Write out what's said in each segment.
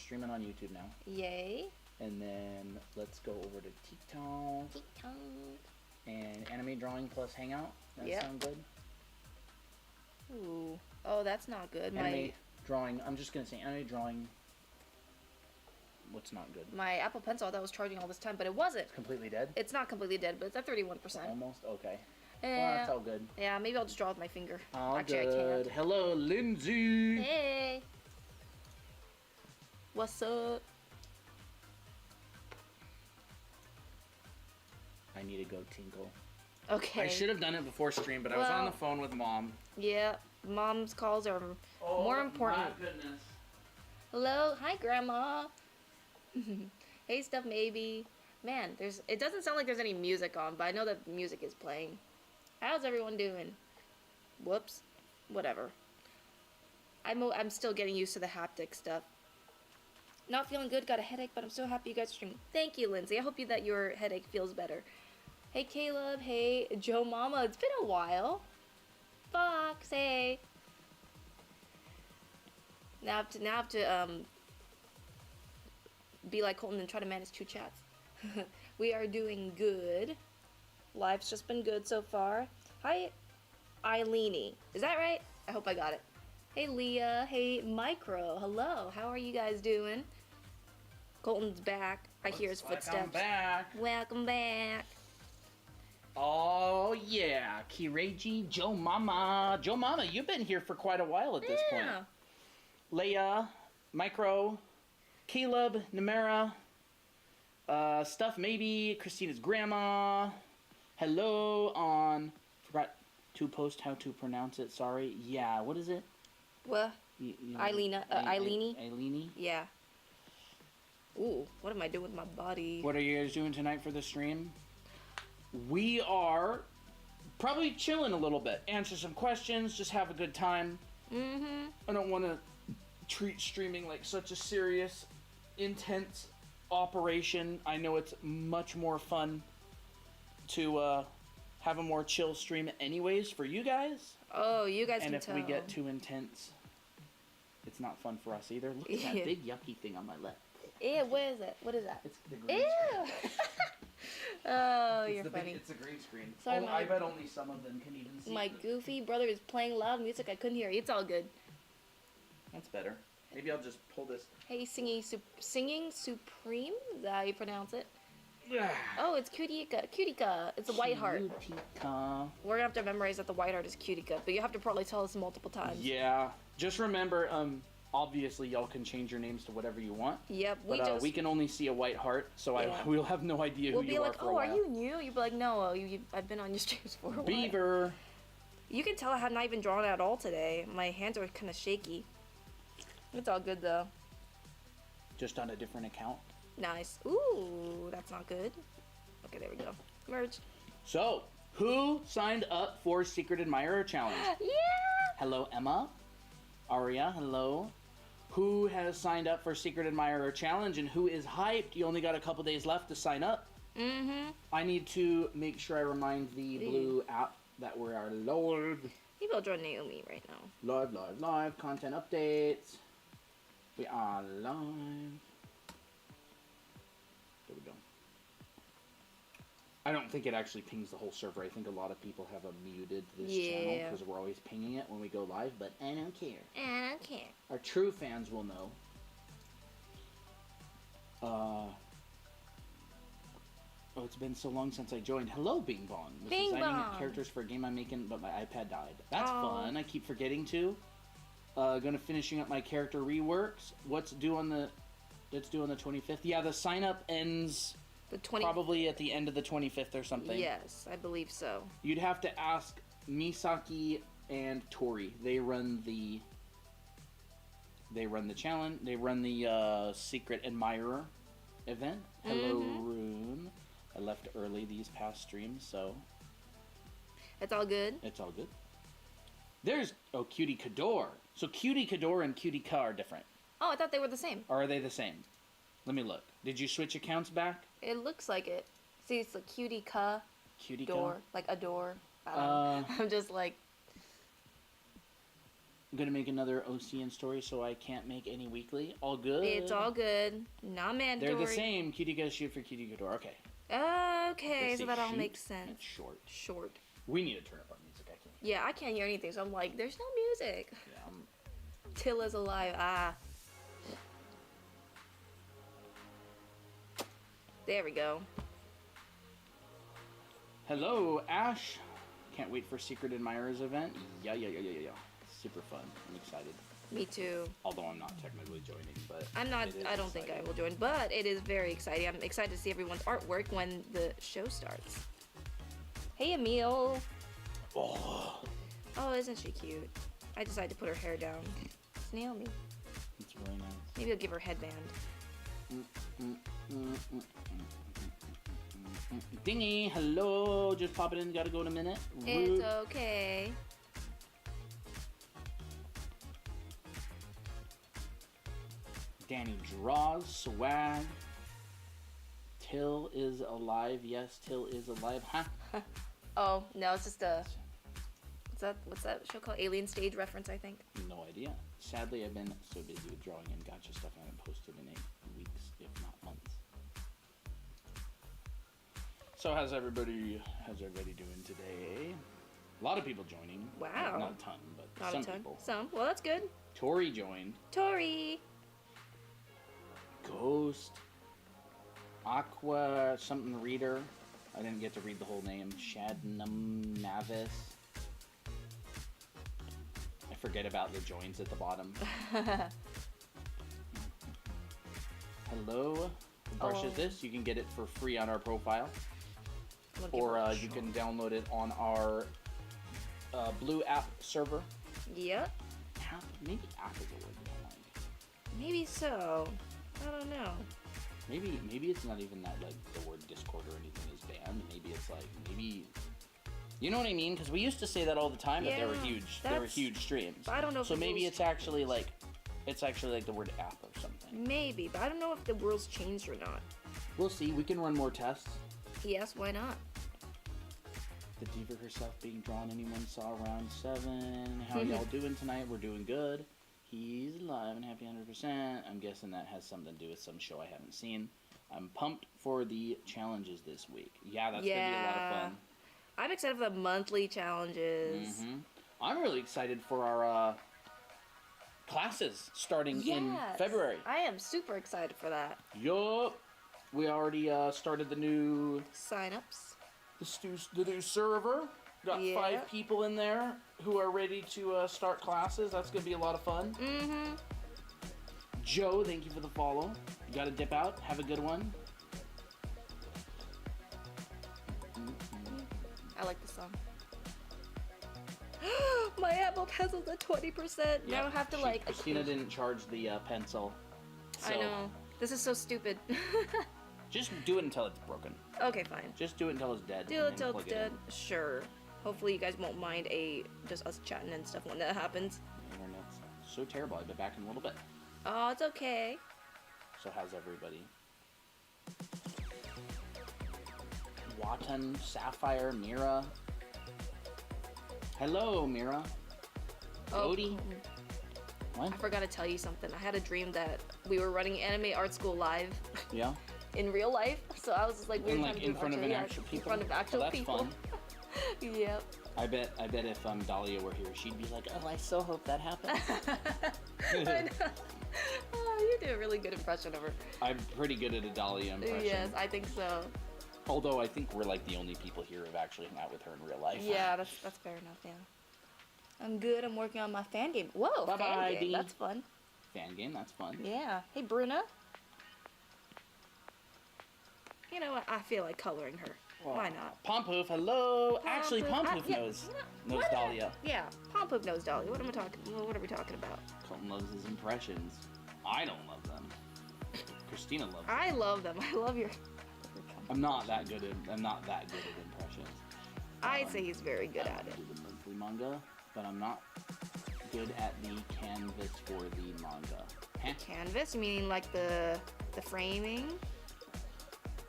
streaming on YouTube now. Yay. And then let's go over to TikTok. TikTok. And anime drawing plus hangout. That sound good? Ooh. Oh, that's not good. Anime drawing. I'm just going to say anime drawing. What's not good? My Apple Pencil that was charging all this time, but it wasn't. It's completely dead? It's not completely dead, but it's at 31%. Almost? Okay. Yeah. Well, that's all good. Yeah, maybe I'll just draw with my finger. All Actually, good. I can't. Hello, Lindsay. Hey. What's up? I need to go tinkle. Okay. I should have done it before stream, but I was on the phone with Mom. Yeah, Mom's calls are more important. Oh, my goodness. Hello? Hi, Grandma. Hey, Stuff Maybe. Man, it doesn't sound like there's any music on, but I know that music is playing. How's everyone doing? Whoops. Whatever. I'm still getting used to the haptic stuff. Not feeling good, got a headache, but I'm so happy you guys are streaming. Thank you, Lindsay. I hope that your headache feels better. Hey, Caleb. Hey, Joe Mama. It's been a while. Fox, hey. Now I have to be like Colton and try to manage 2 chats. We are doing good. Life's just been good so far. Hi, Eileeny. Is that right? I hope I got it. Hey, Leah. Hey, Micro. Hello. How are you guys doing? Colton's back. I hear his footsteps. I'm back. Welcome back. Oh, yeah. Kireji, Joe Mama. Joe Mama, you've been here for quite a while at this point. Leia, Micro, Caleb, Namera, Stuff Maybe, Christina's grandma. Hello on... Forgot to post how to pronounce it. Sorry. Yeah, what is it? What? Eileeny. Eileeny? Yeah. Ooh, what am I doing with my body? What are you guys doing tonight for the stream? We are probably chilling a little bit. Answer some questions, just have a good time. I don't want to treat streaming like such a serious, intense operation. I know it's much more fun to have a more chill stream anyways for you guys. Oh, you guys can tell. And if we get too intense, it's not fun for us either. Look at that big yucky thing on my lip. Ew, what is it? What is that? It's the green screen. Oh, you're funny. It's a green screen. Sorry, I bet only some of them can even see my goofy brother is playing loud music I couldn't hear. It's all good. That's better. Maybe I'll just pull this. Hey, Singing Supreme? Is that how you pronounce it? Oh, it's Cutica. Cutica. It's a white heart. Cutica. We're going to have to memorize that the white heart is Cutica, but you have to probably tell us multiple times. Yeah. Just remember, obviously y'all can change your names to whatever you want. Yep. But we can only see a white heart, so we'll have no idea who you are for a while. We'll be like, oh, are you new? You'll be like, no, I've been on your streams for a while. Beaver. You can tell I have not even drawn at all today. My hands are kind of shaky. It's all good, though. Just on a different account. Nice. Ooh, that's not good. Okay, there we go. Merge. So, who signed up for Secret Admirer Challenge? Yeah! Hello, Emma. Aria, hello. Who has signed up for Secret Admirer Challenge and who is hyped? You only got a couple days left to sign up. I need to make sure I remind the Blue app that we are live. Maybe I'll draw Naomi right now. Live. Content updates. We are live. There we go. I don't think it actually pings the whole server. I think a lot of people have muted this channel because we're always pinging it when we go live, but I don't care. I don't care. Our true fans will know. Oh, it's been so long since I joined. Hello, Bing Bong. Bing Designing characters for a game I'm making, but my iPad died. That's fun. I keep forgetting to. Gonna finishing up my character reworks. What's due on the 25th? Yeah, the sign up ends probably at the end of the 25th or something. Yes, I believe so. You'd have to ask Misaki and Tori. They run the challenge. They run the Secret Admirer event. Hello, Rune. I left early these past streams, so it's all good. It's all good. There's Cutie Cador. So Cutie Cador and Cutie Ka are different. Oh, I thought they were the same. Or are they the same? Let me look. Did you switch accounts back? It looks like it. See, it's like Cutie Ka. Cutie door, Ka? like a door. I'm just like. I'm gonna make another OCN story, so I can't make any weekly. All good. It's all good. Not mandatory. They're the same. Cutie goes shoot for Cutie Couture. Okay. Okay, so that all shoot, makes sense. It's short. Short. We need to turn up our music. I can't hear. Yeah, I can't hear anything, so I'm like, there's no music. Yeah, Tilla's alive. Ah. There we go. Hello, Ash. Can't wait for Secret Admirers event. Yeah. Super fun. I'm excited. Me too. Although I'm not technically joining, but I'm not. it is I don't think exciting. I will join, but it is very exciting. I'm excited to see everyone's artwork when the show starts. Hey, Emil. Oh, Oh, isn't she cute? I decided to put her hair down. It's Naomi. it's really nice. Maybe I'll give her a headband. Dingy, hello. Just popping in. Gotta go in a minute. It's okay. Danny draws swag. Till is alive. Yes, Till is alive. Huh? Oh no, it's just a. What's that show called? Alien Stage reference, I think. No idea. Sadly, I've been so busy with drawing and gotcha stuff I haven't posted in 8 weeks, if not months. So how's everybody doing today? A lot of people joining. Wow. Not a ton, but Not some a ton. people. Some. Well, that's good. Tori joined. Tori. Ghost. Aqua something reader. I didn't get to read the whole name. Shadnam Navis. I forget about the joins at the bottom. Hello. How harsh is this? You can get it for free on our profile. Or you can download it on our Blue app server. Yep. Maybe app is a word we don't like. Maybe so. I don't know. Maybe it's not even that like the word Discord or anything is banned. Maybe it's like you know what I mean? Because we used to say that all the time that they were huge. They were huge streams. I don't know. If so maybe it's actually like the word app or something. Maybe, but I don't know if the rules changed or not. We'll see. We can run more tests. Yes, why not? The diva herself being drawn. Anyone saw round 7? How y'all doing tonight? We're doing good. He's alive and happy 100%. I'm guessing that has something to do with some show I haven't seen. I'm pumped for the challenges this week. Yeah, that's going to be a lot of fun. I'm excited for the monthly challenges. I'm really excited for our classes starting in February. I am super excited for that. Yup. We already started the new Sign-ups. The new server. Got 5 people in there who are ready to start classes. That's going to be a lot of fun. Joe, thank you for the follow. You got to dip out. Have a good one. I like the song. My Apple Pencil's at 20%. Now I have to Christina didn't charge the pencil. So I know. This is so stupid. just do it until it's broken. Okay, fine. Just do it until it's dead. Do it until it's dead. Sure. Hopefully you guys won't mind just us chatting and stuff when that happens. The internet's so terrible. I'll be back in a little bit. Oh, it's okay. So how's everybody? Watan, Sapphire, Mira. Hello, Mira. Odie. What? I forgot to tell you something. I had a dream that we were running Anime Art School live. Yeah. In real life. So I was just like, in front of actual people. In front of actual people. Fun. Yep. I bet if Dahlia were here, she'd be like, "Oh, I so hope that happens." I know. Oh, you do a really good impression of her. I'm pretty good at a Dahlia impression. Yes, I think so. Although I think we're like the only people here who've actually hung out with her in real life. Yeah, that's fair enough. Yeah. I'm good. I'm working on my fan game. Whoa, fan game. That's fun. Fan game. That's fun. Yeah. Hey, Bruna. You know what? I feel like coloring her. Well, why not? Pompoof, hello. Actually, Pompoof yeah, knows knows Dahlia. Yeah, Pompoof knows Dahlia. What are we talking about? Colton loves his impressions. I don't love them. Christina loves them. I love them. I love your. I'm not that good at impressions. I'd say he's very good at it. I do the monthly manga, but I'm not good at the canvas for the manga. Canvas? You mean like the framing?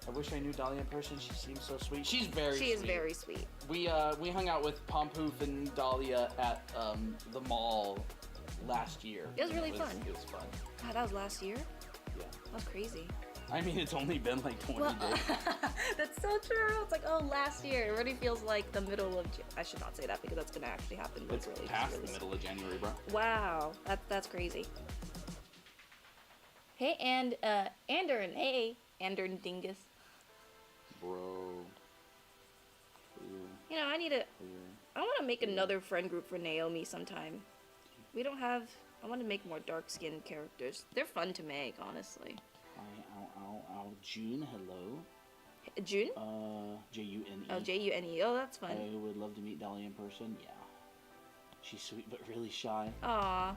I wish I knew Dahlia in person. She seems so sweet. She's very sweet. She is very sweet. We hung out with Pompoof and Dahlia at the mall last year. It was really fun. It was fun. God, that was last year? Yeah. That was crazy. I mean, it's only been like 20 days. That's so true. It's like, oh, last year. It already feels like the middle of... I should not say that because that's going to actually happen. It's really past the middle of January, bro. Wow. That's crazy. Hey, Andern. Hey, Andern Dingus. Bro. You know, I want to make another friend group for Naomi sometime. We don't have... I want to make more dark-skinned characters. They're fun to make, honestly. Ow. June, hello. June? June. Oh, June. Oh, that's fun. I would love to meet Dolly in person. Yeah. She's sweet but really shy. Aw.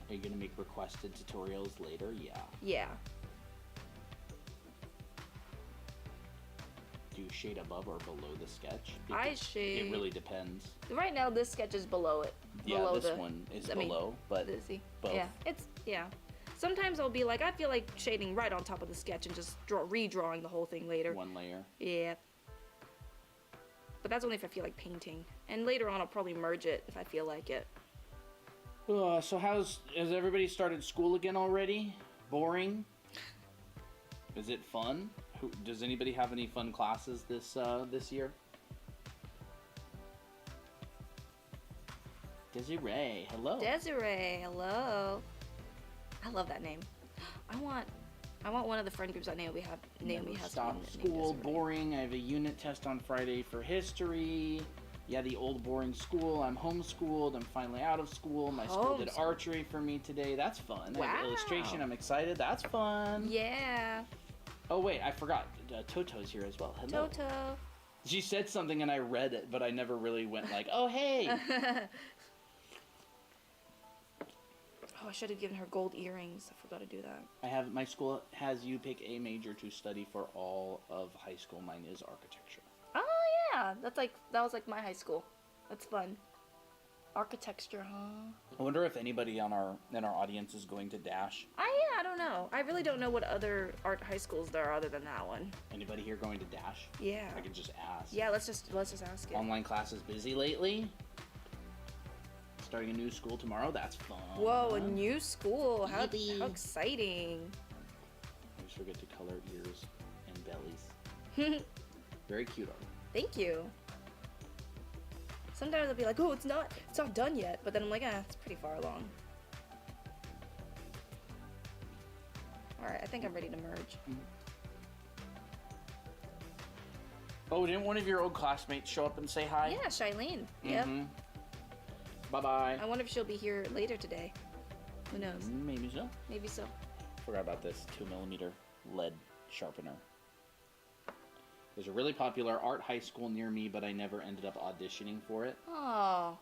Are you gonna make requested tutorials later? Yeah. Yeah. Do you shade above or below the sketch? I shade... It really depends. Right now, this sketch is below it. Yeah, this one is below, but both. Yeah, yeah. Sometimes I'll be like, I feel like shading right on top of the sketch and just redrawing the whole thing later. One layer. Yeah. But that's only if I feel like painting. And later on, I'll probably merge it if I feel like it. So has everybody started school again already? Boring? Is it fun? Does anybody have any fun classes this year? Desiree, hello. Desiree, hello. I love that name. I want one of the friend groups that Naomi has. Stop school, boring. I have a unit test on Friday for history. Yeah, the old boring school. I'm homeschooled. I'm finally out of school. My school did archery for me today. That's fun. Wow. I have illustration. I'm excited. That's fun. Yeah. Oh wait, I forgot. Toto's here as well. Hello. Toto. She said something and I read it, but I never really went like, oh hey. Oh, I should have given her gold earrings. I forgot to do that. My school has you pick a major to study for all of high school. Mine is architecture. Oh yeah, that was like my high school. That's fun. Architecture, huh? I wonder if anybody in our audience is going to Dash. I don't know. I really don't know what other art high schools there are other than that one. Anybody here going to Dash? Yeah. I can just ask. Yeah, let's just ask it. Online classes busy lately? Starting a new school tomorrow? That's fun. Whoa, a new school. How exciting. I always forget to color ears and bellies. Very cute art. Thank you. Sometimes I'll be like, oh, it's not done yet. But then I'm like, it's pretty far along. Alright, I think I'm ready to merge. Oh, didn't one of your old classmates show up and say hi? Yeah, Shailene. Yep. Bye-bye. I wonder if she'll be here later today. Who knows? Maybe so. Maybe so. Forgot about this 2mm lead sharpener. There's a really popular art high school near me, but I never ended up auditioning for it. Oh.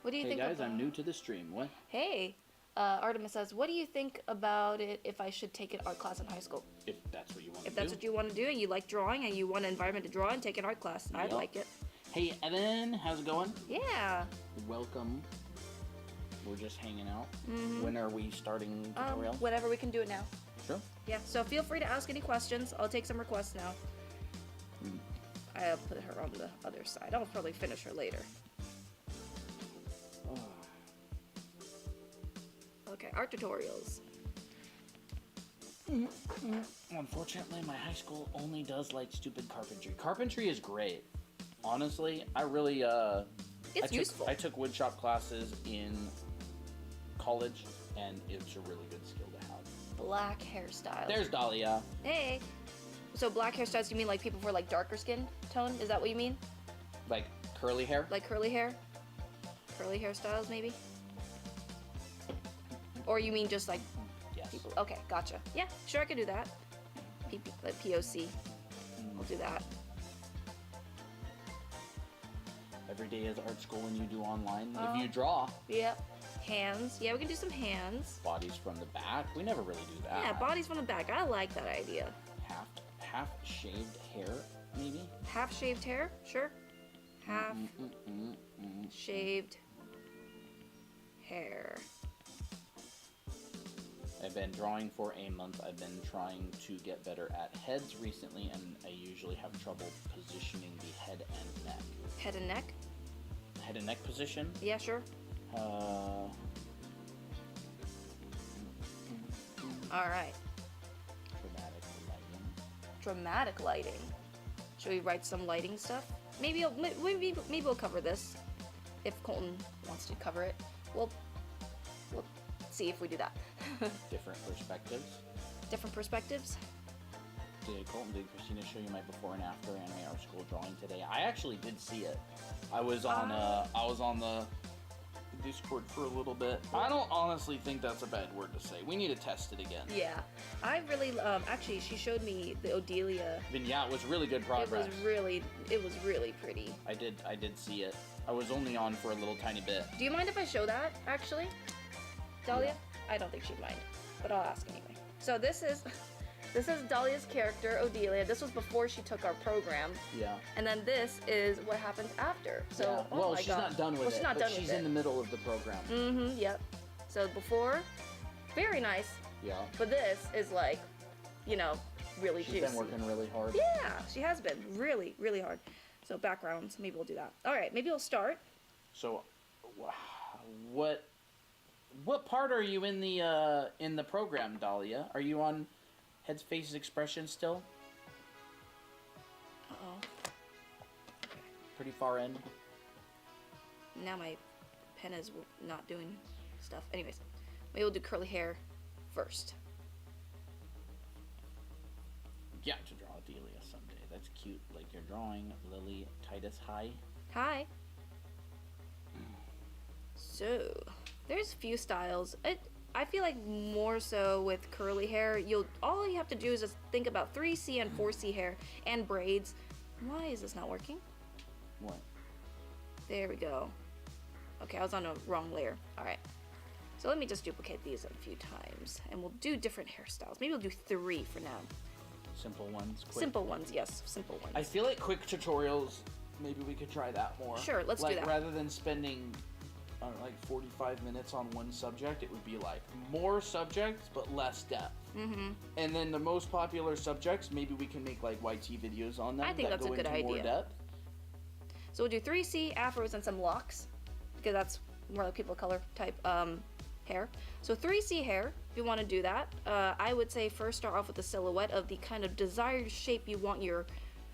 What do you think? Hey guys, I'm new to the stream. What? Hey. Artemis says, what do you think about it if I should take an art class in high school? If that's what you want to do. If that's what you want to do and you like drawing and you want an environment to draw in, take an art class. I'd like it. Hey, Evan, how's it going? Yeah. Welcome. We're just hanging out. When are we starting tutorial? Whenever we can do it now. Sure. Yeah, so feel free to ask any questions. I'll take some requests now. I'll put her on the other side. I'll probably finish her later. Oh. Okay, art tutorials. Unfortunately, my high school only does like stupid carpentry. Carpentry is great. Honestly, I really It's useful. I took woodshop classes in college, and it's a really good skill to have. Black hairstyles. There's Dahlia. Hey. So black hairstyles, you mean like people for like darker skin tone? Is that what you mean? Like curly hair? Like curly hair? Curly hairstyles, maybe? Or you mean just like Yes. people? Okay, gotcha. Yeah, sure, I can do that. Like POC. We'll do that. Every day is art school when you do online. Oh. If you draw. Yep. Hands. Yeah, we can do some hands. Bodies from the back. We never really do that. Yeah, bodies from the back. I like that idea. Half shaved hair, maybe? Half shaved hair? Sure. Half shaved hair. I've been drawing for a month. I've been trying to get better at heads recently, and I usually have trouble positioning the head and neck. Head and neck? Head and neck position? Yeah, sure. All right. Dramatic lighting. Dramatic lighting. Should we write some lighting stuff? Maybe we'll cover this if Colton wants to cover it. We'll see if we do that. Different perspectives. Different perspectives. Did Christina show you my before and after anime art school drawing today? I actually did see it. I was on the Discord for a little bit. I don't honestly think that's a bad word to say. We need to test it again. Yeah, I really actually she showed me the Odelia. Yeah, it was really good progress. It was really pretty. I did see it. I was only on for a little tiny bit. Do you mind if I show that actually, Dahlia? Yeah. I don't think she'd mind, but I'll ask anyway. So this is Dahlia's character, Odelia. This was before she took our program. Yeah. And then this is what happens after. So, yeah. oh well, my she's God. not done with it. She's not but done she's with it. in the middle of the program. Mm-hmm, yep. So before, very nice. Yeah. But this is like, really juicy. She's been working really hard. Yeah, she has been. Really, really hard. So backgrounds, maybe we'll do that. All right, maybe we'll start. So, what part are you in the program, Dahlia? Are you on Heads, Faces, Expression still? Uh-oh. Pretty far in. Now my pen is not doing stuff. Anyways, maybe we'll do curly hair first. Yeah, to draw Delia someday. That's cute. Like you're drawing Lily Titus High. Hi. So, there's a few styles. I feel like more so with curly hair, all you have to do is just think about 3C and 4C hair and braids. Why is this not working? What? There we go. Okay, I was on a wrong layer. All right. So let me just duplicate these a few times, and we'll do different hairstyles. Maybe we'll do 3 for now. Simple ones. Quick. Simple ones, yes, simple ones. I feel like quick tutorials. Maybe we could try that more. Sure, let's do that. Rather than spending like 45 minutes on one subject, it would be like more subjects but less depth. Mm-hmm. And then the most popular subjects, maybe we can make like YT videos on them. I think that's a good idea. More depth. So we'll do 3C, afros, and some locks, because that's more like people color type hair. So 3C hair, if you want to do that, I would say first start off with the silhouette of the kind of desired shape you want your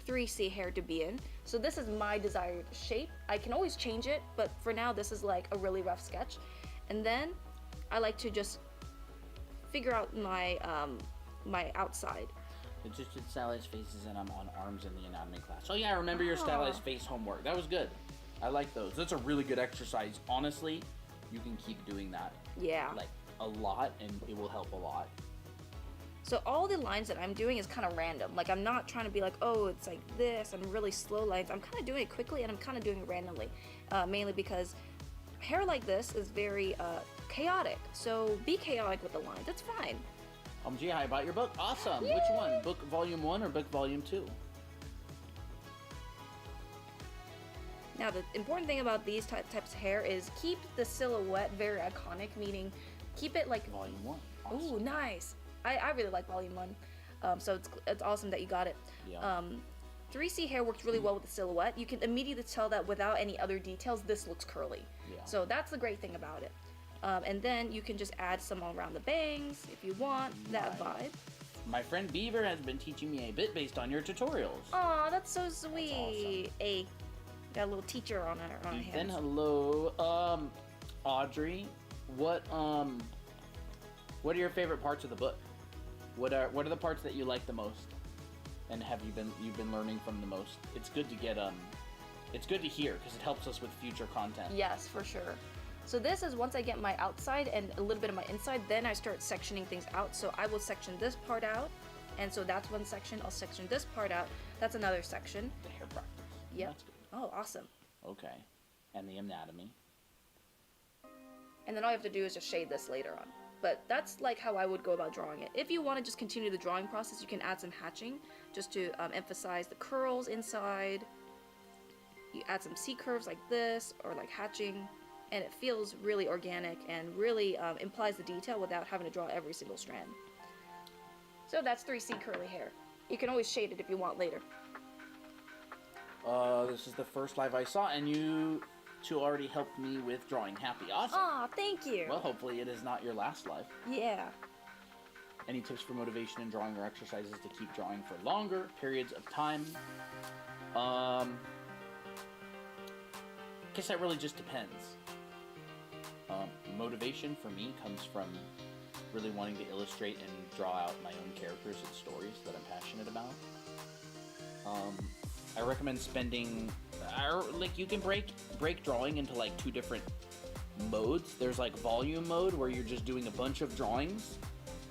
3C hair to be in. So this is my desired shape. I can always change it, but for now this is like a really rough sketch. And then I like to just figure out my my outside. It just did stylized faces and I'm on arms in the anatomy class. Oh yeah, I remember your stylized face homework. That was good. I like those. That's a really good exercise. Honestly, you can keep doing that. Yeah. Like a lot, and it will help a lot. So all the lines that I'm doing is kind of random. Like I'm not trying to be like, oh, it's like this and really slow lines. I'm kind of doing it quickly and I'm kind of doing it randomly. Mainly because hair like this is very chaotic. So be chaotic with the lines. It's fine. Gee, how about your book? Awesome. Yay! Which one? Book volume 1 or book volume 2? Now the important thing about these types of hair is keep the silhouette very iconic, meaning keep it like Volume 1. Awesome. Ooh, nice. I really like volume 1. So it's awesome that you got it. Yeah. 3C hair works really well with the silhouette. You can immediately tell that without any other details, this looks curly. Yeah. So that's the great thing about it. And then you can just add some around the bangs if you want that vibe. My friend Beaver has been teaching me a bit based on your tutorials. Aw, that's so sweet. That's awesome. Got a little teacher on our hands. Then hello, Audrey. What are your favorite parts of the book? What are the parts that you like the most? And you've been learning from the most? It's good to get it's good to hear because it helps us with future content. Yes, for sure. So this is once I get my outside and a little bit of my inside, then I start sectioning things out. So I will section this part out, and so that's one section. I'll section this part out. That's another section. The hair practice. Yep. That's good. Oh, awesome. Okay. And the anatomy. And then all you have to do is just shade this later on. But that's like how I would go about drawing it. If you want to just continue the drawing process, you can add some hatching just to emphasize the curls inside. You add some C-curves like this or like hatching, and it feels really organic and really implies the detail without having to draw every single strand. So that's 3C curly hair. You can always shade it if you want later. This is the first live I saw, and you to already help me with drawing happy. Awesome. Aw, thank you. Well, hopefully it is not your last life. Yeah. Any tips for motivation in drawing or exercises to keep drawing for longer periods of time? Guess that really just depends. Motivation for me comes from really wanting to illustrate and draw out my own characters and stories that I'm passionate about. I recommend spending, like, you can break drawing into like 2 different modes. There's like volume mode where you're just doing a bunch of drawings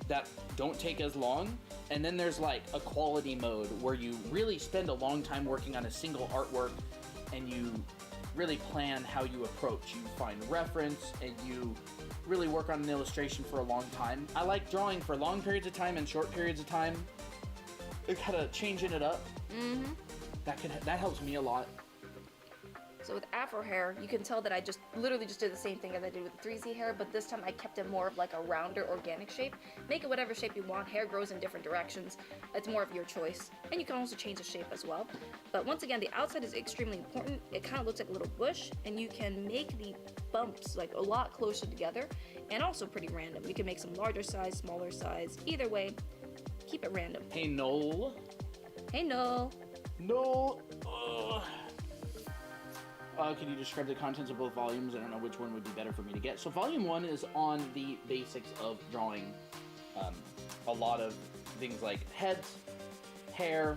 that don't take as long, and then there's like a quality mode where you really spend a long time working on a single artwork, and you really plan how you approach. You find reference, and you really work on an illustration for a long time. I like drawing for long periods of time and short periods of time. Kind of changing it up. Mm-hmm. That helps me a lot. So with afro hair, you can tell that I literally just did the same thing as I did with the 3Z hair, but this time I kept it more of like a rounder, organic shape. Make it whatever shape you want. Hair grows in different directions. It's more of your choice. And you can also change the shape as well. But once again, the outside is extremely important. It kind of looks like a little bush, and you can make the bumps like a lot closer together, and also pretty random. You can make some larger size, smaller size. Either way, keep it random. Hey, Noel. Hey, Noel. Noel. Can you describe the contents of both volumes? I don't know which one would be better for me to get. So volume 1 is on the basics of drawing a lot of things like heads, hair,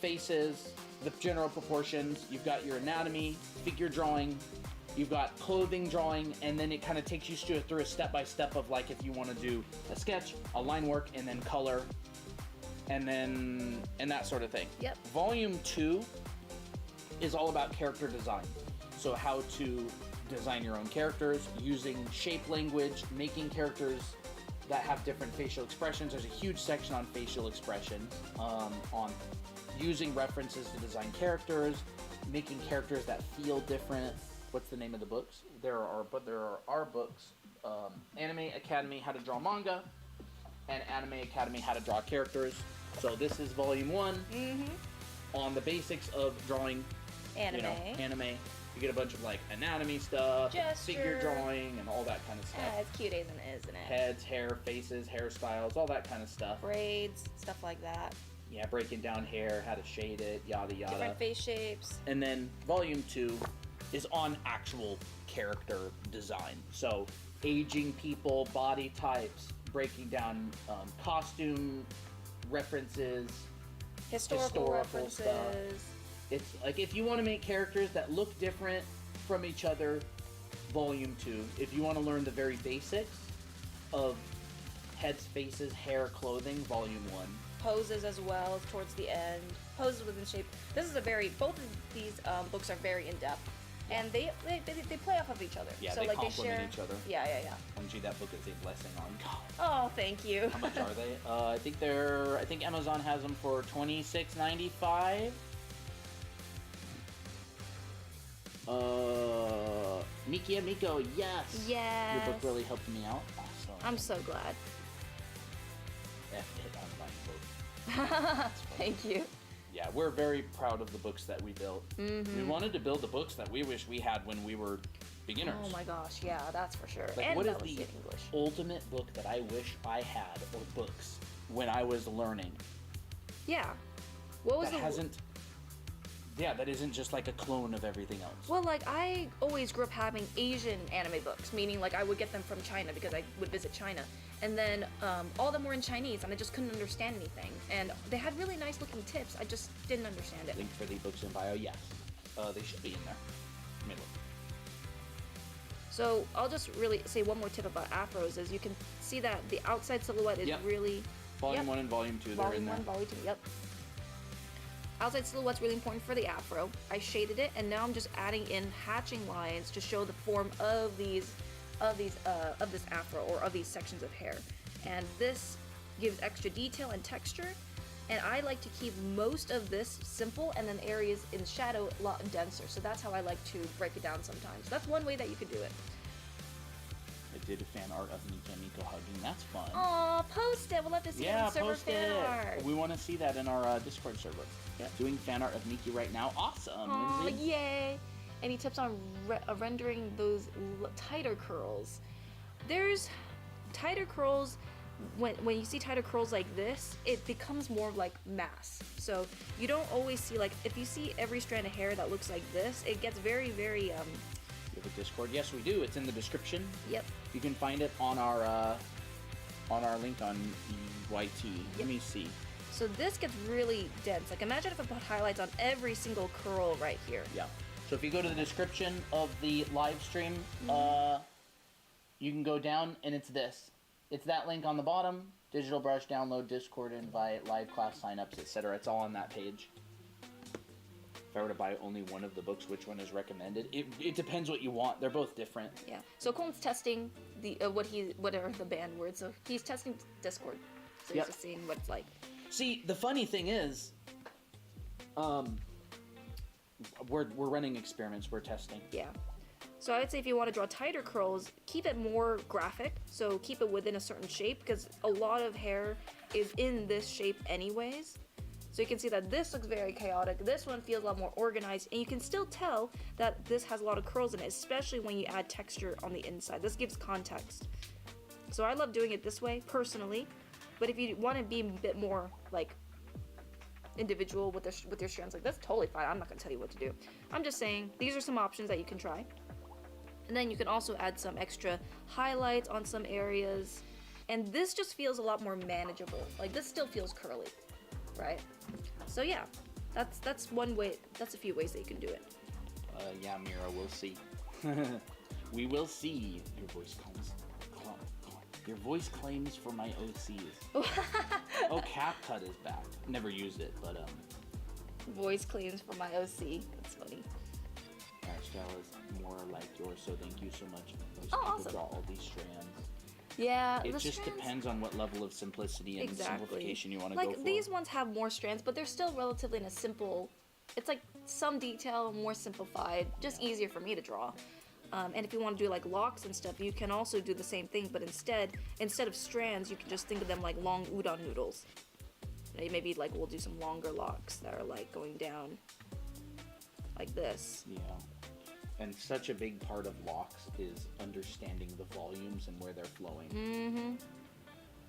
faces, the general proportions. You've got your anatomy, figure drawing, you've got clothing drawing, and then it kind of takes you through a step-by-step of like if you want to do a sketch, a line work, and then color, and that sort of thing. Yep. Volume 2 is all about character design. So how to design your own characters, using shape language, making characters that have different facial expressions. There's a huge section on facial expressions, on using references to design characters, making characters that feel different. What's the name of the books? There are books, Anime Academy How to Draw Manga, and Anime Academy How to Draw Characters. So this is volume 1 on the basics of drawing Anime. Anime. You get a bunch of like anatomy stuff, figure drawing, and all that kind of stuff. Yeah, it's cute, isn't it? Heads, hair, faces, hairstyles, all that kind of stuff. Braids, stuff like that. Yeah, breaking down hair, how to shade it, yada yada. Different face shapes. And then volume 2 is on actual character design. So aging people, body types, breaking down costume references, historical references. Stuff. It's like if you want to make characters that look different from each other, volume 2. If you want to learn the very basics of heads, faces, hair, clothing, volume 1. Poses as well towards the end. Poses within shape. Both of these books are very in-depth. And they play off of each other. Yeah, so they like complement they share each other. Yeah. OMG, that book is a blessing on God. Oh, thank you. How much are they? I think Amazon has them for $26.95. Miki and Miko, yes! Yes. Your book really helped me out. Awesome. I'm so glad. F it on my book. Thank you. Yeah, we're very proud of the books that we built. Mm-hmm. We wanted to build the books that we wish we had when we were beginners. Oh my gosh, yeah, that's for sure. Like, and what that is was the good English. ultimate book that I wish I had, or books, when I was learning? Yeah. What was that isn't just like a clone of everything else. Well, like, I always grew up having Asian anime books, meaning, like, I would get them from China because I would visit China. And then all of them were in Chinese, and I just couldn't understand anything. And they had really nice-looking tips. I just didn't understand it. Link for the books in bio, yes. They should be in there. Let me look. So I'll just really say one more tip about afros is you can see that the outside silhouette is really... Volume 1 and Volume 2, they're in there. Volume 1, Volume 2, yep. Outside silhouette's really important for the afro. I shaded it, and now I'm just adding in hatching lines to show the form of this afro, or of these sections of hair. And this gives extra detail and texture. And I like to keep most of this simple, and then areas in shadow a lot denser. So that's how I like to break it down sometimes. That's one way that you could do it. I did a fan art of Mika and Miko hugging. That's fun. Aw, post it. We'll have to see it on server post fan it. art. We want to see that in our Discord server. Yeah. Doing fan art of Miki right now. Awesome, Aw, Lindsay. yay. Any tips on rendering those tighter curls? There's tighter curls. When you see tighter curls like this, it becomes more like mass. So you don't always see, like, if you see every strand of hair that looks like this, it gets very, very, You have a Discord? Yes, we do. It's in the description. Yep. You can find it on our link on YT. Let me see. So this gets really dense. Like, imagine if I put highlights on every single curl right here. Yeah. So if you go to the description of the live stream, you can go down and it's this. It's that link on the bottom. Digital brush, download, Discord invite, live class signups, etc. It's all on that page. If I were to buy only one of the books, which one is recommended? It depends what you want. They're both different. Yeah. So Colin's testing the what are the band words. So he's testing Discord. So he's just seeing what it's like. See, the funny thing is, we're running experiments. We're testing. Yeah. So I'd say if you want to draw tighter curls, keep it more graphic. So keep it within a certain shape, because a lot of hair is in this shape anyways. So you can see that this looks very chaotic. This one feels a lot more organized, and you can still tell that this has a lot of curls in it, especially when you add texture on the inside. This gives context. So I love doing it this way, personally. But if you want to be a bit more, like, individual with your strands, like, that's totally fine. I'm not going to tell you what to do. I'm just saying, these are some options that you can try. And then you can also add some extra highlights on some areas. And this just feels a lot more manageable. Like, this still feels curly, right? So yeah, that's one way. That's a few ways that you can do it. Yeah, Mira, we'll see. We will see. Your voice claims. Your voice claims for my OCs. Oh, CapCut is back. Never used it, but Voice claims for my OC. That's funny. Our style is more like yours, so thank you so much. Most Oh, people awesome. draw all these strands. Yeah, It the just strands, depends on what level of simplicity and simplification you want to go for. like, these ones have more strands, but they're still relatively in a simple. It's like some detail, more simplified, just easier for me to draw. And if you want to do like locks and stuff, you can also do the same thing, but instead of strands, you can just think of them like long udon noodles. Maybe like we'll do some longer locks that are like going down like this. Yeah. And such a big part of locks is understanding the volumes and where they're flowing. Mm-hmm.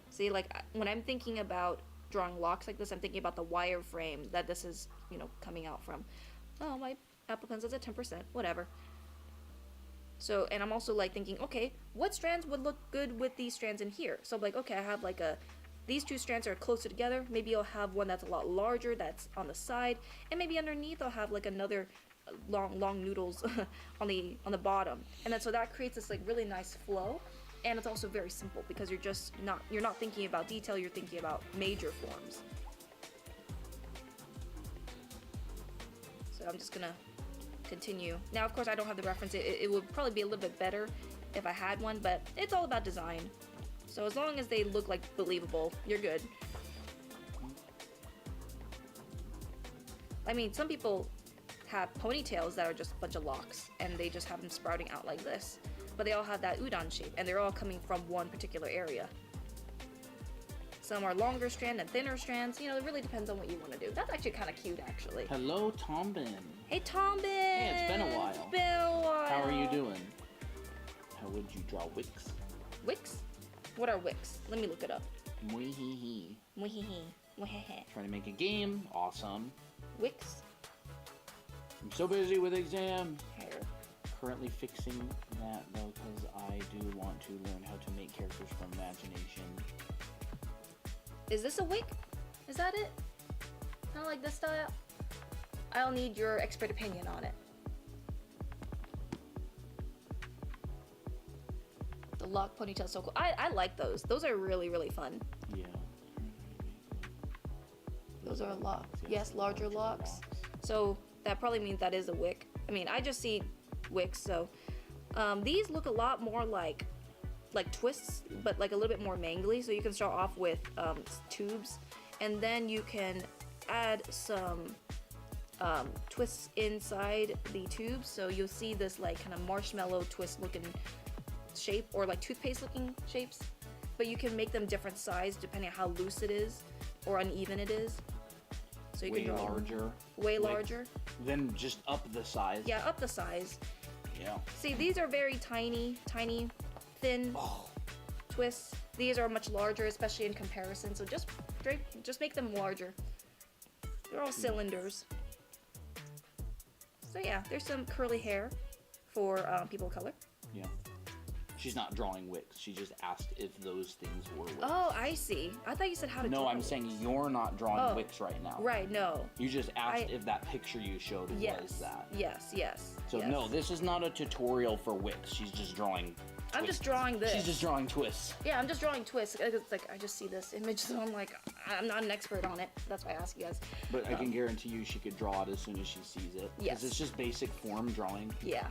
See, like, when I'm thinking about drawing locks like this, I'm thinking about the wireframe that this is, coming out from. Oh, my Apple Pencil's at 10%, whatever. So, and I'm also, like, thinking, okay, what strands would look good with these strands in here? So, like, okay, I have, like, these two strands are closer together. Maybe I'll have one that's a lot larger that's on the side. And maybe underneath I'll have, like, another long noodles on the bottom. And then so that creates this, like, really nice flow. And it's also very simple because you're not thinking about detail, you're thinking about major forms. So I'm just gonna continue. Now, of course, I don't have the reference. It would probably be a little bit better if I had one, but it's all about design. So as long as they look like believable, you're good. I mean, some people have ponytails that are just a bunch of locks, and they just have them sprouting out like this. But they all have that udon shape, and they're all coming from one particular area. Some are longer strand and thinner strands. It really depends on what you want to do. That's actually kind of cute, actually. Hello, Tombin. Hey, Tombin! Hey, it's been a while. It's been a while. How are you doing? How would you draw wicks? Wicks? What are wicks? Let me look it up. Mwehehe. Mwehehe. Mwehehe. Trying to make a game. Awesome. Wicks? I'm so busy with exam. Hair. Currently fixing that, though, because I do want to learn how to make characters from imagination. Is this a wick? Is that it? Kind of like this style? I'll need your expert opinion on it. The lock ponytail, so cool. I like those. Those are really, really fun. Yeah. Those are locks. Yes, larger locks. So that probably means that is a wick. I mean, I just see wicks, so these look a lot more like twists, but like a little bit more mangly. So you can start off with tubes, and then you can add some twists inside the tubes. So you'll see this like kind of marshmallow twist looking shape, or like toothpaste looking shapes, but you can make them different size depending on how loose it is or uneven it is. So you way can draw larger. way Like, larger. Then just up the size. Yeah, up the size. Yeah. See, these are very tiny, thin Oh. twists. These are much larger, especially in comparison. So just make them larger. They're all cylinders. So yeah, there's some curly hair for people of color. Yeah. She's not drawing wicks. She just asked if those things were wicks. Oh, I see. I thought you said how to draw. No, I'm saying you're not drawing wicks right now. Right, no. You just asked if that picture you showed was that. Yes. So yes. no, this is not a tutorial for wicks. She's just drawing twists. I'm just drawing this. She's just drawing twists. Yeah, I'm just drawing twists. It's like I just see this image, so I'm like, I'm not an expert on it. That's why I ask you guys. But I can guarantee you she could draw it as soon as she sees it. Yes. Because it's just basic form drawing. Yeah.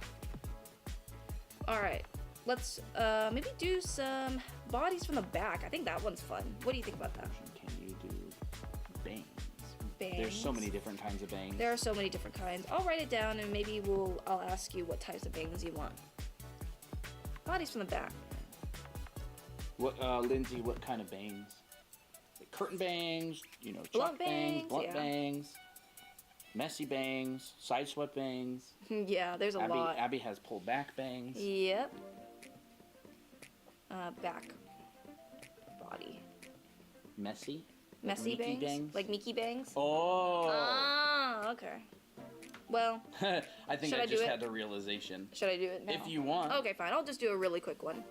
All right. Let's maybe do some bodies from the back. I think that one's fun. What do you think about that? Can you do bangs? Bangs. There's so many different kinds of bangs. There are so many different kinds. I'll write it down and maybe I'll ask you what types of bangs you want. Bodies from the back. What, Lindsay, what kind of bangs? Like curtain bangs, Blunt chalk bangs, blunt yeah. bangs, messy bangs, side swept bangs. Yeah, there's a lot. Abby has pulled back bangs. Yep. Back. Body. Messy? Messy Mickey bangs? Like Mickey bangs? Oh! Ah, okay. Well, I think should I I do just it? had the realization. should I do it now? If you want. Okay, fine. I'll just do a really quick one.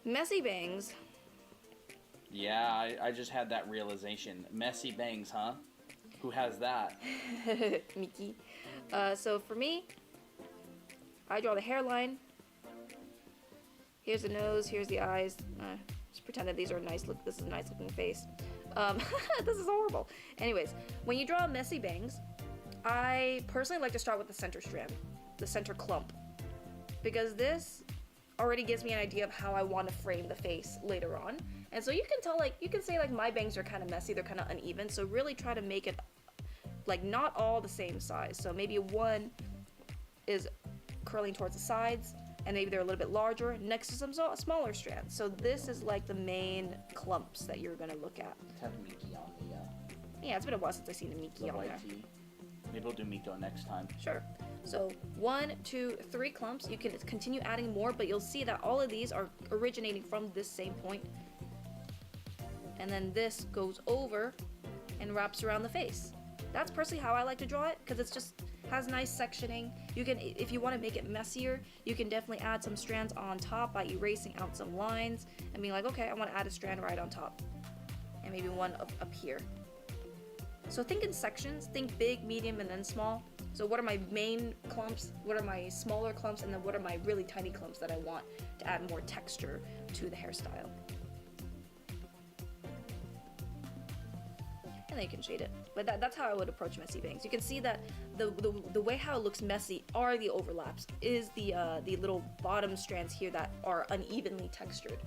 Messy bangs. Yeah, I just had that realization. Messy bangs, huh? Who has that? Mickey. So for me, I draw the hairline. Here's the nose, here's the eyes. Just pretend that these are nice. This is a nice looking face. This is horrible. Anyways, when you draw messy bangs, I personally like to start with the center strand, the center clump, because this already gives me an idea of how I want to frame the face later on. And so you can tell, like, you can say like my bangs are kind of messy, they're kind of uneven. So really try to make it like not all the same size. So maybe one is curling towards the sides, and maybe they're a little bit larger next to some smaller strands. So this is like the main clumps that you're gonna look at. Let's have Miki on the Yeah, it's been a while since I've seen a Miki on white there. tee. Maybe we'll do Miko next time. Sure. So 1, 2, 3 clumps. You can continue adding more, but you'll see that all of these are originating from this same point. And then this goes over and wraps around the face. That's personally how I like to draw it, because it's just has nice sectioning. You can, if you want to make it messier, you can definitely add some strands on top by erasing out some lines and being like, okay, I want to add a strand right on top, and maybe one up here. So think in sections, think big, medium, and then small. So what are my main clumps, what are my smaller clumps, and then what are my really tiny clumps that I want to add more texture to the hairstyle. And then you can shade it. But that's how I would approach messy bangs. You can see that the way how it looks messy are the overlaps, is the little bottom strands here that are unevenly textured.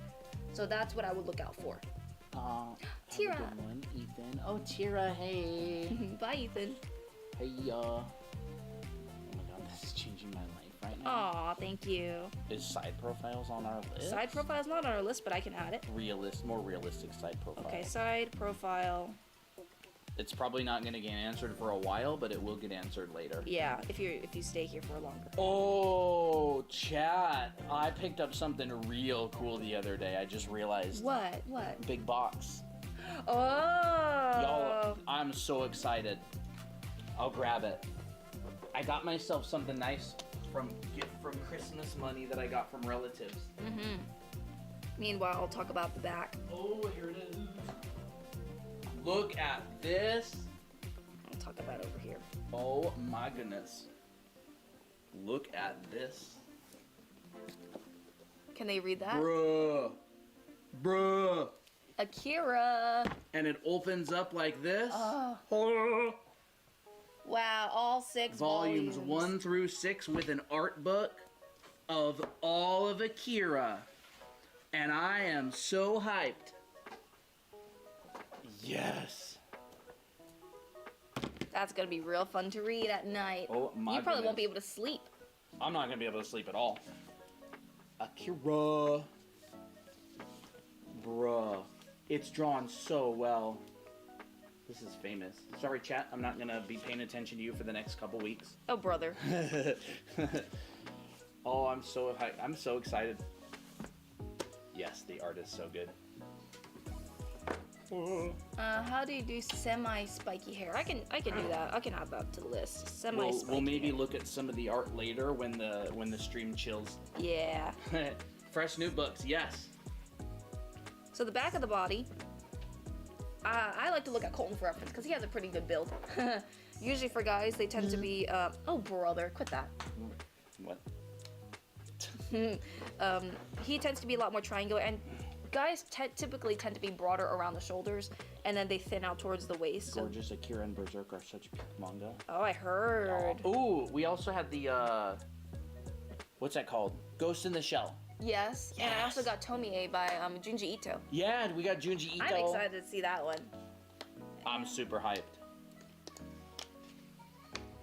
So that's what I would look out for. Tira. Have a good one, Ethan. Oh, Tira, hey. Bye, Ethan. Hey, oh my god, this is changing my life right now. Aw, thank you. Is side profiles on our list? Side profile's not on our list, but I can add it. More realistic side profile. Okay, side profile. It's probably not going to get answered for a while, but it will get answered later. Yeah, if you stay here for longer. Oh, chat. I picked up something real cool the other day. I just realized. What? Big box. Oh. Y'all, I'm so excited. I'll grab it. I got myself something nice from Christmas money that I got from relatives. Mm-hmm. Meanwhile, I'll talk about the back. Oh, here it is. Look at this. I'll talk about it over here. Oh my goodness. Look at this. Can they read that? Bruh. Akira. And it opens up like this. Oh. Wow, all 6 Volumes 1 through 6 with an art book of all of Akira. And I am so hyped. Yes. That's gonna be real fun to read at night. Oh my You probably won't goodness. be able to sleep. I'm not gonna be able to sleep at all. Akira. Bruh. It's drawn so well. This is famous. Sorry, chat. I'm not gonna be paying attention to you for the next couple weeks. Oh, brother. Oh, I'm so excited. Yes, the art is so good. How do you do semi-spiky hair? I can do that. I can add that to the list. Semi-spiky. We'll maybe hair. look at some of the art later when the stream chills. Yeah. Fresh new books, yes. So the back of the body. I like to look at Colton for reference because he has a pretty good build. Usually for guys, they tend to be. Oh, brother, quit that. What? He tends to be a lot more triangular, and guys typically tend to be broader around the shoulders, and then they thin out towards the waist. Gorgeous Akira and Berserk are such peak manga. Oh, I heard. Ooh, we also had the what's that called? Ghost in the Shell. Yes, and I also got Tomie by Junji Ito. Yeah, we got Junji Ito. I'm excited to see that one. I'm super hyped.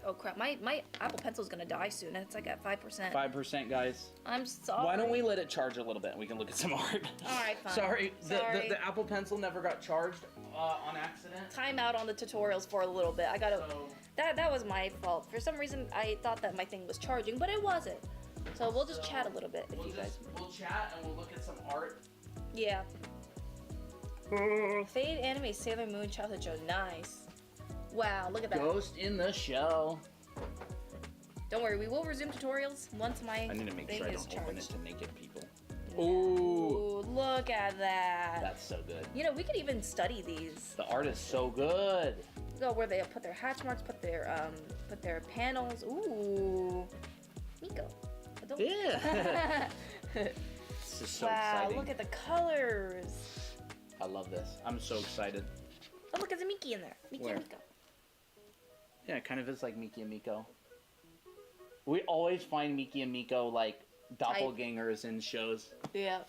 Oh crap, my Apple Pencil's gonna die soon, and it's like at 5%. 5%, guys. I'm sorry. Why don't we let it charge a little bit and we can look at some art? Alright, fine. Sorry, Sorry. The Apple Pencil never got charged on accident. Time out on the tutorials for a little bit. I gotta. So, That was my fault. For some reason, I thought that my thing was charging, but it wasn't. So we'll just chat a little bit if you guys. We'll chat and we'll look at some art. Yeah. Fade anime Sailor Moon childhood show. Nice. Wow, look at that. Ghost in the Shell. Don't worry, we will resume tutorials once my I need to make thing sure I is don't open it charged. to naked people. Ooh. Ooh, look at that. That's so good. You know, we could even study these. The art is so good. Go where they put their hatch marks, put their panels. Ooh, Miko. I don't- Yeah. This is so wow, exciting. look at the colors. I love this. I'm so excited. Oh, look, there's a Miki in there. Miki Where? and Miko. Yeah, it kind of is like Miki and Miko. We always find Miki and Miko like doppelgangers in shows. Yeah.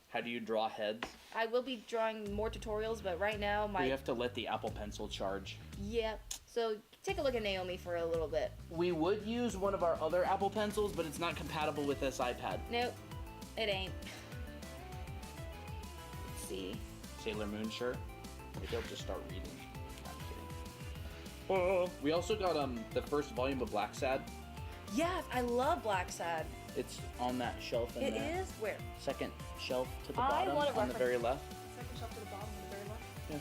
How do you draw heads? I will be drawing more tutorials, but right now We have to let the Apple Pencil charge. Yeah. So take a look at Naomi for a little bit. We would use one of our other Apple Pencils, but it's not compatible with this iPad. Nope, it ain't. Let's see. Sailor Moon, sure. Maybe I'll just start reading. I'm kidding. We also got the first volume of Black Sad. Yes, I love Black Sad. It's on that shelf in It there. is? Where? Second shelf to the I bottom want on to the very left. Second shelf to the bottom on the very left. Yeah.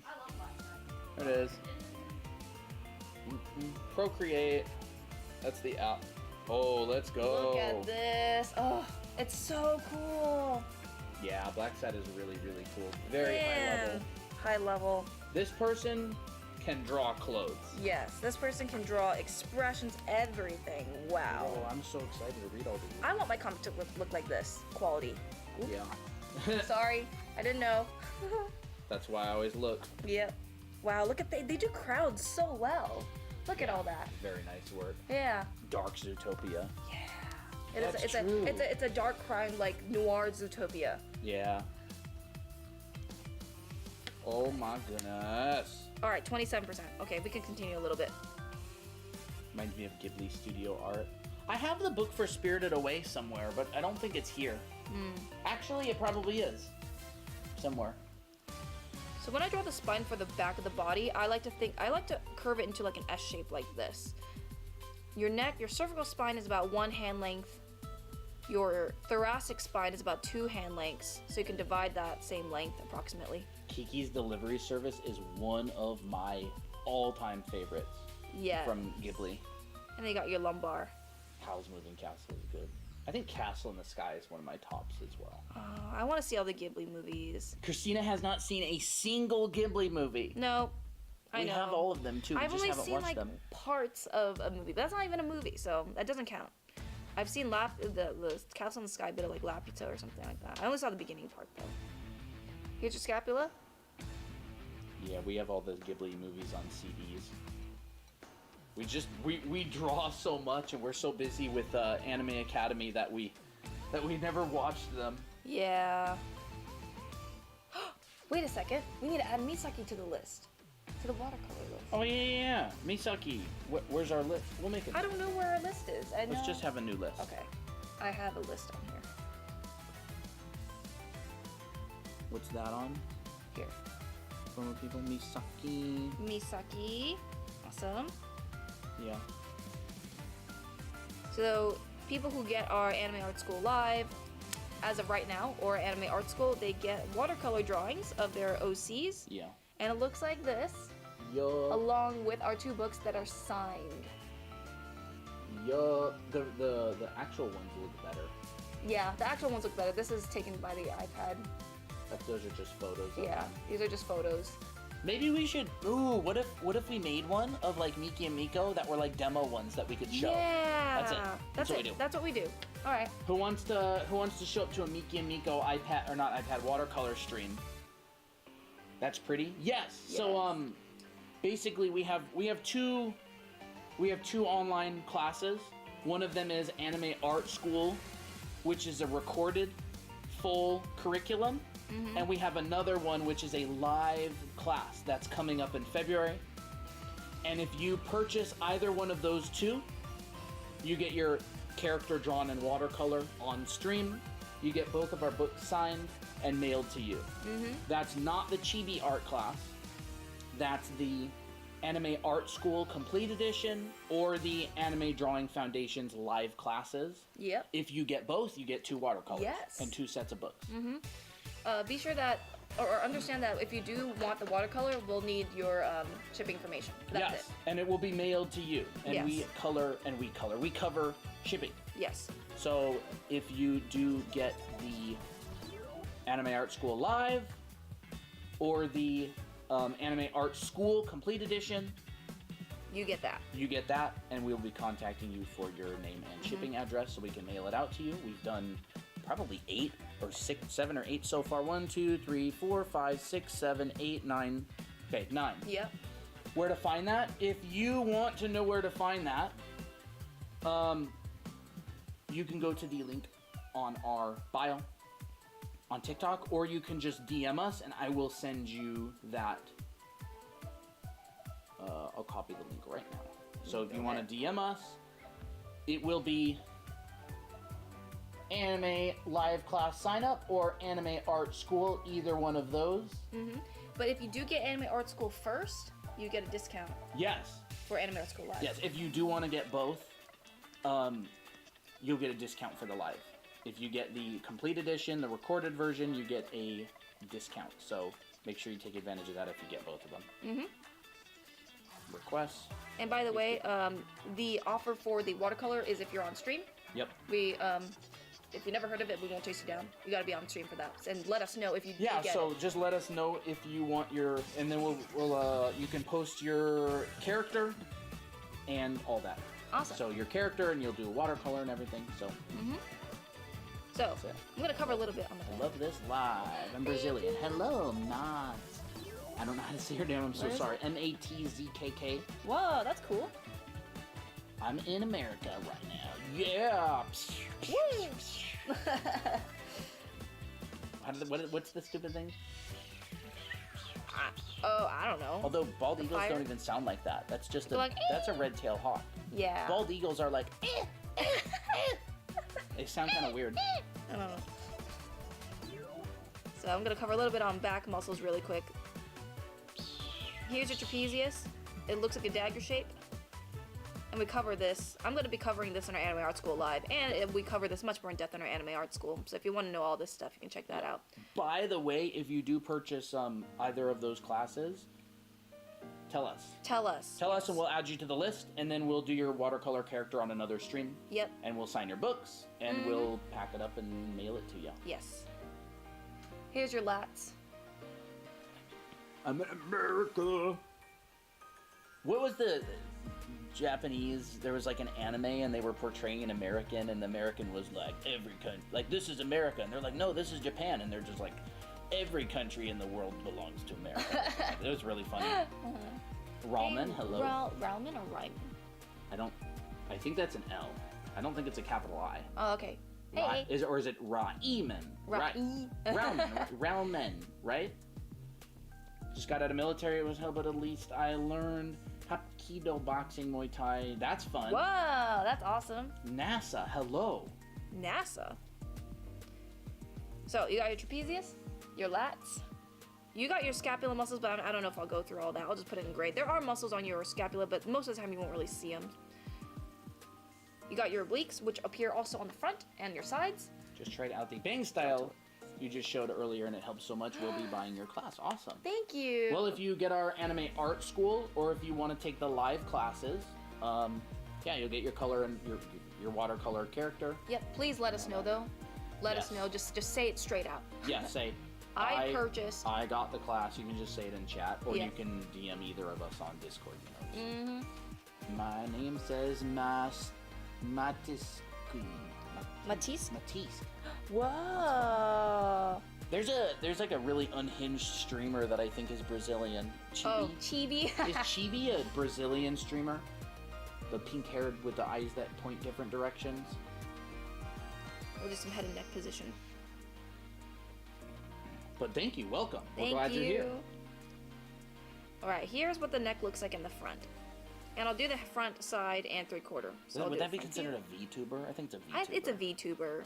I love Black Sad. There it is. Procreate. That's the app. Oh, let's go. Look at this. Oh, it's so cool. Yeah, Black Sad is really, really cool. Very high Man. level. High level. This person can draw clothes. Yes, this person can draw expressions, everything. Wow. Oh, I'm so excited to read all these. I want my comic to look like this. Quality. Oop. Yeah. Sorry, I didn't know. That's why I always look. Yep. Wow, look at they do crowds so well. Look at all that. Very nice work. Yeah. Dark Zootopia. Yeah. It is. That's It's true. it's a dark crime like noir Zootopia. Yeah. Oh my goodness. All right, 27%. Okay, we can continue a little bit. Reminds me of Ghibli studio art. I have the book for Spirited Away somewhere, but I don't think it's here. Actually, it probably is. Somewhere. So when I draw the spine for the back of the body, I like to curve it into like an S shape like this. Your neck, your cervical spine is about 1 hand length. Your thoracic spine is about 2 hand lengths, so you can divide that same length approximately. Kiki's Delivery Service is one of my all-time favorites Yeah. from Ghibli. And then you got your lumbar. Howl's Moving Castle is good. I think Castle in the Sky is one of my tops as well. I want to see all the Ghibli movies. Christina has not seen a single Ghibli movie. No, I We know. have all of them too. We I've just only haven't seen watched like them. parts of a movie, but that's not even a movie, so that doesn't count. I've seen the Castle in the Sky bit of like Laputa or something like that. I only saw the beginning part though. Here's your scapula. Yeah, we have all the Ghibli movies on CDs. We draw so much, and we're so busy with Anime Academy that we never watched them. Yeah. Wait a second. We need to add Misaki to the list. To the watercolor list. Oh yeah. Misaki, where's our list? We'll make it. I don't know where our list is. I know. Let's just have a new list. Okay. I have a list on here. What's that on? Here. former people. Misaki. Misaki. Awesome. Yeah. So, people who get our Anime Art School Live, as of right now, or Anime Art School, they get watercolor drawings of their OCs. Yeah. And it looks like this, Yo. along with our 2 books that are signed. Yo. The actual ones look better. Yeah, the actual ones look better. This is taken by the iPad. Those are just photos. Of Yeah, them. these are just photos. Maybe we should. Ooh, what if we made one of like Miki and Miko that were like demo ones that we could show? Yeah. That's it. That's what it. we do. That's what we do. All right. Who wants to show up to a Miki and Miko iPad or not iPad watercolor stream? That's pretty. Yes. So basically we have two online classes. One of them is Anime Art School, which is a recorded full curriculum. Mm-hmm. And we have another one which is a live class that's coming up in February. And if you purchase either one of those two, you get your character drawn in watercolor on stream. You get both of our books signed and mailed to you. Mm-hmm. That's not the Chibi art class. That's the Anime Art School Complete Edition or the Anime Drawing Foundation's live classes. Yep. If you get both, you get 2 watercolors Yes. and 2 sets of books. Mm-hmm. Be sure that, or understand that if you do want the watercolor, we'll need your shipping information. That's yes, it. and it will be mailed to you. And Yes. we cover shipping. Yes. So if you do get the Anime Art School Live or the Anime Art School Complete Edition, You get that. you get that, and we'll be contacting you for your name and shipping address so we can mail it out to you. We've done probably 7 or 8 so far. 1, 2, 3, 4, 5, 6, 7, 8, 9. Okay, 9. Yep. Where to find that? If you want to know where to find that, you can go to the link on our bio on TikTok, or you can just DM us and I will send you that. I'll copy the link right now. So if you want to DM us, it will be Anime Live Class Sign Up or Anime Art School, either one of those. Mm-hmm. But if you do get Anime Art School first, you get a discount Yes. for Anime Art School Live. Yes, if you do want to get both, you'll get a discount for the live. If you get the complete edition, the recorded version, you get a discount. So make sure you take advantage of that if you get both of them. Mm-hmm. Requests. And by the way, the offer for the watercolor is if you're on stream. Yep. We, if you never heard of it, we won't chase you down. You gotta be on stream for that. And let us know if you do Yeah, get so it. just let us know if you want your, and then we'll you can post your character and all that. Awesome. So your character, and you'll do watercolor and everything. So. Mm-hmm. So That's it. I'm gonna cover a little bit on the I back. love this live. I'm Brazilian. Hello, Naz. I don't know how to say her name. I'm so What is sorry. Matzkk. Whoa, that's cool. I'm in America right now. Yeah. Woo! What's the stupid thing? Oh, I don't know. Although bald eagles fire? don't even sound like that. That's just They're like, that's a red-tailed hawk. Yeah. Bald eagles are like. They sound kind of weird. I don't know. So I'm gonna cover a little bit on back muscles really quick. Here's your trapezius. It looks like a dagger shape. And we cover this. I'm gonna be covering this in our Anime Art School Live, and we cover this much more in depth in our Anime Art School. So if you want to know all this stuff, you can check that out. By the way, if you do purchase either of those classes, tell us. Tell us. Tell us and we'll add you to the list, and then we'll do your watercolor character on another stream. Yep. And we'll sign your books, and we'll pack it up and mail it to you. Yes. Here's your lats. I'm in America. What was the Japanese? There was like an anime, and they were portraying an American, and the American was like, every country, like, this is America. And they're like, no, this is Japan. And they're just like, every country in the world belongs to America. It was really funny. Ramen, hello. Ramen or Ryman? I think that's an L. I don't think it's a capital I. Oh, okay. Hey. Is it Ramen? Ramen, right? Just got out of military. It was hell, but at least I learned Hapkido, boxing, Muay Thai. That's fun. Whoa, that's awesome. NASA, hello. NASA. So you got your trapezius, your lats, You got your scapula muscles, but I don't know if I'll go through all that. I'll just put it in gray. There are muscles on your scapula, but most of the time you won't really see them. You got your obliques, which appear also on the front and your sides. Just tried out the bang style you just showed earlier, and it helps so much. We'll be buying your class. Awesome. Thank you. Well, if you get our anime art school, or if you want to take the live classes, yeah, you'll get your color and your watercolor character. Yep. Please let us know though. Let us know. Just say it straight out. Yeah. Say. I purchased. I got the class. You can just say it in chat, or you can DM either of us on Discord. You know. My name says Matisse. Matisse. Whoa. There's like a really unhinged streamer that I think is Brazilian. Chibi. Oh, Chibi. Is Chibi a Brazilian streamer? The pink haired with the eyes that point different directions. We'll do some head and neck position. But thank you, welcome. Thank We're glad you. you're here. Alright, here's what the neck looks like in the front. And I'll do the front, side, and 3/4. So Would that be considered a VTuber? I think it's a VTuber. It's a VTuber.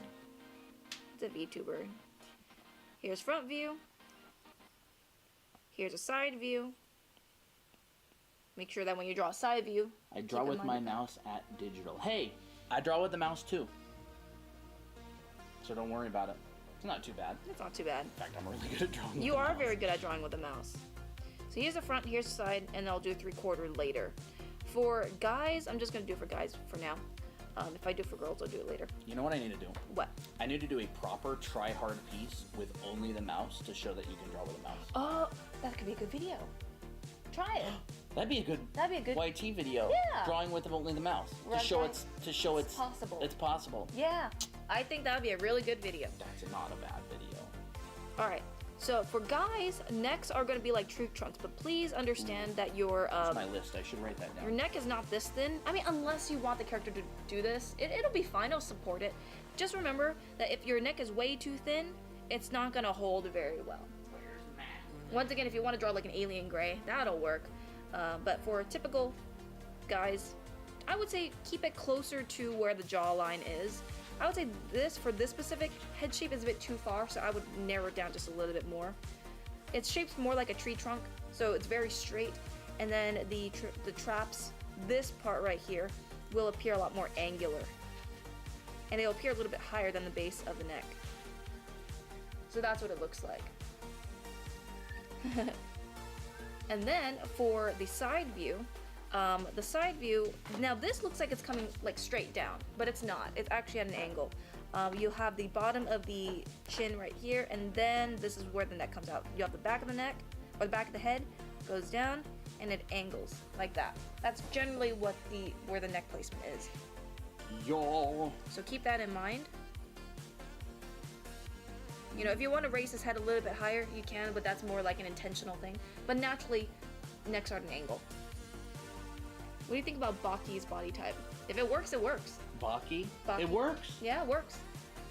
It's a VTuber. Here's front view. Here's a side view. Make sure that when you draw a side view, I draw with my mouse at digital. Hey, I draw with the mouse too. So don't worry about it. It's not too bad. It's not too bad. In fact, I'm really good at drawing with You the are mouse. very good at drawing with the mouse. So here's the front, here's the side, and I'll do 3/4 later. For guys, I'm just going to do it for guys for now. If I do it for girls, I'll do it later. You know what I need to do? What? I need to do a proper try-hard piece with only the mouse to show that you can draw with a mouse. Oh, that could be a good video. Try it. That'd be a good YT video. Yeah. Drawing with only the mouse Right, to show right. it's possible. It's possible. Yeah, I think that would be a really good video. That's not a bad video. All right. So for guys, necks are going to be like tree trunks, but please understand that your That's my list. I should write that down. your neck is not this thin. I mean, unless you want the character to do this, it'll be fine. It'll support it. Just remember that if your neck is way too thin, it's not going to hold very well. Once again, if you want to draw like an alien gray, that'll work. But for typical guys, I would say keep it closer to where the jawline is. I would say for this specific head shape is a bit too far, so I would narrow it down just a little bit more. It's shaped more like a tree trunk, so it's very straight. And then the traps, this part right here, will appear a lot more angular. And it'll appear a little bit higher than the base of the neck. So that's what it looks like. And then for the side view, now this looks like it's coming like straight down, but it's not. It's actually at an angle. You'll have the bottom of the chin right here, and then this is where the neck comes out. You have the back of the neck, or the back of the head, goes down, and it angles like that. That's generally where the neck placement is. Yo. So keep that in mind. You know, if you want to raise his head a little bit higher, you can, but that's more like an intentional thing. But naturally, necks are at an angle. What do you think about Baki's body type? If it works, it works. Baki? Baki. It works? Yeah, it works.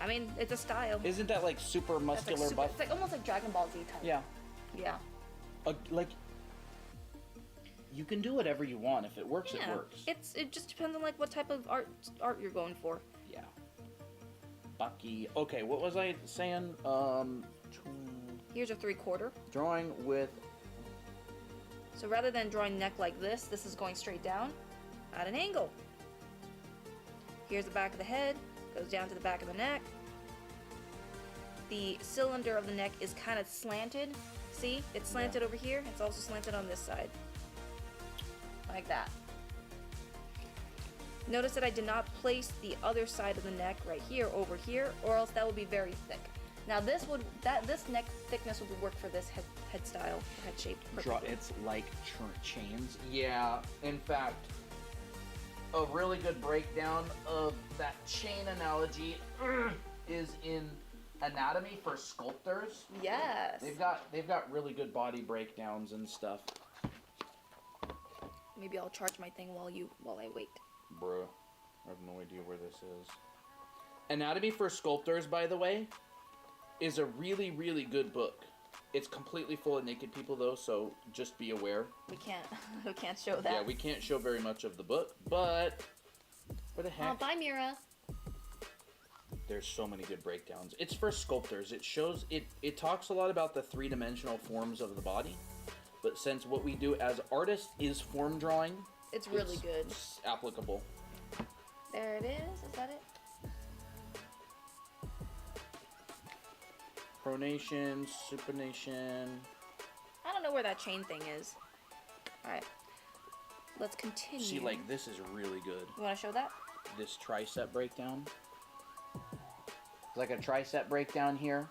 I mean, it's a style. Isn't that like super muscular buff? It's like almost like Dragon Ball Z type. Yeah. Yeah. Like, you can do whatever you want. If it works, Yeah. it works. It just depends on like what type of art you're going for. Yeah. Baki. Okay, what was I saying? Here's a 3/4. Drawing with. So rather than drawing neck like this is going straight down at an angle. Here's the back of the head, goes down to the back of the neck. The cylinder of the neck is kind of slanted. See, it's slanted over here. It's also slanted on this side. Like that. Notice that I did not place the other side of the neck right here over here, or else that would be very thick. Now this neck thickness would work for this head style, or head shape. It's like chains. Yeah, in fact, a really good breakdown of that chain analogy is in Anatomy for Sculptors. Yes. They've got really good body breakdowns and stuff. Maybe I'll charge my thing while I wait. Bruh, I have no idea where this is. Anatomy for Sculptors, by the way, is a really, really good book. It's completely full of naked people, though, so just be aware. We can't show that. Yeah, we can't show very much of the book, but what the heck? Oh, bye, Mira. There's so many good breakdowns. It's for sculptors. It shows it talks a lot about the three-dimensional forms of the body, but since what we do as artists is form drawing, it's really good. It's applicable. There it is. Is that it? Pronation, supination. I don't know where that chain thing is. All right. Let's continue. See, like, this is really good. You want to show that? This tricep breakdown. Like a tricep breakdown here.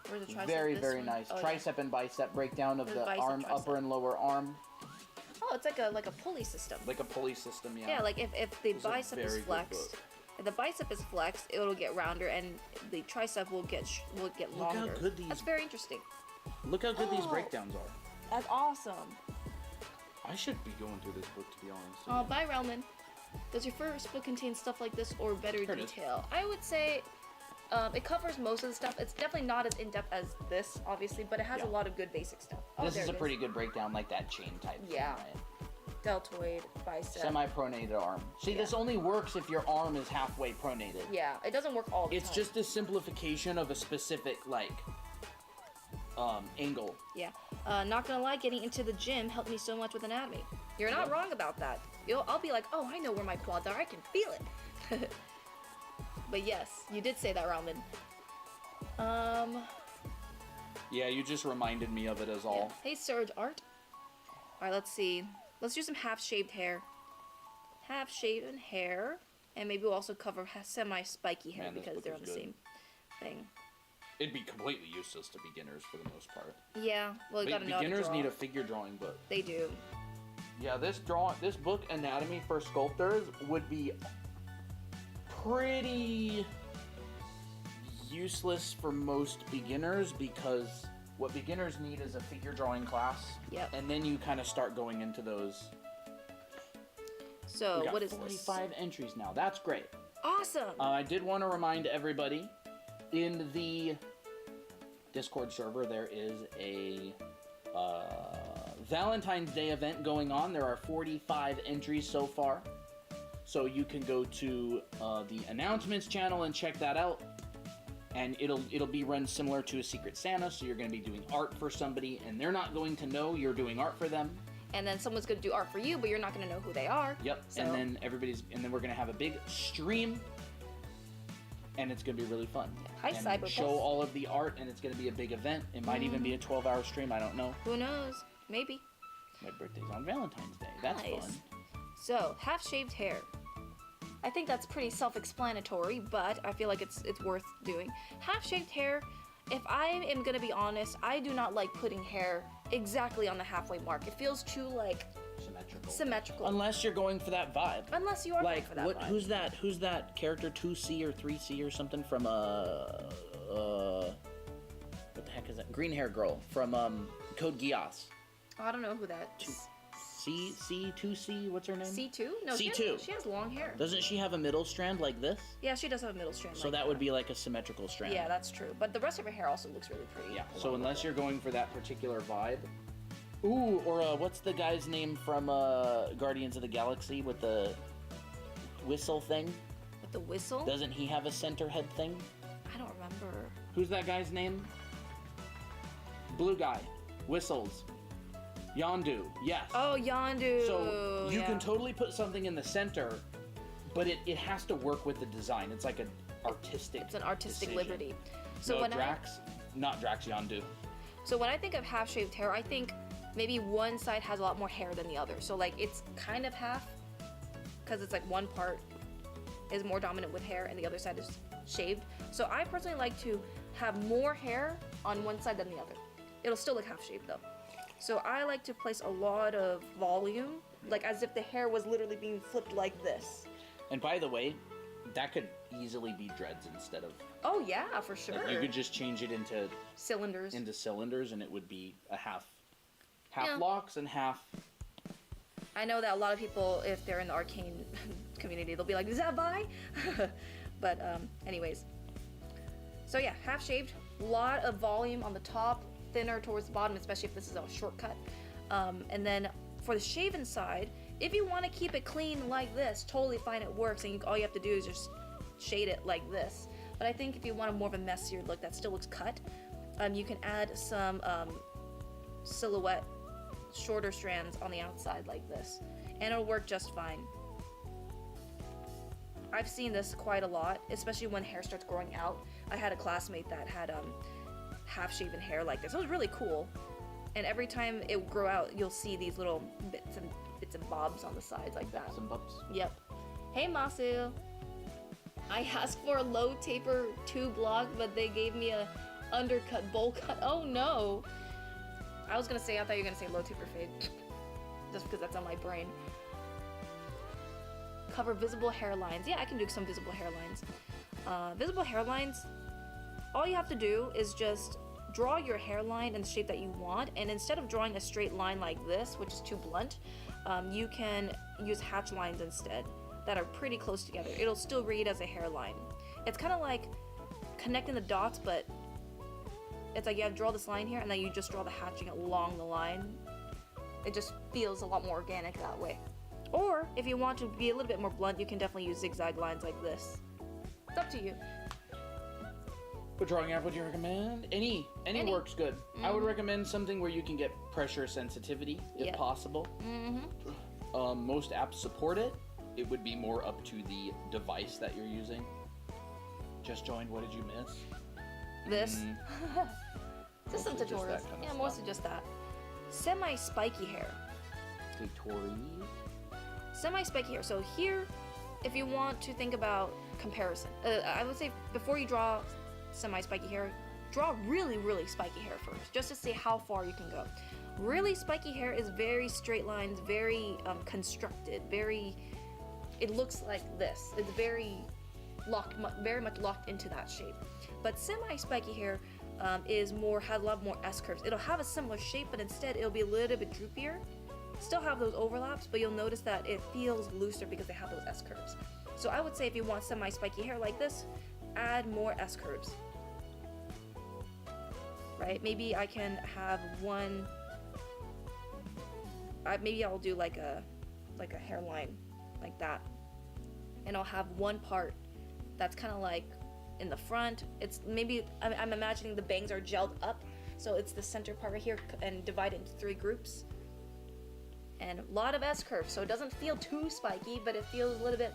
Where's the tricep? Very, This very one? nice. Oh, Tricep and bicep breakdown of There's the bicep, arm, tricep. upper and lower arm. Oh, it's like a pulley system. Like a pulley system, yeah. Yeah, like if the It's a bicep is very good flexed, book. if the bicep is flexed, it'll get rounder, and the tricep will get Look longer. how good these. That's very interesting. Look how good these Oh. breakdowns are. That's awesome. I should be going through this book, to be honest. Oh, bye, Relman. Does your first book contain stuff like this or better Here it is. detail? I would say it covers most of the stuff. It's definitely not as in-depth as this, obviously, but it has Yeah. a lot of good basic stuff. Oh, This there is a it pretty good breakdown, like that chain type. Yeah. Thing, right? Deltoid, bicep. Semi-pronated arm. See, Yeah. this only works if your arm is halfway pronated. Yeah, it doesn't work all the It's time. just a simplification of a specific, like, angle. Yeah. Not gonna lie, getting into the gym helped me so much with anatomy. You're not Yeah. wrong about that. I'll be like, oh, I know where my quads are. I can feel it. But yes, you did say that, Ramen. Yeah, you just reminded me of it as all. Yeah. Hey, Surge Art. All right, let's see. Let's do some half-shaved hair. Half-shaven hair. And maybe we'll also cover semi-spiky hair Man, this because book they're is on the good. same thing. It'd be completely useless to beginners for the most part. Yeah, well, you gotta know how to Beginners draw. need a figure drawing book. They do. Yeah, this book, Anatomy for Sculptors, would be pretty useless for most beginners because what beginners need is a figure drawing class. Yep. And then you kind of start going into those. So, We got what is 45 entries now. That's great. this? Awesome! I did want to remind everybody, in the Discord server, there is a Valentine's Day event going on. There are 45 entries so far. So you can go to the announcements channel and check that out. And it'll be run similar to a Secret Santa, so you're going to be doing art for somebody, and they're not going to know you're doing art for them. And then someone's gonna do art for you, but you're not gonna know who they are. Yep. So, And then we're gonna have a big stream, and it's gonna be really fun. Hi, and Cyberpunk. show all of the art, and it's gonna be a big event. It might even be a 12-hour stream. I don't know. who knows? Maybe. My birthday's on Valentine's Day. That's Nice. fun. So, half-shaved hair. I think that's pretty self-explanatory, but I feel like it's worth doing. Half-shaved hair, if I am gonna be honest, I do not like putting hair exactly on the halfway mark. It feels too, like, symmetrical. Unless you're going for that vibe. Unless you are going Like for that what? vibe. Who's that character 2C or 3C or something from what the heck is that? Green hair girl from Code Geass. Oh, I don't know who that is. C 2C. What's her name? C2? No, C2. She has long hair. Doesn't she have a middle strand like this? Yeah, she does have a middle strand. So like that would be like a symmetrical strand. Yeah, that's true. But the rest of her hair also looks really pretty. Yeah. along So with unless it. you're going for that particular vibe. Ooh, or what's the guy's name from Guardians of the Galaxy with the whistle thing? With the whistle? Doesn't he have a center head thing? I don't remember. Who's that guy's name? Blue guy. Whistles. Yondu. Yes. Oh, Yondu. So you yeah. can totally put something in the center, but it has to work with the design. It's like an artistic. It's an artistic decision. liberty. So No, when not Drax, Yondu. So when I think of half-shaved hair, I think maybe one side has a lot more hair than the other. So like it's kind of half, because it's like one part is more dominant with hair and the other side is shaved. So I personally like to have more hair on one side than the other. It'll still look half-shaved though. So I like to place a lot of volume, like as if the hair was literally being flipped like this. And by the way, that could easily be dreads instead of. Oh yeah, for sure. Like you could just change it into Cylinders. cylinders, and it would be a half Yeah. locks and half. I know that a lot of people, if they're in the arcane community, they'll be like, "Is that bi?" But anyways. So yeah, half shaved, lot of volume on the top, thinner towards the bottom, especially if this is a shortcut. And then for the shaven side, if you want to keep it clean like this, totally fine, it works, and all you have to do is just shade it like this. But I think if you want a more of a messier look that still looks cut, you can add some silhouette shorter strands on the outside like this, and it'll work just fine. I've seen this quite a lot, especially when hair starts growing out. I had a classmate that had half-shaven hair like this. It was really cool. And every time it would grow out, you'll see these little bits and bobs on the sides like that. Some bumps. Yep. Hey Masu. I asked for a low taper 2 block, but they gave me a undercut bowl cut. Oh no. I thought you were gonna say low taper fade. Just because that's on my brain. Cover visible hairlines. Yeah, I can do some visible hairlines. Visible hairlines, all you have to do is just draw your hairline in the shape that you want, and instead of drawing a straight line like this, which is too blunt, you can use hatch lines instead that are pretty close together. It'll still read as a hairline. It's kind of like connecting the dots, but it's like you have to draw this line here, and then you just draw the hatching along the line. It just feels a lot more organic that way. Or, if you want to be a little bit more blunt, you can definitely use zigzag lines like this. It's up to you. What drawing app would you recommend? Any works good. I would recommend something where you can get pressure sensitivity, if possible. Most apps support it. It would be more up to the device that you're using. Just joined, what did you miss? This. Just some Mostly just tutorials. that kind of Yeah, stuff. mostly just that. Semi-spiky hair. Semi-spiky hair. So here, if you want to think about comparison, I would say before you draw semi-spiky hair, draw really, really spiky hair first, just to see how far you can go. Really spiky hair is very straight lines, very constructed, it looks like this. It's very much locked into that shape. But semi-spiky hair has a lot more S-curves. It'll have a similar shape, but instead it'll be a little bit droopier. Still have those overlaps, but you'll notice that it feels looser because they have those S-curves. So I would say if you want semi-spiky hair like this, add more S-curves. Right? Maybe I can have one. Maybe I'll do like a hairline like that, and I'll have one part that's kind of like in the front. It's maybe I'm imagining the bangs are gelled up, so it's the center part right here, and divide it into 3 groups. And a lot of S-curves, so it doesn't feel too spiky, but it feels a little bit,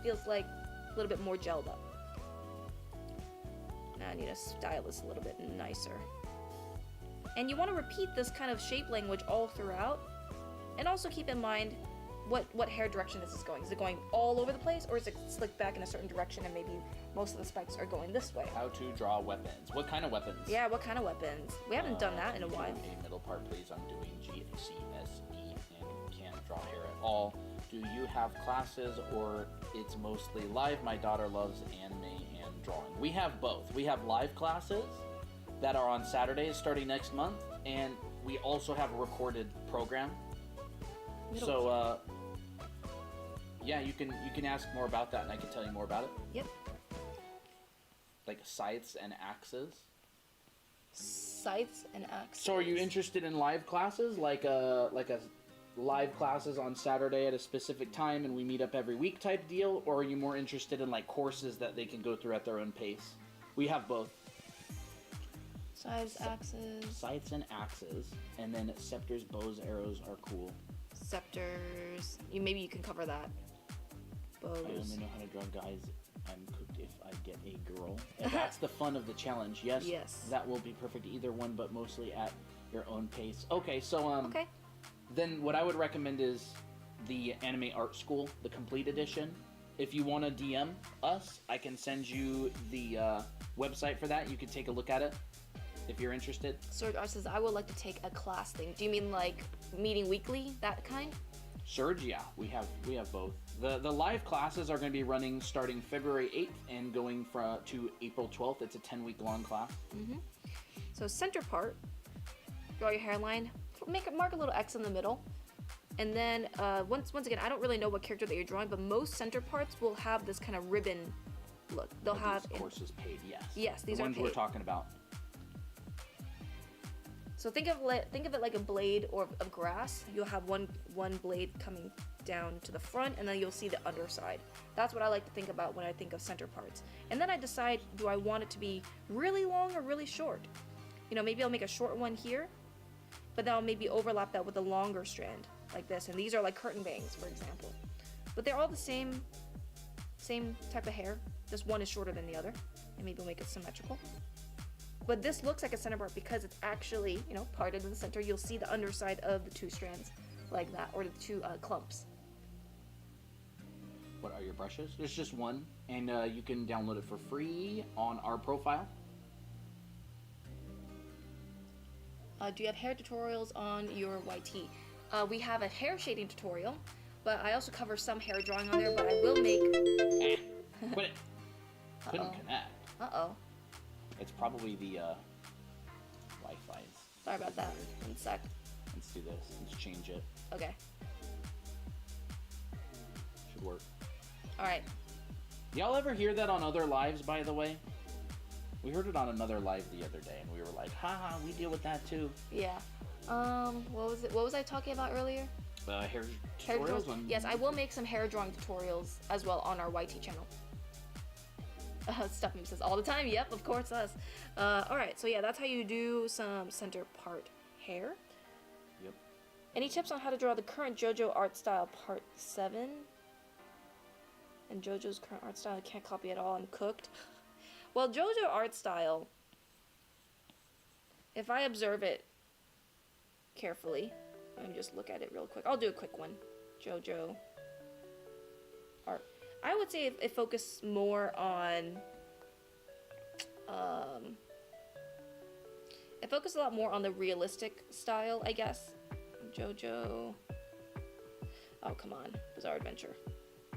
feels like a little bit more gelled up. Now I need to style this a little bit nicer. And you want to repeat this kind of shape language all throughout, and also keep in mind what hair direction this is going. Is it going all over the place, or is it slicked back in a certain direction and maybe most of the spikes are going this way? How to draw weapons. What kind of weapons? Yeah, what kind of weapons? We haven't done that in a while. A middle part, please. I'm doing GCSE and can't draw hair at all. Do you have classes, or it's mostly live? My daughter loves anime and drawing. We have both. We have live classes that are on Saturdays starting next month, and we also have a recorded program. So, yeah, you can ask more about that, and I can tell you more about it. Yep. Like scythes and axes. Scythes and axes. So, are you interested in live classes, like a live classes on Saturday at a specific time, and we meet up every week type deal, or are you more interested in like courses that they can go through at their own pace? We have both. Scythes, axes. Scythes and axes, and then scepters, bows, arrows are cool. Scepters. Maybe you can cover that. Bows. I only know how to draw guys. I'm cooked if I get a girl. And that's the fun of the challenge. Yes. That will be perfect. Either one, but mostly at your own pace. Okay, so Okay. Then what I would recommend is the Anime Art School, the complete edition. If you want to DM us, I can send you the website for that. You can take a look at it if you're interested. Surge Art says, I would like to take a class thing. Do you mean like meeting weekly, that kind? Surge, yeah, we have both. The live classes are going to be running starting February 8th and going to April 12th. It's a 10-week long class. Mm-hmm. So center part, draw your hairline, mark a little X in the middle, and then once again, I don't really know what character that you're drawing, but most center parts will have this kind of ribbon look. They'll have these courses paid, yes. Yes, these the are ones paid. we're talking about. So think of it like a blade of grass. You'll have one blade coming down to the front, and then you'll see the underside. That's what I like to think about when I think of center parts. And then I decide, do I want it to be really long or really short? You know, maybe I'll make a short one here, but then I'll maybe overlap that with a longer strand like this. And these are like curtain bangs, for example. But they're all the same type of hair. Just one is shorter than the other, and maybe we'll make it symmetrical. But this looks like a center part because it's actually, you know, parted in the center. You'll see the underside of the two strands like that, or the two clumps. What are your brushes? There's just one, and you can download it for free on our profile. Do you have hair tutorials on your YT? We have a hair shading tutorial, but I also cover some hair drawing on there, but I will make... Quit it. Couldn't connect. Uh-oh. It's probably the Wi-Fi. Sorry about that. One sec. Let's do this. Let's change it. Okay. Should work. Alright. Y'all ever hear that on other lives, by the way? We heard it on another live the other day, and we were like, haha, we deal with that too. Yeah. What was it? What was I talking about earlier? Hair tutorials on... Yes, I will make some hair drawing tutorials as well on our YT channel. Stephanie says all the time. Yep, of course, us. Alright, so yeah, that's how you do some center part hair. Yep. Any tips on how to draw the current JoJo art style part 7? And JoJo's current art style, I can't copy at all, I'm cooked. Well, JoJo art style, if I observe it carefully, let me just look at it real quick. I'll do a quick one. JoJo art. I would say it focused more on, it focused a lot more on the realistic style, I guess. JoJo, oh come on, Bizarre Adventure.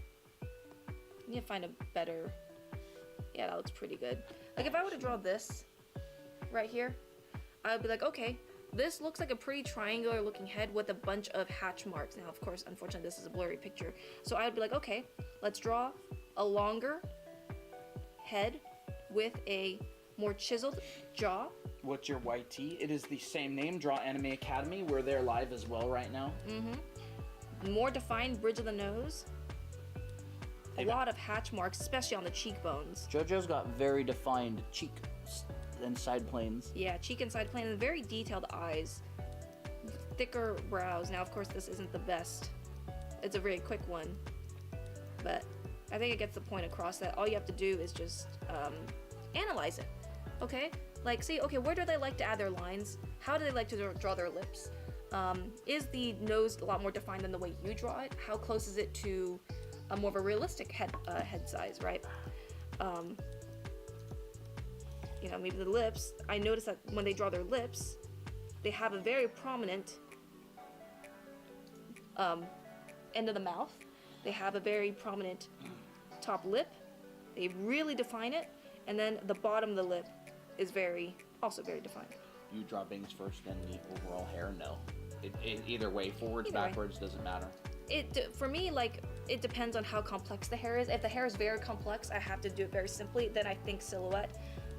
I need to find a better, yeah, that looks pretty good. Like if I were to draw this right here, I would be like, okay, this looks like a pretty triangular looking head with a bunch of hatch marks. Now, of course, unfortunately, this is a blurry picture. So I would be like, okay, let's draw a longer head with a more chiseled jaw. What's your YT? It is the same name, Draw Anime Academy. We're there live as well right now. Mm-hmm. More defined bridge of the nose. A lot of hatch marks, especially on the cheekbones. JoJo's got very defined cheek and side planes. Yeah, cheek and side planes, and very detailed eyes. Thicker brows. Now, of course, this isn't the best. It's a very quick one. But I think it gets the point across that all you have to do is just analyze it. Okay? Like, see, okay, where do they like to add their lines? How do they like to draw their lips? Is the nose a lot more defined than the way you draw it? How close is it to more of a realistic head size, right? You know, maybe the lips. I notice that when they draw their lips, they have a very prominent end of the mouth. They have a very prominent top lip. They really define it, and then the bottom of the lip is also very defined. You draw bangs first, then the overall hair? No. Either way, forwards, backwards, doesn't matter. For me, like, it depends on how complex the hair is. If the hair is very complex, I have to do it very simply. Then I think silhouette.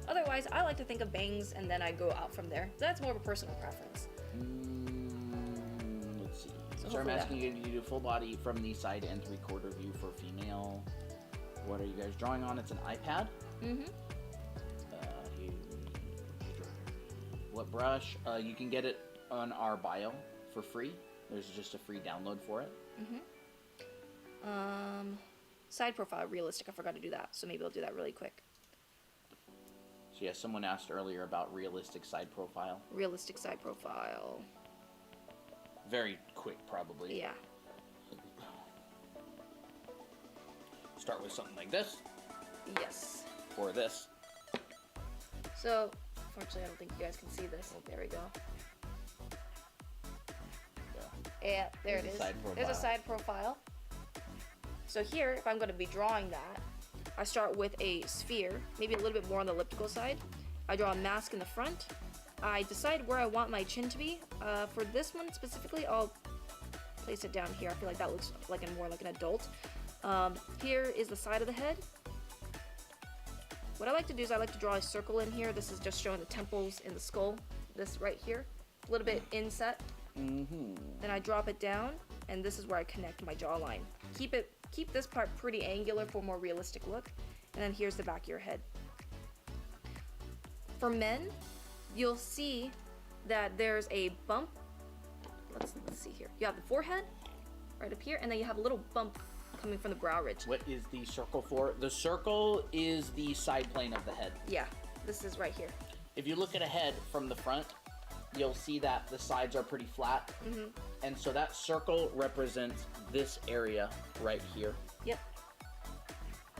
Otherwise, I like to think of bangs, and then I go out from there. That's more of a personal preference. Let's see. So I'm asking you to do full body from the side and 3/4 view for female. What are you guys drawing on? It's an iPad? Mm-hmm. What brush? You can get it on our bio for free. There's just a free download for it. Mm-hmm. Side profile, realistic. I forgot to do that, so maybe I'll do that really quick. So yeah, someone asked earlier about realistic side profile. Realistic side profile. Very quick, probably. Yeah. Start with something like this. Yes. Or this. So, unfortunately, I don't think you guys can see this. Oh, there we go. Yeah, there it is. There's a side profile. So here, if I'm going to be drawing that, I start with a sphere, maybe a little bit more on the elliptical side. I draw a mask in the front. I decide where I want my chin to be. For this one specifically, I'll place it down here. I feel like that looks like more like an adult. Here is the side of the head. What I like to do is I like to draw a circle in here. This is just showing the temples in the skull. This right here. a little bit inset. Mm-hmm. Then I drop it down, and this is where I connect my jawline. Keep this part pretty angular for a more realistic look. And then here's the back of your head. For men, you'll see that there's a bump. Let's see here. You have the forehead right up here, and then you have a little bump coming from the brow ridge. What is the circle for? The circle is the side plane of the head. Yeah, this is right here. If you look at a head from the front, you'll see that the sides are pretty flat. Mm-hmm. And so that circle represents this area right here. Yep.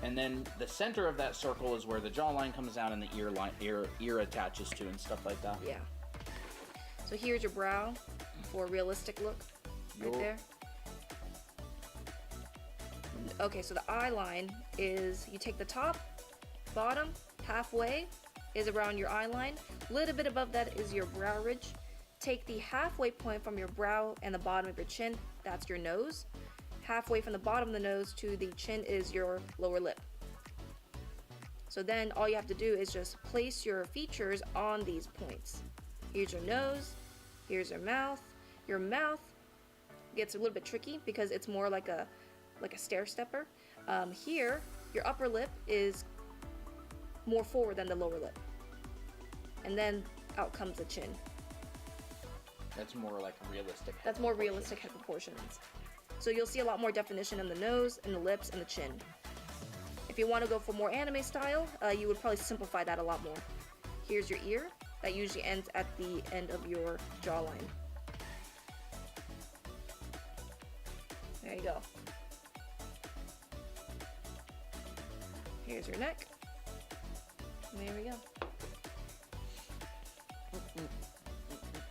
And then the center of that circle is where the jawline comes down and the ear attaches to and stuff like that. Yeah. So here's your brow for a realistic look right there. Okay, so the eye line is, you take the top, bottom, halfway is around your eye line. A little bit above that is your brow ridge. Take the halfway point from your brow and the bottom of your chin, that's your nose. Halfway from the bottom of the nose to the chin is your lower lip. So then all you have to do is just place your features on these points. Here's your nose, here's your mouth. Your mouth gets a little bit tricky because it's more like a stair stepper. Here, your upper lip is more forward than the lower lip. And then out comes the chin. That's more like realistic. That's more realistic head proportions. So you'll see a lot more definition in the nose, and the lips, and the chin. If you want to go for more anime style, you would probably simplify that a lot more. Here's your ear. That usually ends at the end of your jawline. There you go. Here's your neck. There we go.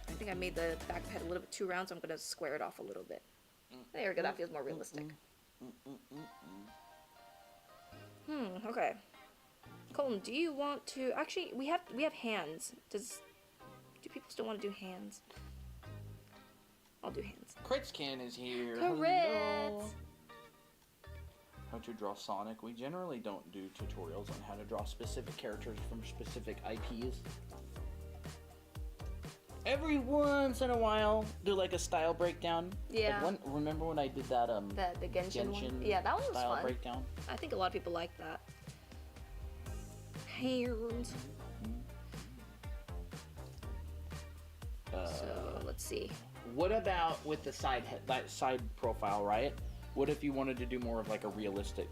I think I made the back of the head a little bit too round, so I'm going to square it off a little bit. There we go, that feels more realistic. Okay. Colton, do you want to... Actually, we have hands. Do people still want to do hands? I'll do hands. Kritzkin is here. Hello. How to draw Sonic. We generally don't do tutorials on how to draw specific characters from specific IPs. Every once in a while, do like a style breakdown. Yeah. Like remember when I did that the Genshin one? Yeah, that one was style fun. breakdown. I think a lot of people like that. Hands. So let's see. What about with the that side profile, right? What if you wanted to do more of like a realistic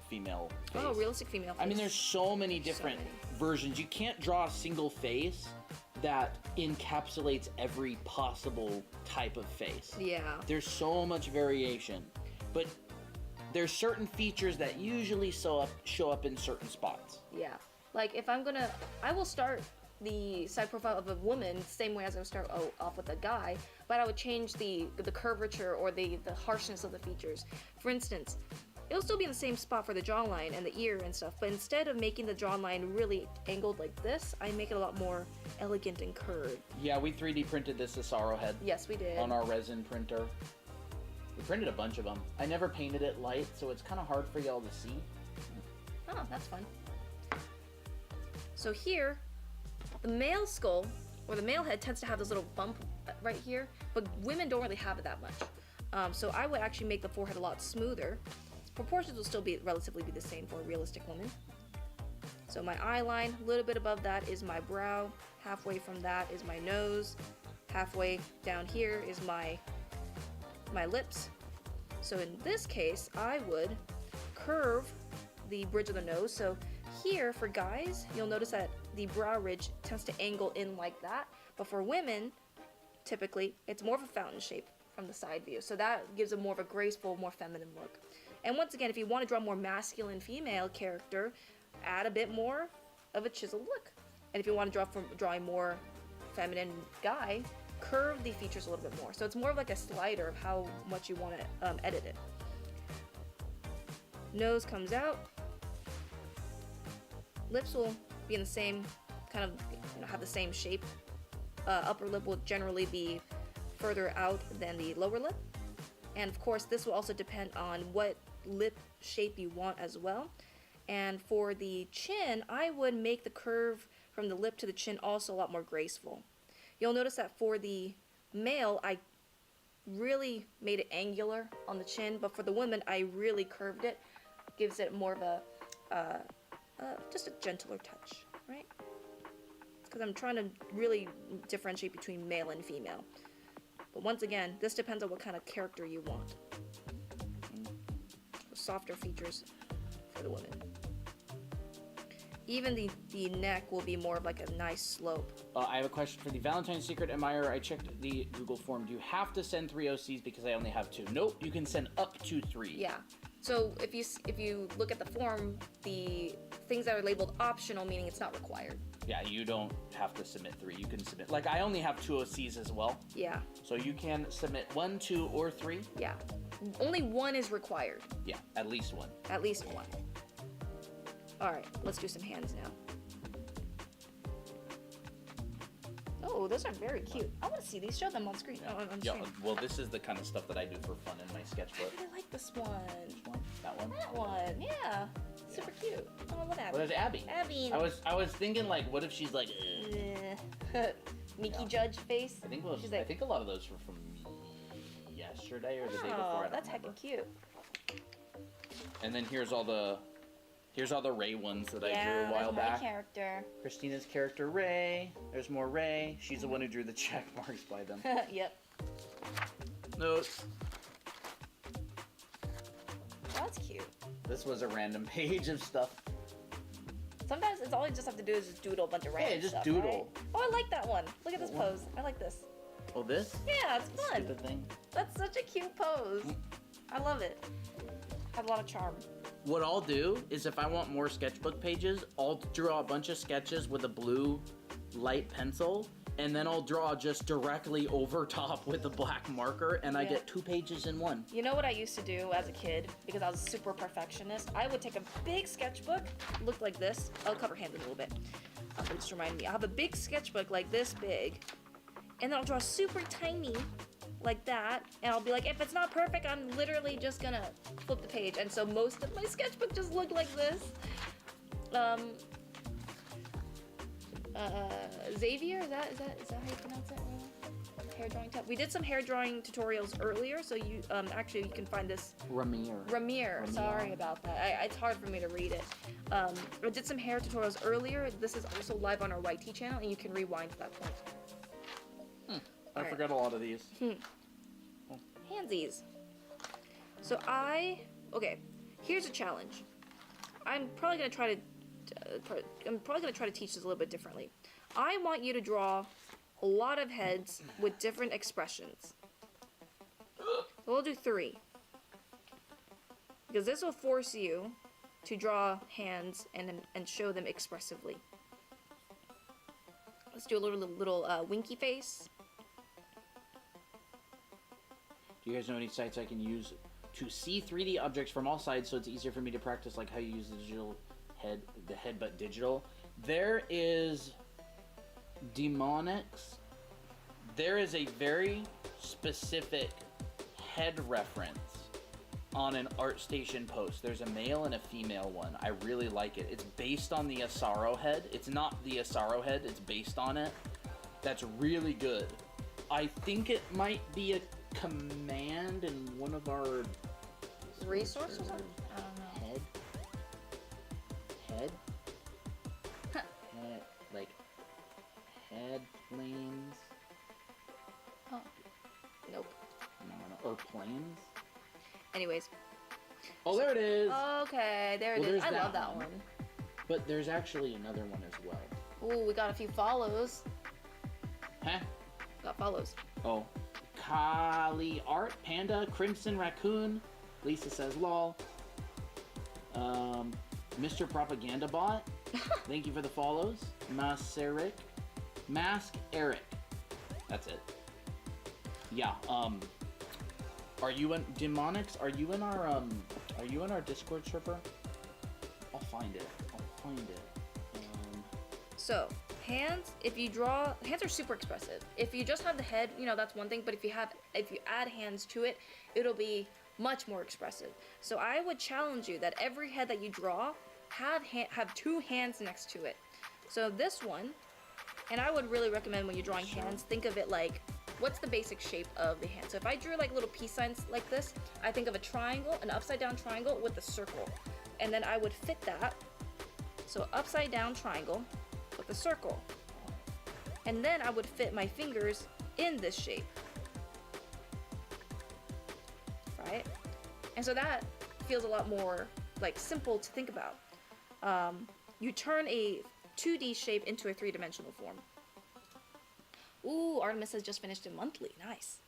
female face? Oh, realistic female face. I mean, there's so many different versions. You can't draw a single face that encapsulates every possible type of face. Yeah. There's so much variation. But there's certain features that usually show up in certain spots. Yeah. Like if I will start the side profile of a woman same way as I would start off with a guy, but I would change the curvature or the harshness of the features. For instance, it'll still be in the same spot for the jawline and the ear and stuff, but instead of making the jawline really angled like this, I make it a lot more elegant and curved. Yeah, we 3D printed this Asaro head. Yes, we did. On our resin printer. We printed a bunch of them. I never painted it light, so it's kind of hard for y'all to see. Oh, that's fun. So here, the male skull, or the male head, tends to have this little bump right here, but women don't really have it that much. So I would actually make the forehead a lot smoother. Proportions will still be relatively the same for a realistic woman. So my eye line, a little bit above that is my brow, halfway from that is my nose, halfway down here is my lips. So in this case, I would curve the bridge of the nose. So here, for guys, you'll notice that the brow ridge tends to angle in like that, but for women, typically, it's more of a fountain shape from the side view. So that gives a more of a graceful, more feminine look. And once again, if you want to draw more masculine female character, add a bit more of a chiseled look. And if you want to draw a more feminine guy, curve the features a little bit more. So it's more of like a slider of how much you want to edit it. Nose comes out. Lips will be in the same kind of, have the same shape. Upper lip will generally be further out than the lower lip. And of course, this will also depend on what lip shape you want as well. And for the chin, I would make the curve from the lip to the chin also a lot more graceful. You'll notice that for the male, I really made it angular on the chin, but for the women, I really curved it. Gives it more of a, just a gentler touch, right? Because I'm trying to really differentiate between male and female. But once again, this depends on what kind of character you want. Softer features for the women. Even the neck will be more of like a nice slope. I have a question for the Valentine's Secret Admirer. I checked the Google form. Do you have to send 3 OCs because I only have 2? Nope, you can send up to 3. Yeah. So if you look at the form, the things that are labeled optional, meaning it's not required. Yeah, you don't have to submit 3. You can submit, like I only have 2 OCs as well. Yeah. So you can submit 1, 2, or 3. Yeah. Only 1 is required. Yeah, at least 1. At least 1. All right, let's do some hands now. Oh, those are very cute. I want to see these. Show them on screen. Oh, on Yeah, screen. well, this is the kind of stuff that I do for fun in my sketchbook. I really like this one. Which one? That one? That one, yeah. Super cute. Oh, what Abby? What is Abby? Abby. I was thinking like, what if she's like, Mickey Yeah. Judge face. I think She's I like, think a lot of those were from yesterday or the day before. oh, I don't that's remember. heckin' cute. And then here's all the Ray ones that I drew a while that's back. my character. Christina's character Ray. There's more Ray. She's the one who drew the check marks by them. Yep. Notes. That's cute. This was a random page of stuff. Sometimes it's all you just have to do is just doodle a bunch of random just stuff, doodle. right? Oh, I like that one. Look at this What one? pose. I like this. Oh, this? Yeah, it's fun. Stupid thing. That's such a cute pose. I love it. Has a lot of charm. What I'll do is if I want more sketchbook pages, I'll draw a bunch of sketches with a blue light pencil, and then I'll draw just directly over top with a black marker, and I Yeah. get 2 pages in one. You know what I used to do as a kid, because I was a super perfectionist? I would take a big sketchbook, looked like this. I'll cover hands a little bit. It just reminded me. I'll have a big sketchbook like this big, and then I'll draw super tiny like that, and I'll be like, if it's not perfect, I'm literally just gonna flip the page. And so most of my sketchbook just looked like this. Xavier, is that how you pronounce it? Hair drawing we did some hair drawing tutorials earlier, so you actually you can find this. Ramir. Sorry about that. It's hard for me to read it. I did some hair tutorials earlier. This is also live on our YT channel, and you can rewind to that point. I Alright. forgot a lot of these. Handsies. So okay, here's a challenge. I'm probably gonna try to teach this a little bit differently. I want you to draw a lot of heads with different expressions. So we'll do 3. Because this will force you to draw hands and show them expressively. Let's do a little winky face. Do you guys know any sites I can use to see 3D objects from all sides so it's easier for me to practice like how you use the head but digital? There is Demonics. There is a very specific head reference on an ArtStation post. There's a male and a female one. I really like it. It's based on the Asaro head. It's not the Asaro head, it's based on it. That's really good. I think it might be a command in one of our Resources? I don't know. Head? Head, like head planes? Oh. Nope. No, or planes? Anyways. Oh, there it is! Okay, there it Well, is. there's I that love that one. one. But there's actually another one as well. Ooh, we got a few follows. Huh? Got follows. Oh. Kali Art, Panda, Crimson Raccoon, Lisa says lol. Mr. Propaganda Bot, thank you for the follows. Mask Eric. That's it. Yeah, are you in Demonics? Are you in our Discord server? I'll find it. So, hands, hands are super expressive. If you just have the head, that's one thing, but if you add hands to it, it'll be much more expressive. So I would challenge you that every head that you draw, have 2 hands next to it. So this one, And I would really recommend when you're drawing hands, think of it like, what's the basic shape of the hand? So if I drew like little peace signs like this, I think of a triangle, an upside down triangle with a circle. And then I would fit that. So upside down triangle with a circle. And then I would fit my fingers in this shape. Right? And so that feels a lot more like simple to think about. You turn a 2D shape into a 3-dimensional form. Ooh, Artemis has just finished a monthly. Nice.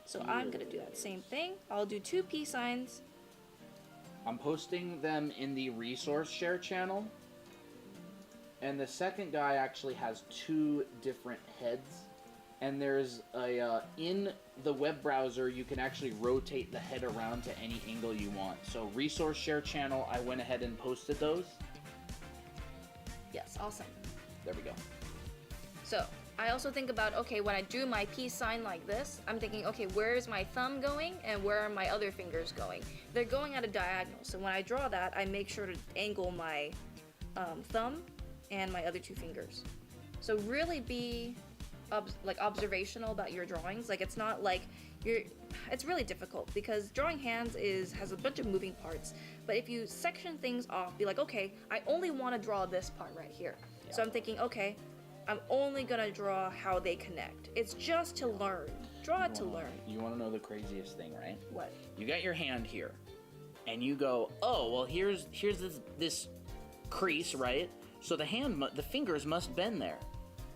So I'm gonna do that same thing. I'll do 2 peace signs. I'm posting them in the resource share channel. And the second guy actually has 2 different heads. And there's a, in the web browser, you can actually rotate the head around to any angle you want. So resource share channel, I went ahead and posted those. Yes, awesome. There we go. So I also think about, okay, when I do my peace sign like this, I'm thinking, okay, where is my thumb going and where are my other fingers going? They're going at a diagonal. So when I draw that, I make sure to angle my thumb and my other 2 fingers. So really be observational about your drawings. Like, it's not like it's really difficult because drawing hands has a bunch of moving parts. But if you section things off, be like, okay, I only want to draw this part right here. Yeah. So I'm thinking, okay, I'm only gonna draw how they connect. It's just to learn. Draw it to learn. You want to know the craziest thing, right? What? You got your hand here, and you go, oh, well, here's this crease, right? So the fingers must bend there.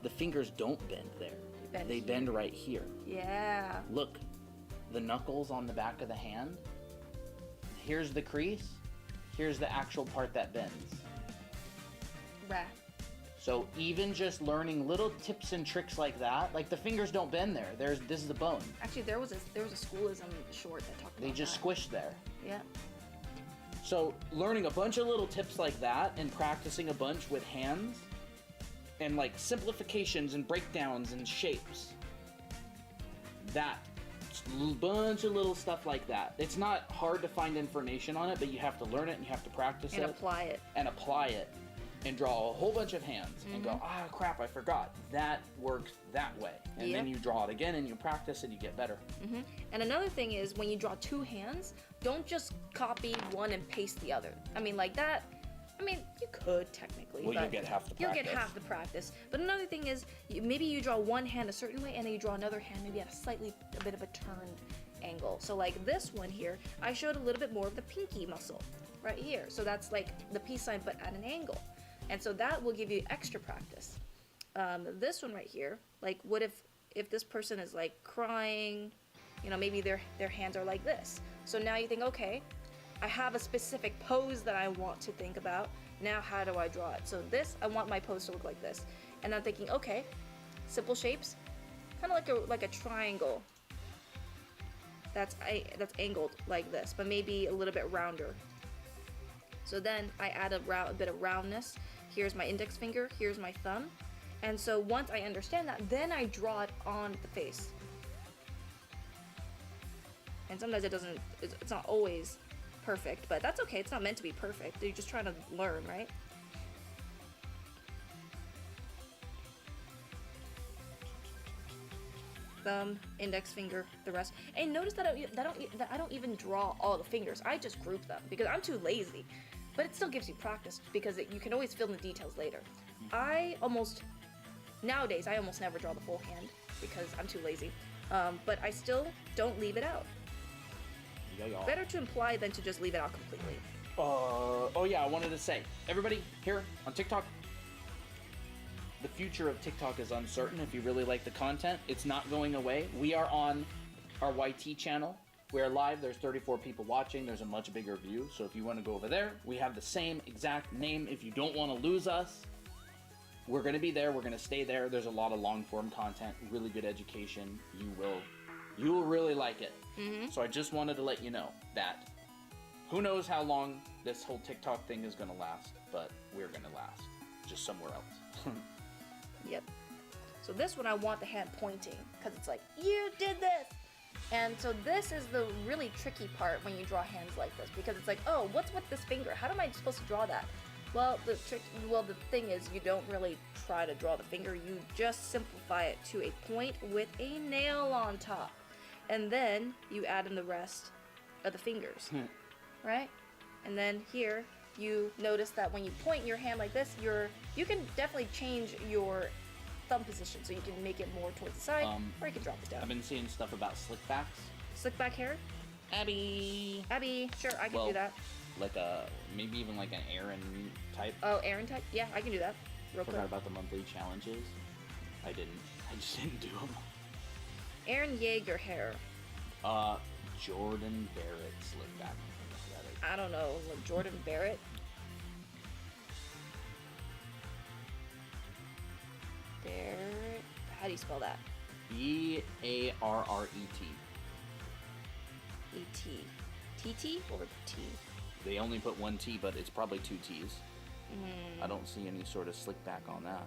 The fingers don't bend there. They bend right here. Yeah. Look, the knuckles on the back of the hand. Here's the crease. Here's the actual part that bends. Right. So even just learning little tips and tricks like that, like the fingers don't bend there. This is the bone. Actually, there was a schoolism short that talked about They just squish there. Yeah. So learning a bunch of little tips like that and practicing a bunch with hands and like simplifications and breakdowns and shapes. That bunch of little stuff like that. It's not hard to find information on it, but you have to learn it and you have to practice and apply it. And apply it. And draw a whole bunch of hands and go, ah, crap, I forgot. That works that way. And then you draw it again and you practice and you get better. And another thing is when you draw 2 hands, don't just copy one and paste the other. I mean, like that, you could technically. Well, but you'll get half the practice. You'll get half the practice. But another thing is, maybe you draw one hand a certain way and then you draw another hand maybe at a bit of a turned angle. So like this one here, I showed a little bit more of the pinky muscle right here. So that's like the peace sign but at an angle. And so that will give you extra practice. This one right here, like what if this person is like crying, maybe their hands are like this. So now you think, okay, I have a specific pose that I want to think about. Now how do I draw it? So this, I want my pose to look like this. And I'm thinking, okay, simple shapes, kind of like a triangle. That's angled like this, but maybe a little bit rounder. So then I add a bit of roundness. Here's my index finger, here's my thumb. And so once I understand that, then I draw it on the face. And sometimes it's not always perfect, but that's okay. It's not meant to be perfect. You're just trying to learn, right? Thumb, index finger, the rest. And notice that I don't even draw all the fingers. I just group them because I'm too lazy. But it still gives you practice because you can always fill in the details later. Nowadays, I almost never draw the full hand because I'm too lazy. But I still don't leave it out. Yeah. Better to imply than to just leave it out completely. Oh yeah, I wanted to say, everybody here on TikTok, the future of TikTok is uncertain. If you really like the content, it's not going away. We are on our YT channel. We're live. There's 34 people watching. There's a much bigger view. So if you want to go over there, we have the same exact name. If you don't want to lose us, we're going to be there. We're going to stay there. There's a lot of long form content, really good education. You will really like it. So I just wanted to let you know that who knows how long this whole TikTok thing is going to last, but we're going to last just somewhere else. Yep. So this one I want the hand pointing because it's like, you did this. And so this is the really tricky part when you draw hands like this because it's like, oh, what's with this finger? How am I supposed to draw that? Well, the thing is, you don't really try to draw the finger. You just simplify it to a point with a nail on top, and then you add in the rest of the fingers, right? And then here, you notice that when you point your hand like this, you can definitely change your thumb position, so you can make it more towards the side, or you can drop it down. I've been seeing stuff about slickbacks. Slickback hair? Abby, sure, I can do that. Like maybe even like an Aaron type. Oh, Aaron type? Yeah, I can do that. Real quick. Forgot about the monthly challenges. I just didn't do them. Aaron Yeager hair. Jordan Barrett slickback. I don't know, like Jordan Barrett. Barrett. How do you spell that? Barrett. E-T. T-T or T? They only put one T, but it's probably two T's. I don't see any sort of slickback on that.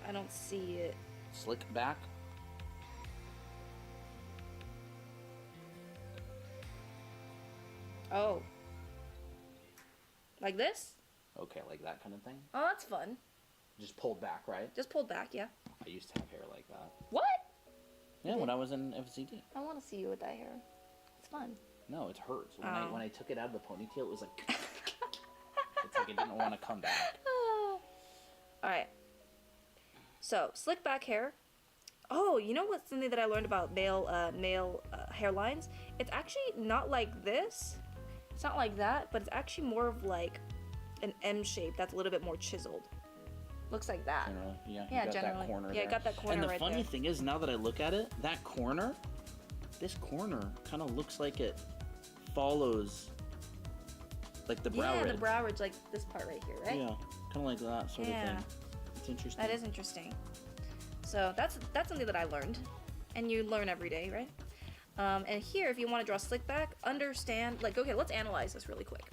I don't see it. Slickback? Oh. Like this? Okay, like that kind of thing. Oh, that's fun. Just pulled back, right? Just pulled back, yeah. I used to have hair like that. What? Yeah, when I was in FCD. I want to see you with that hair. It's fun. No, it hurts. When I took it out of the ponytail, it was like... it's like it didn't want to come back. Alright. So, slick back hair. Oh, you know what's something that I learned about male hairlines? It's actually not like this. It's not like that, but it's actually more of like an M shape that's a little bit more chiseled. Looks like that. Generally, yeah. Yeah, You got generally. that corner Yeah, there. got that corner And the right funny there. thing is, now that I look at it, that corner, this corner kind of looks like it follows, like the brow ridge. Yeah, the brow ridge, like this part right here, right? Yeah, kind of like that sort of thing. It's interesting. That is interesting. So that's something that I learned, and you learn every day, right? And here, if you want to draw slick back, understand, like, okay, let's analyze this really quick.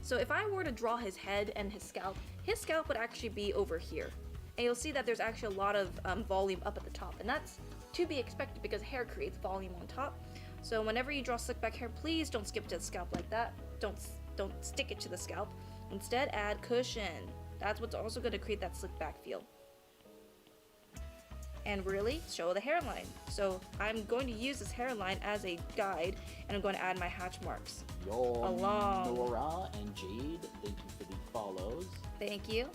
So if I were to draw his head and his scalp would actually be over here. And you'll see that there's actually a lot of volume up at the top, and that's to be expected because hair creates volume on top. So whenever you draw slick back hair, please don't skip to the scalp like that. Don't stick it to the scalp. Instead, add cushion. That's what's also going to create that slick back feel. And really show the hairline. So I'm going to use this hairline as a guide, and I'm going to add my hatch marks. Along. Nora and Jade, thank you for the follows. Thank you.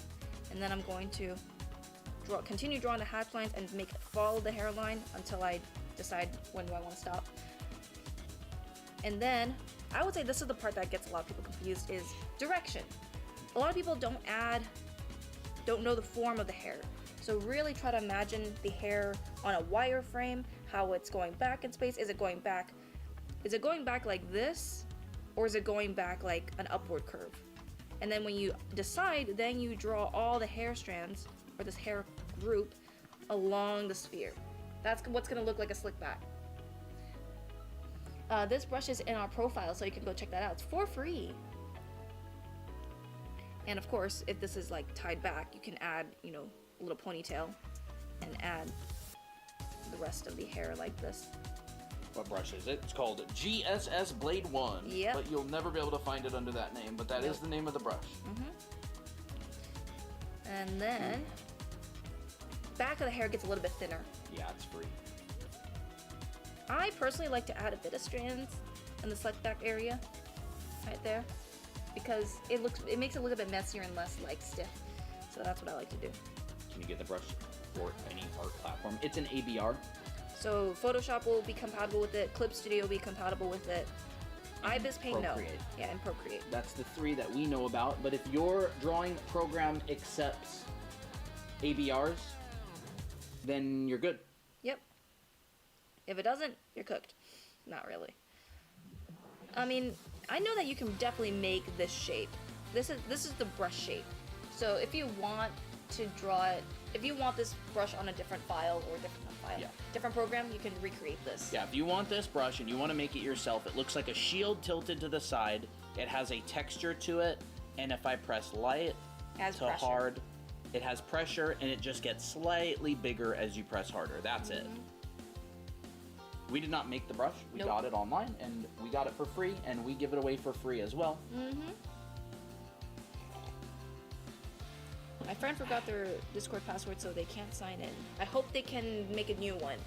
And then I'm going to continue drawing the hatch lines and follow the hairline until I decide when do I want to stop. And then I would say this is the part that gets a lot of people confused, is direction. A lot of people don't know the form of the hair. So really try to imagine the hair on a wireframe, how it's going back in space. Is it going back like this, or is it going back like an upward curve? And then when you decide, then you draw all the hair strands, or this hair group, along the sphere. That's what's gonna look like a slick back. This brush is in our profile, so you can go check that out. It's for free. And of course, if this is like tied back, you can add, a little ponytail and add the rest of the hair like this. What brush is it? It's called GSS Blade 1. Yep. But you'll never be able to find it under that name, but that is the name of the brush. And then back of the hair gets a little bit thinner. Yeah, it's free. I personally like to add a bit of strands in the slick back area right there, because it makes it look a bit messier and less like stiff. So that's what I like to do. Can you get the brush for any art platform? It's an ABR. So Photoshop will be compatible with it, Clip Studio will be compatible with it, IBIS Paint, no. Yeah, and Procreate. That's the three that we know about, but if your drawing program accepts ABRs, then you're good. Yep. If it doesn't, you're cooked. Not really. I mean, I know that you can definitely make this shape. This is the brush shape. So if you want to draw it, if you want this brush on a different file or different program, you can recreate this. Yeah, if you want this brush and you want to make it yourself, it looks like a shield tilted to the side. It has a texture to it, and if I press light to hard, it has pressure, and it just gets slightly bigger as you press harder. That's it. We did not make the brush. We got it online, and we got it for free, and we give it away for free as well. My friend forgot their Discord password, so they can't sign in. I hope they can make a new one.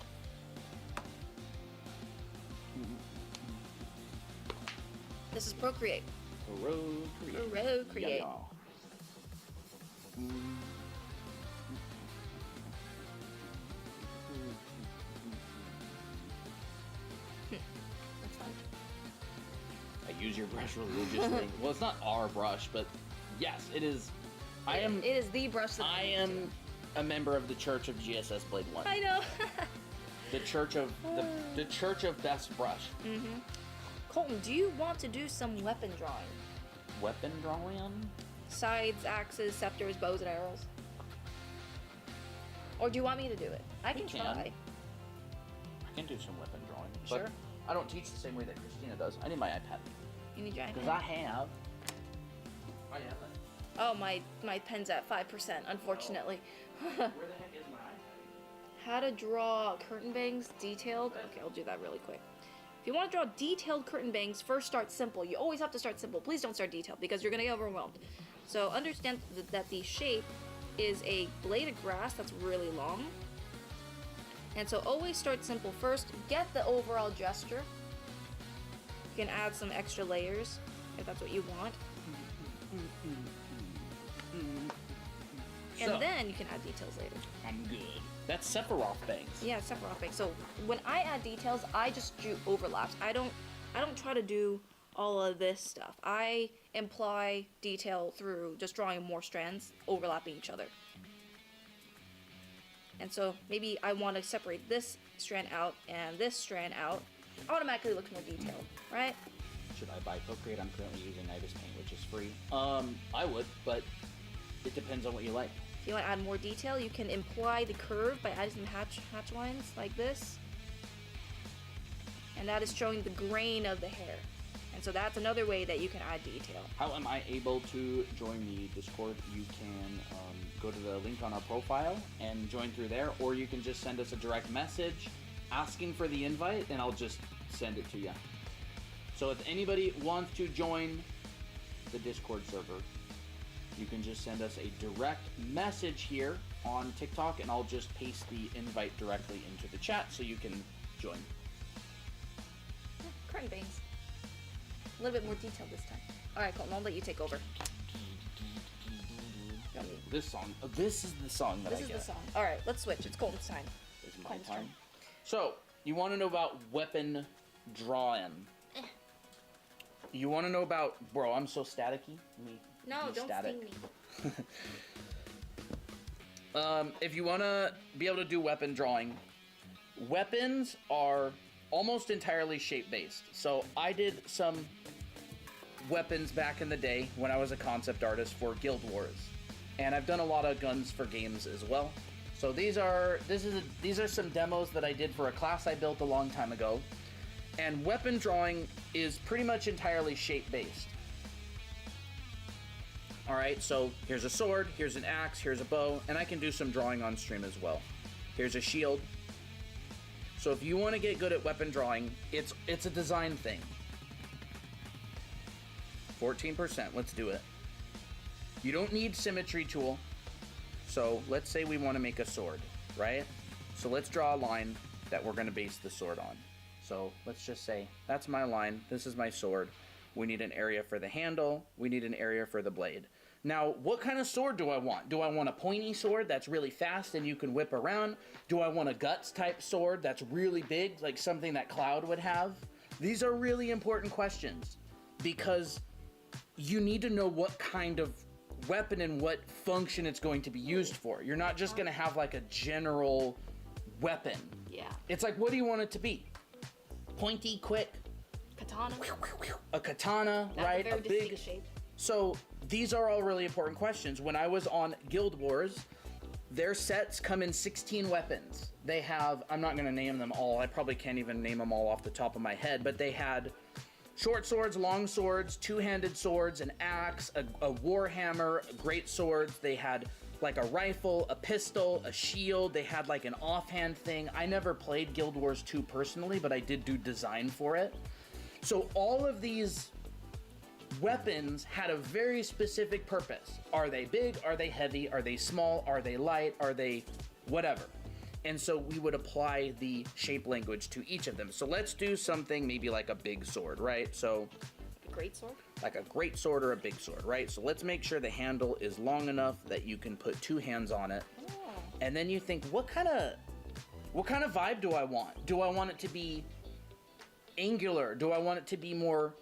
This is Procreate. Procreate. Yeah. That's fun. I use your brush religiously. Well, it's not our brush, but yes, it is. It is the brush that I am a member of the Church of GSS Blade 1. I know. The Church of the Church of Best Brush. Mm-hmm. Colton, do you want to do some weapon drawing? Weapon drawing? Scythes, axes, scepters, bows, and arrows. Or do you want me to do it? I can try. I can do some weapon drawing. Sure. But I don't teach the same way that Christina does. I need my iPad. You need your Because iPad? I have. Oh, yeah. Oh, my pen's at 5%, unfortunately. Where the heck is my iPad? How to draw curtain bangs detailed. Okay, I'll do that really quick. If you want to draw detailed curtain bangs, first start simple. You always have to start simple. Please don't start detailed because you're going to get overwhelmed. So understand that the shape is a blade of grass that's really long. And so always start simple first. Get the overall gesture. You can add some extra layers if that's what you want. And then you can add details later. I'm good. That's Sephiroth bangs. Yeah, Sephiroth bangs. So when I add details, I just do overlaps. I don't try to do all of this stuff. I imply detail through just drawing more strands overlapping each other. And so maybe I want to separate this strand out and this strand out. Automatically looks more detailed, right? Should I buy Procreate? I'm currently using Ibis Paint, which is free. I would, but it depends on what you like. If you want to add more detail, you can imply the curve by adding some hatch lines like this. And that is showing the grain of the hair. And so that's another way that you can add detail. How am I able to join the Discord? You can go to the link on our profile and join through there, or you can just send us a direct message asking for the invite, and I'll just send it to you. So if anybody wants to join the Discord server, you can just send us a direct message here on TikTok, and I'll just paste the invite directly into the chat so you can join. Curtain bangs. A little bit more detail this time. Alright, Colton, I'll let you take over. This song. This is the song that I get. This is the song. Alright, let's switch. It's Colton's time. This is my Colton's time. turn. So, you want to know about weapon drawing. You want to know about... Bro, I'm so staticky. No, don't static. sting me. If you want to be able to do weapon drawing, weapons are almost entirely shape-based. So I did some weapons back in the day when I was a concept artist for Guild Wars, and I've done a lot of guns for games as well. So these are some demos that I did for a class I built a long time ago, and weapon drawing is pretty much entirely shape-based. Alright, so here's a sword, here's an axe, here's a bow, and I can do some drawing on stream as well. Here's a shield. So if you want to get good at weapon drawing, it's a design thing. 14%, let's do it. You don't need symmetry tool. So let's say we want to make a sword, right? So let's draw a line that we're going to base the sword on. So let's just say, that's my line, this is my sword. We need an area for the handle, we need an area for the blade. Now, what kind of sword do I want? Do I want a pointy sword that's really fast and you can whip around? Do I want a guts type sword that's really big, like something that Cloud would have? These are really important questions because you need to know what kind of weapon and what function it's going to be used for. You're not just going to have like a general weapon. Yeah. It's like, what do you want it to be? Pointy, quick? Katana. A katana, That's right? A very big distinct shape. So these are all really important questions. When I was on Guild Wars, their sets come in 16 weapons. They have, I'm not going to name them all. I probably can't even name them all off the top of my head, but they had short swords, long swords, two-handed swords, an axe, a war hammer, great swords. They had like a rifle, a pistol, a shield. They had like an offhand thing. I never played Guild Wars 2 personally, but I did do design for it. So all of these weapons had a very specific purpose. Are they big? Are they heavy? Are they small? Are they light? Are they whatever? And so we would apply the shape language to each of them. So let's do something maybe like a big sword, right? So A great sword? like a great sword or a big sword, right? So let's make sure the handle is long enough that you can put 2 hands on it. Oh. And then you think, what kind of vibe do I want? Do I want it to be angular? Do I want it to be more,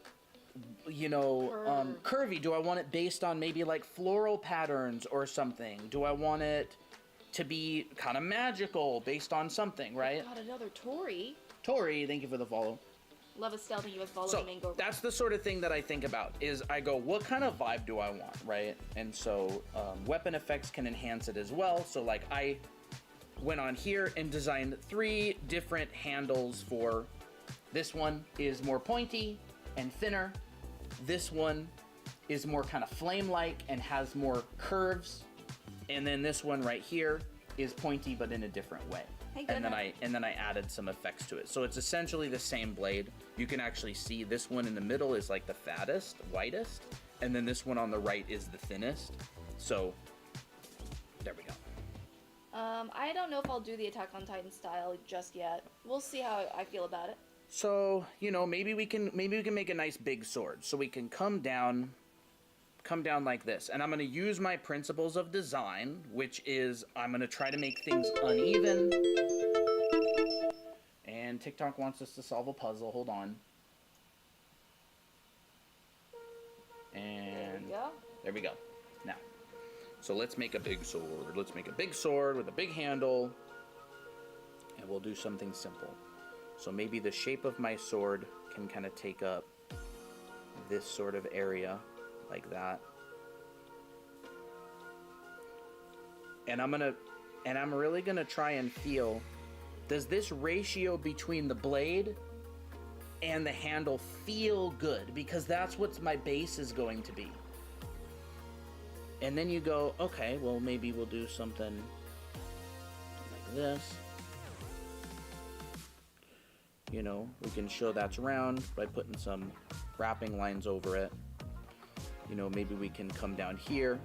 curvy? Do I want it based on maybe like floral patterns or something? Do I want it to be kind of magical based on something, right? God, another Tori. Tori, thank you for the follow. Love Estelle, thank you for following So Mango. that's the sort of thing that I think about, is I go, what kind of vibe do I want, right? And so weapon effects can enhance it as well. So like I went on here and designed 3 different handles for, this one is more pointy and thinner. This one is more kind of flame-like and has more curves. And then this one right here is pointy but in a different way. Hey, And then I added some effects to it. So it's essentially the same blade. You can actually see this one in the middle is like the fattest, whitest, and then this one on the right is the thinnest. So there we go. I don't know if I'll do the Attack on Titan style just yet. We'll see how I feel about it. So, maybe we can make a nice big sword. So we can come down like this. And I'm going to use my principles of design, which is I'm going to try to make things uneven. And TikTok wants us to solve a puzzle. Hold on. And there we go. Now, so let's make a big sword. Let's make a big sword with a big handle. And we'll do something simple. So maybe the shape of my sword can kind of take up this sort of area, like that. And I'm really gonna try and feel, does this ratio between the blade and the handle feel good? Because that's what my base is going to be. And then you go, okay, well maybe we'll do something like this. We can show that's round by putting some wrapping lines over it. Maybe we can come down here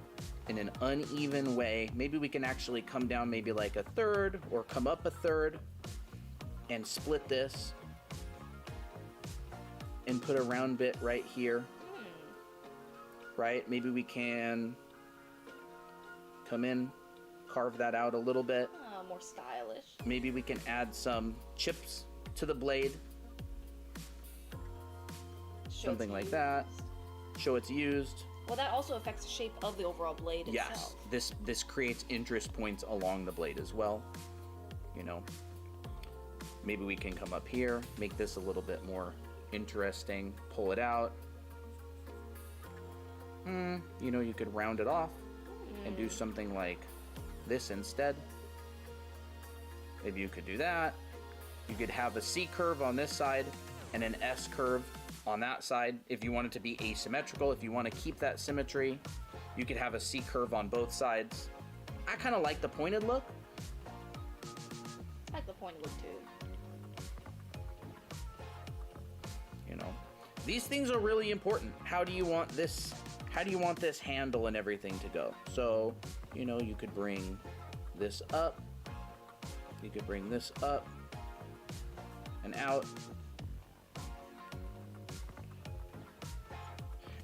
in an uneven way. Maybe we can actually come down maybe like a third or come up a third and split this and put a round bit right here. Right? Maybe we can come in, carve that out a little bit. More stylish. Maybe we can add some chips to the blade. Something like that. Show it's used. Well, that also affects the shape of the overall blade itself. Yes, this creates interest points along the blade as well. Maybe we can come up here, make this a little bit more interesting, pull it out. You could round it off and do something like this instead. Maybe you could do that. You could have a C curve on this side and an S curve on that side if you want it to be asymmetrical. If you want to keep that symmetry, you could have a C curve on both sides. I kind of like the pointed look. I like the pointed look too. These things are really important. How do you want this handle and everything to go? So, you could bring this up. You could bring this up and out.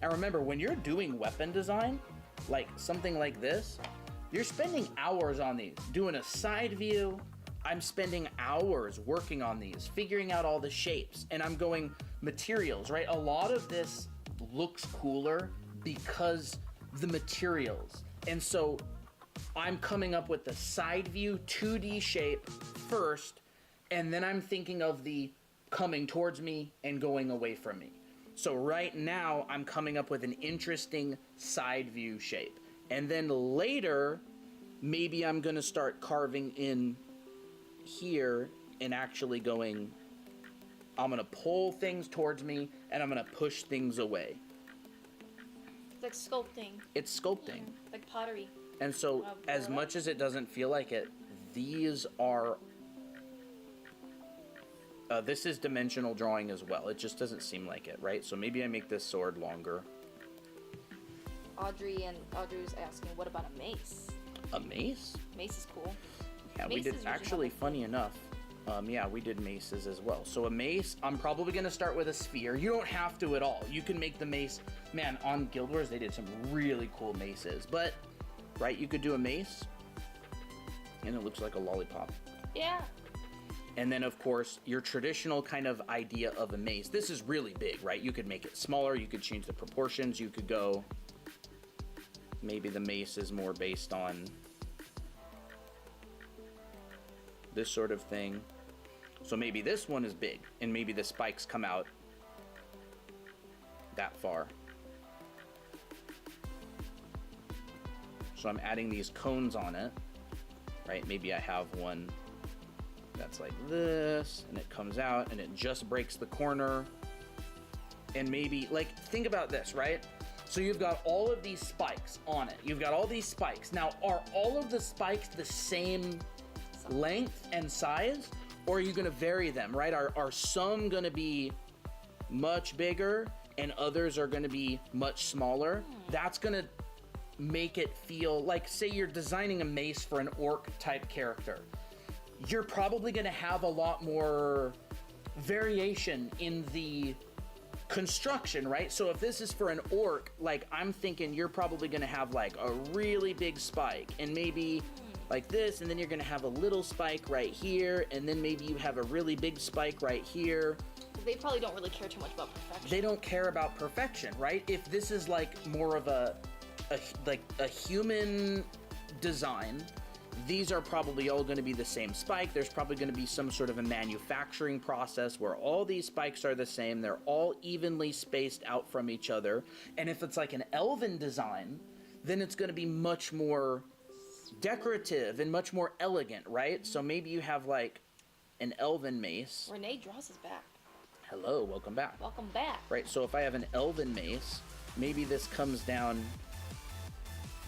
And remember, when you're doing weapon design, like something like this, you're spending hours on these. Doing a side view, I'm spending hours working on these, figuring out all the shapes, and I'm going materials, right? A lot of this looks cooler because the materials. And so I'm coming up with the side view 2D shape first, and then I'm thinking of the coming towards me and going away from me. So right now I'm coming up with an interesting side view shape. And then later, maybe I'm gonna start carving in here and actually going, I'm gonna pull things towards me and I'm gonna push things away. It's like sculpting. It's sculpting. Like pottery. And so as much as it doesn't feel like it, these are, this is dimensional drawing as well. It just doesn't seem like it, right? So maybe I make this sword longer. Audrey was asking, what about a mace? A mace? Mace is cool. Yeah, we did. Actually, funny enough, yeah, we did maces as well. So a mace, I'm probably going to start with a sphere. You don't have to at all. You can make the mace. Man, on Guild Wars, they did some really cool maces. But, right, you could do a mace, and it looks like a lollipop. Yeah. And then, of course, your traditional kind of idea of a mace. This is really big, right? You could make it smaller. You could change the proportions. You could go... Maybe the mace is more based on this sort of thing. So maybe this one is big, and maybe the spikes come out that far. So I'm adding these cones on it, right? Maybe I have one that's like this, and it comes out, and it just breaks the corner. And maybe, like, think about this, right? So you've got all of these spikes on it. You've got all these spikes. Now, are all of the spikes the same length and size? Or are you going to vary them, right? Are some going to be much bigger and others are going to be much smaller? That's going to make it feel like, say you're designing a mace for an orc type character. You're probably going to have a lot more variation in the construction, right? So if this is for an orc, like, I'm thinking you're probably going to have like a really big spike and maybe like this, and then you're going to have a little spike right here, and then maybe you have a really big spike right here. They probably don't really care too much about perfection. They don't care about perfection, right? If this is like more of a human design, these are probably all going to be the same spike. There's probably going to be some sort of a manufacturing process where all these spikes are the same. They're all evenly spaced out from each other. And if it's like an elven design, then it's going to be much more decorative and much more elegant, right? So maybe you have like an elven mace. Renee Dross is back. Hello, welcome back. Welcome back. Right, so if I have an elven mace, maybe this comes down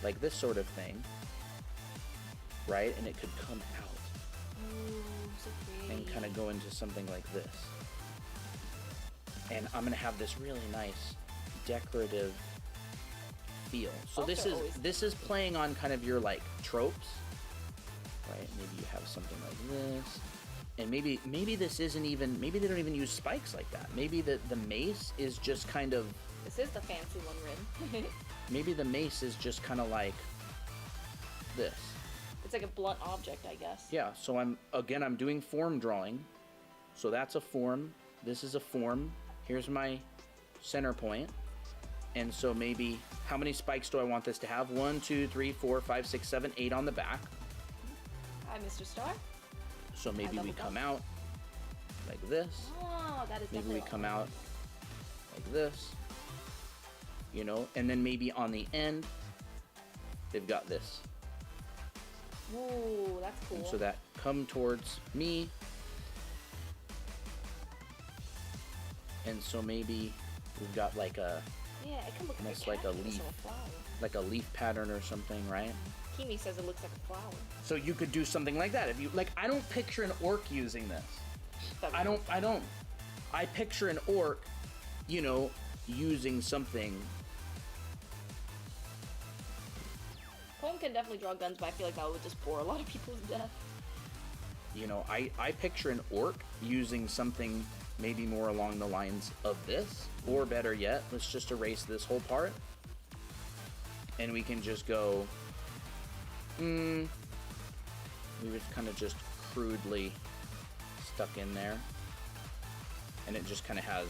like this sort of thing, right? And it could come out. Ooh, so pretty. And kind of go into something like this. And I'm gonna have this really nice decorative feel. So this is playing on kind of your like tropes, right? Maybe you have something like this, and maybe this isn't even, maybe they don't even use spikes like that. Maybe the mace is just kind of, this is the fancy one, Rin. maybe the mace is just kind of like this. It's like a blunt object, I guess. Yeah, so I'm doing form drawing. So that's a form. This is a form. Here's my center point. And so maybe, how many spikes do I want this to have? 1, 2, 3, 4, 5, 6, 7, 8 on the back. Hi, Mr. Star. So maybe we come out like this. Oh, that is maybe we come out like this. You know, and then maybe on the end, they've got this. Ooh, that's cool. And so that come towards me. And so maybe we've got like a, yeah, it can look almost like a leaf, like a leaf pattern or something, right? Kimi says it looks like a flower. So you could do something like that. If you like, I don't picture an orc using this. I don't. I picture an orc, you know, using something. Home can definitely draw guns, but I feel like that would just bore a lot of people to death. You know, I picture an orc using something maybe more along the lines of this, or better yet, let's just erase this whole part, and we can just go, we would kind of just crudely stuck in there, and it just kind of has,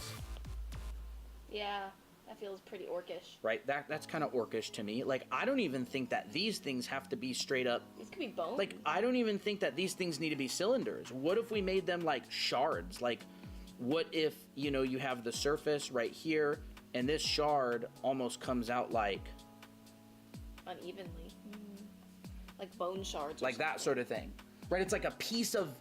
yeah, that feels pretty orcish. right? That's kind of orcish to me. Like, I don't even think that these things have to be straight up. These could be bones. Like, I don't even think that these things need to be cylinders. What if we made them like shards? Like, what if, you know, you have the surface right here, and this shard almost comes out like unevenly, like bone shards, like that sort of thing, right? It's like a piece of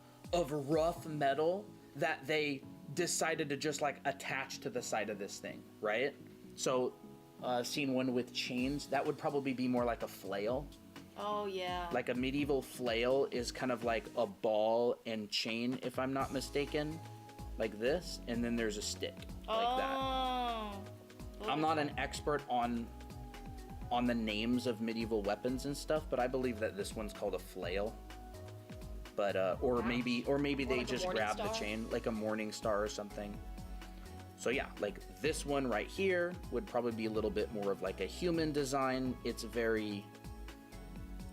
rough metal that they decided to just like attach to the side of this thing, right? So seen one with chains, that would probably be more like a flail. Oh yeah, Like a medieval flail is kind of like a ball and chain, if I'm not mistaken, like this, and then there's a stick like that. I'm not an expert on on the names of medieval weapons and stuff, but I believe that this one's called a flail. But or maybe they like just grabbed the chain, like a morning star or something. So yeah, like this one right here would probably be a little bit more of like a human design. It's very...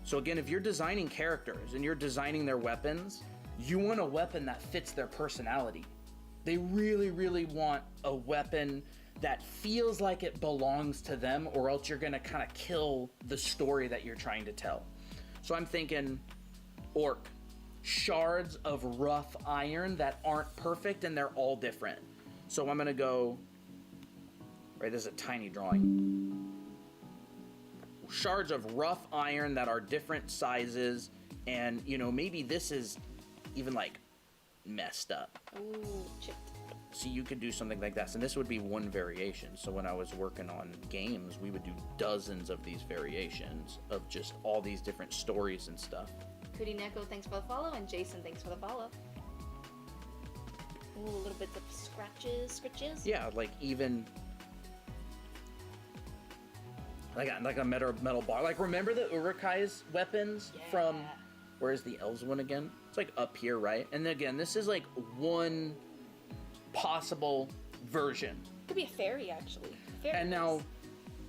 So again, if you're designing characters and you're designing their weapons, you want a weapon that fits their personality. They really, really want a weapon that feels like it belongs to them, or else you're gonna kind of kill the story that you're trying to tell. So I'm thinking orc, shards of rough iron that aren't perfect and they're all different. So I'm gonna go, right, this is a tiny drawing. Shards of rough iron that are different sizes, and you know, maybe this is even like messed up. Ooh, chipped. So you could do something like that, and this would be one variation. So when I was working on games, we would do dozens of these variations of just all these different stories and stuff. Cootie Neko, thanks for the follow, and Jason, thanks for the follow. Ooh, a little bit of scratches. Yeah, like even like a metal bar. Like, remember the Urukai's weapons from, where's the elves one again? It's like up here, right? And again, this is like one possible version. Could be a fairy, actually. And now,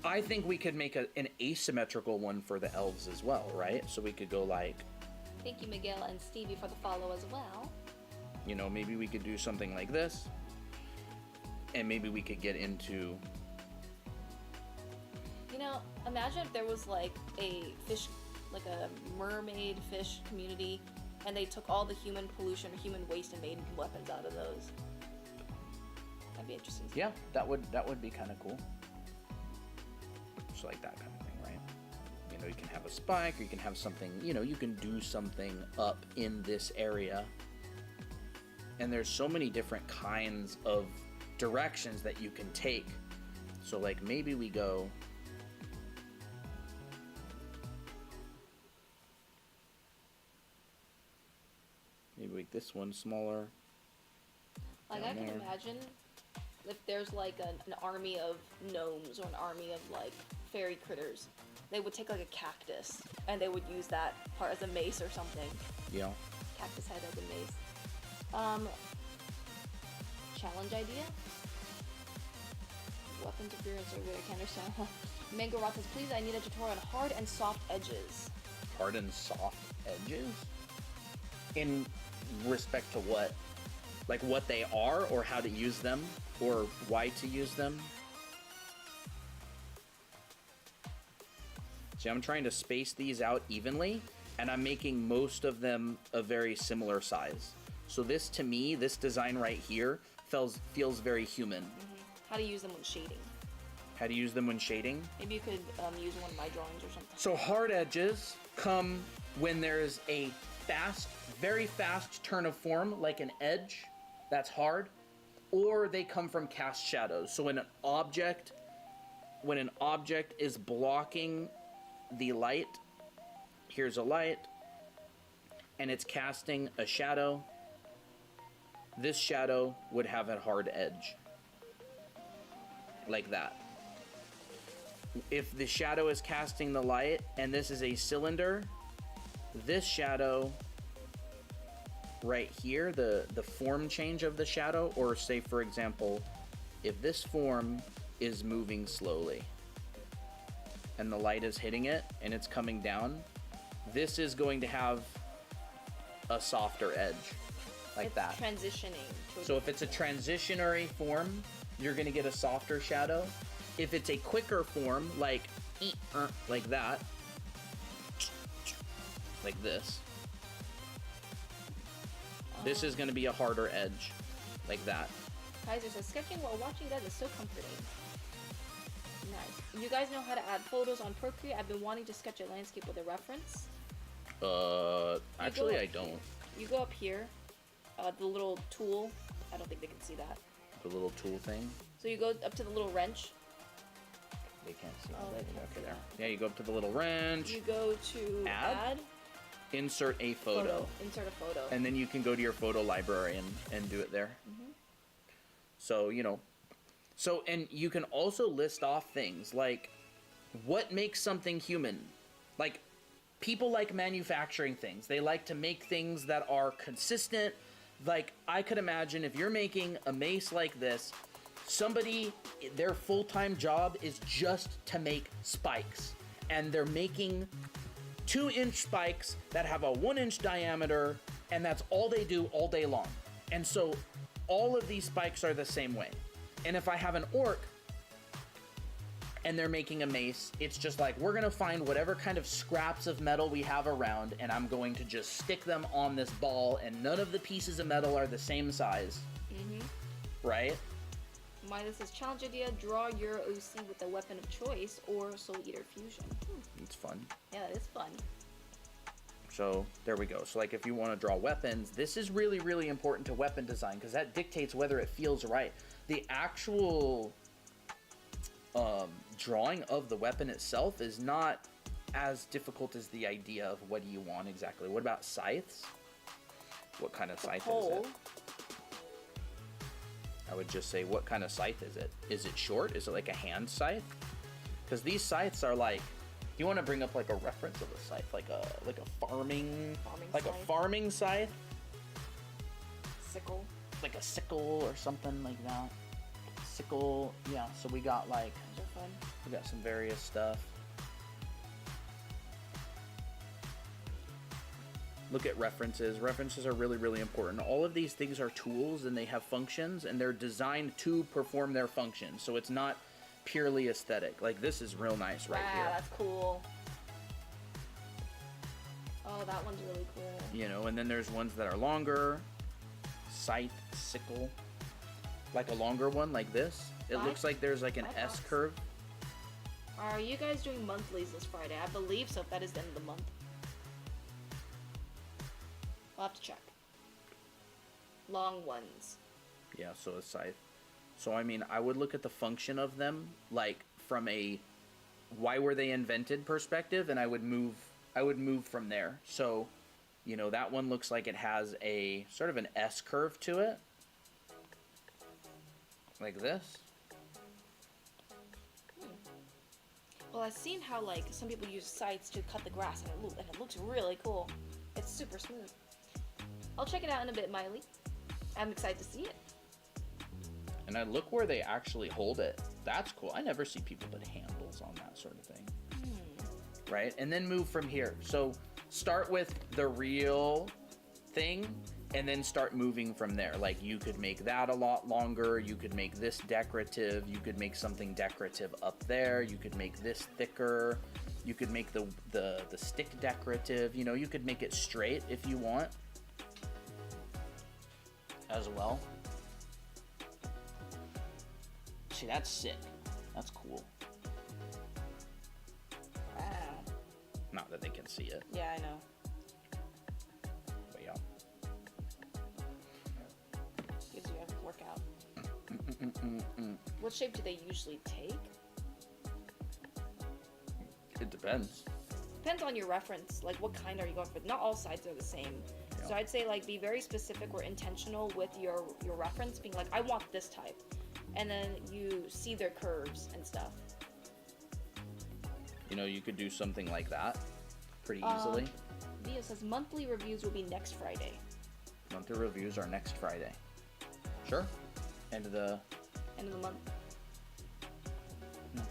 I think we could make an asymmetrical one for the elves as well, right? So we could go like... Thank you, Miguel and Stevie, for the follow as well. You know, maybe we could do something like this. And maybe we could get into... You know, imagine if there was like a fish, like a mermaid fish community, and they took all the human pollution or human waste and made weapons out of those. That'd be interesting. Yeah, that would be kind of cool. Just like that kind of thing, right? You know, you can have a spike, or you can have something, you know, you can do something up in this area. And there's so many different kinds of directions that you can take. So like maybe we go... Maybe make this one smaller. Like, I can imagine if there's like an army of gnomes or an army of like fairy critters, they would take like a cactus and they would use that part as a mace or something. Yeah. Cactus head as a mace. Challenge idea? Weapons appearance or I can't understand. Mango Rock says, please, I need a tutorial on hard and soft edges. Hard and soft edges? In respect to what? Like what they are, or how to use them, or why to use them? See, I'm trying to space these out evenly, and I'm making most of them a very similar size. So this, to me, this design right here feels very human. Mm-hmm. How to use them when shading. How to use them when shading? Maybe you could use one of my drawings or something. So hard edges come when there's a very fast turn of form, like an edge that's hard, or they come from cast shadows. So when an object is blocking the light, here's a light, and it's casting a shadow, this shadow would have a hard edge. Like that. If the shadow is casting the light, and this is a cylinder, this shadow right here, the form change of the shadow, or say for example, if this form is moving slowly and the light is hitting it and it's coming down, this is going to have a softer edge, like it's that. Transitioning. So if it's a transitionary form, you're going to get a softer shadow. If it's a quicker form, like that, like this, this is going to be a harder edge, like that. Kaiser says, sketching while watching that is so comforting. Nice. You guys know how to add photos on Procreate? I've been wanting to sketch a landscape with a reference. Actually I don't. You go up here, the little tool. I don't think they can see that. The little tool thing? So you go up to the little wrench. They can't see it. Oh, they can't see that. Yeah, you go up to the little wrench. You go to add. Insert a photo. Insert a photo. And then you can go to your photo library and do it there. Mm-hmm. So, you know. So, and you can also list off things like what makes something human? Like, people like manufacturing things. They like to make things that are consistent. Like, I could imagine if you're making a mace like this, somebody, their full-time job is just to make spikes. And they're making 2-inch spikes that have a 1-inch diameter, and that's all they do all day long. And so all of these spikes are the same way. And if I have an orc and they're making a mace, it's just like, we're gonna find whatever kind of scraps of metal we have around, and I'm going to just stick them on this ball, and none of the pieces of metal are the same size. Right? This is challenge idea: draw your OC with a weapon of choice or Soul Eater fusion. It's fun. Yeah, it is fun. So there we go. So like, if you want to draw weapons, this is really, really important to weapon design, because that dictates whether it feels right. The actual drawing of the weapon itself is not as difficult as the idea of what do you want exactly. What about scythes? What kind of scythe is it? I would just say, what kind of scythe is it? Is it short? Is it like a hand scythe? Because these scythes are like, do you want to bring up like a reference of a scythe, like a farming scythe. A farming scythe, Sickle. like a sickle or something like that. Sickle, yeah. So we got like, Those are fun. we got some various stuff. Look at references. References are really, really important. All of these things are tools, and they have functions, and they're designed to perform their function. So it's not purely aesthetic. Like, this is real nice right here. Wow, that's cool. Oh, that one's really cool. You know, and then there's ones that are longer. Scythe, sickle. Like a longer one like this. It looks like there's like an S curve. Are you guys doing monthlies this Friday? I believe so, if that is the end of the month. I'll have to check. Long ones. Yeah, so a scythe. So, I mean, I would look at the function of them, like, from a why were they invented perspective, and I would move from there. So, you know, that one looks like it has a sort of an S curve to it. Like this. Well, I've seen how, like, some people use scythes to cut the grass, and it looks really cool. It's super smooth. I'll check it out in a bit, Miley. I'm excited to see it. And I look where they actually hold it. That's cool. I never see people put handles on that sort of thing. Right? And then move from here. So start with the real thing, and then start moving from there. Like, you could make that a lot longer. You could make this decorative. You could make something decorative up there. You could make this thicker. You could make the stick decorative. You know, you could make it straight if you want as well. See, that's sick. That's cool. Wow. Not that they can see it. Yeah, I know. But yeah. Gives you a workout. What shape do they usually take? It depends. Depends on your reference. Like, what kind are you going for? Not all sides are the same. Yeah. So I'd say, like, be very specific or intentional with your reference, being like, I want this type. And then you see their curves and stuff. You know, you could do something like that pretty easily. Via says monthly reviews will be next Friday. Monthly reviews are next Friday. Sure. End of the month. No.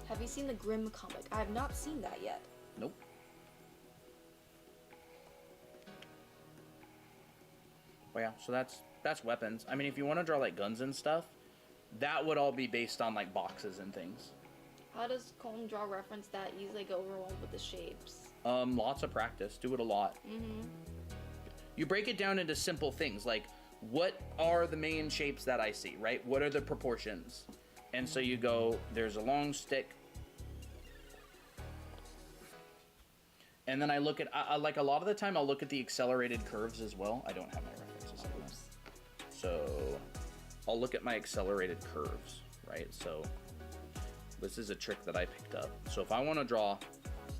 Have you seen the Grimm comic? I have not seen that yet. Nope. Well, yeah, so that's weapons. I mean, if you want to draw like guns and stuff, that would all be based on like boxes and things. How does Colton draw reference that easily go overwhelmed with the shapes? Lots of practice. Do it a lot. You break it down into simple things like, what are the main shapes that I see, right? What are the proportions? And so you go, there's a long stick. And then I look at, like a lot of the time, I'll look at the accelerated curves as well. I don't have my references on this. So I'll look at my accelerated curves, right? So this is a trick that I picked up. So if I want to draw,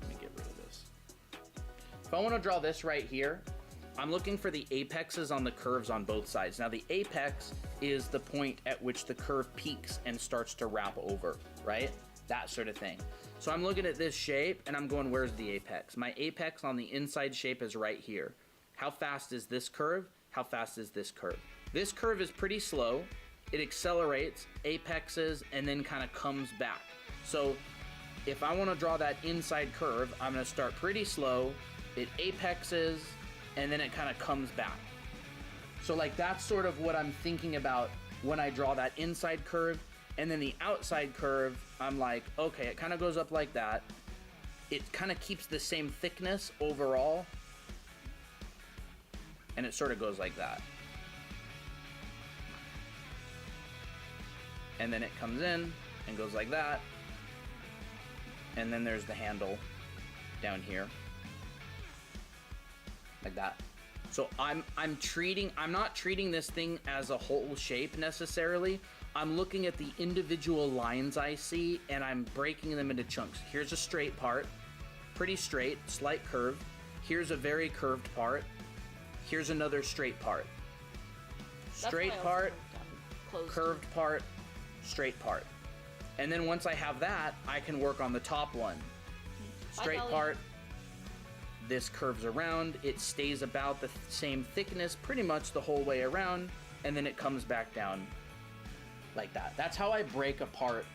let me get rid of this. If I want to draw this right here, I'm looking for the apexes on the curves on both sides. Now the apex is the point at which the curve peaks and starts to wrap over, right? that sort of thing. So I'm looking at this shape and I'm going, where's the apex? My apex on the inside shape is right here. How fast is this curve? How fast is this curve? This curve is pretty slow. It accelerates, apexes, and then kind of comes back. So if I want to draw that inside curve, I'm going to start pretty slow. It apexes, and then it kind of comes back. So like that's sort of what I'm thinking about when I draw that inside curve. And then the outside curve, I'm like, okay, it kind of goes up like that. It kind of keeps the same thickness overall. And it sort of goes like that. And then it comes in and goes like that. And then there's the handle down here. Like that. So I'm not treating this thing as a whole shape necessarily. I'm looking at the individual lines I see and I'm breaking them into chunks. Here's a straight part, pretty straight, slight curve. Here's a very curved part. Here's another straight part. Straight part, curved part, straight part. And then once I have that, I can work on the top one. Straight part, this curves around, it stays about the same thickness pretty much the whole way around, and then it comes back down like that. That's how I break apart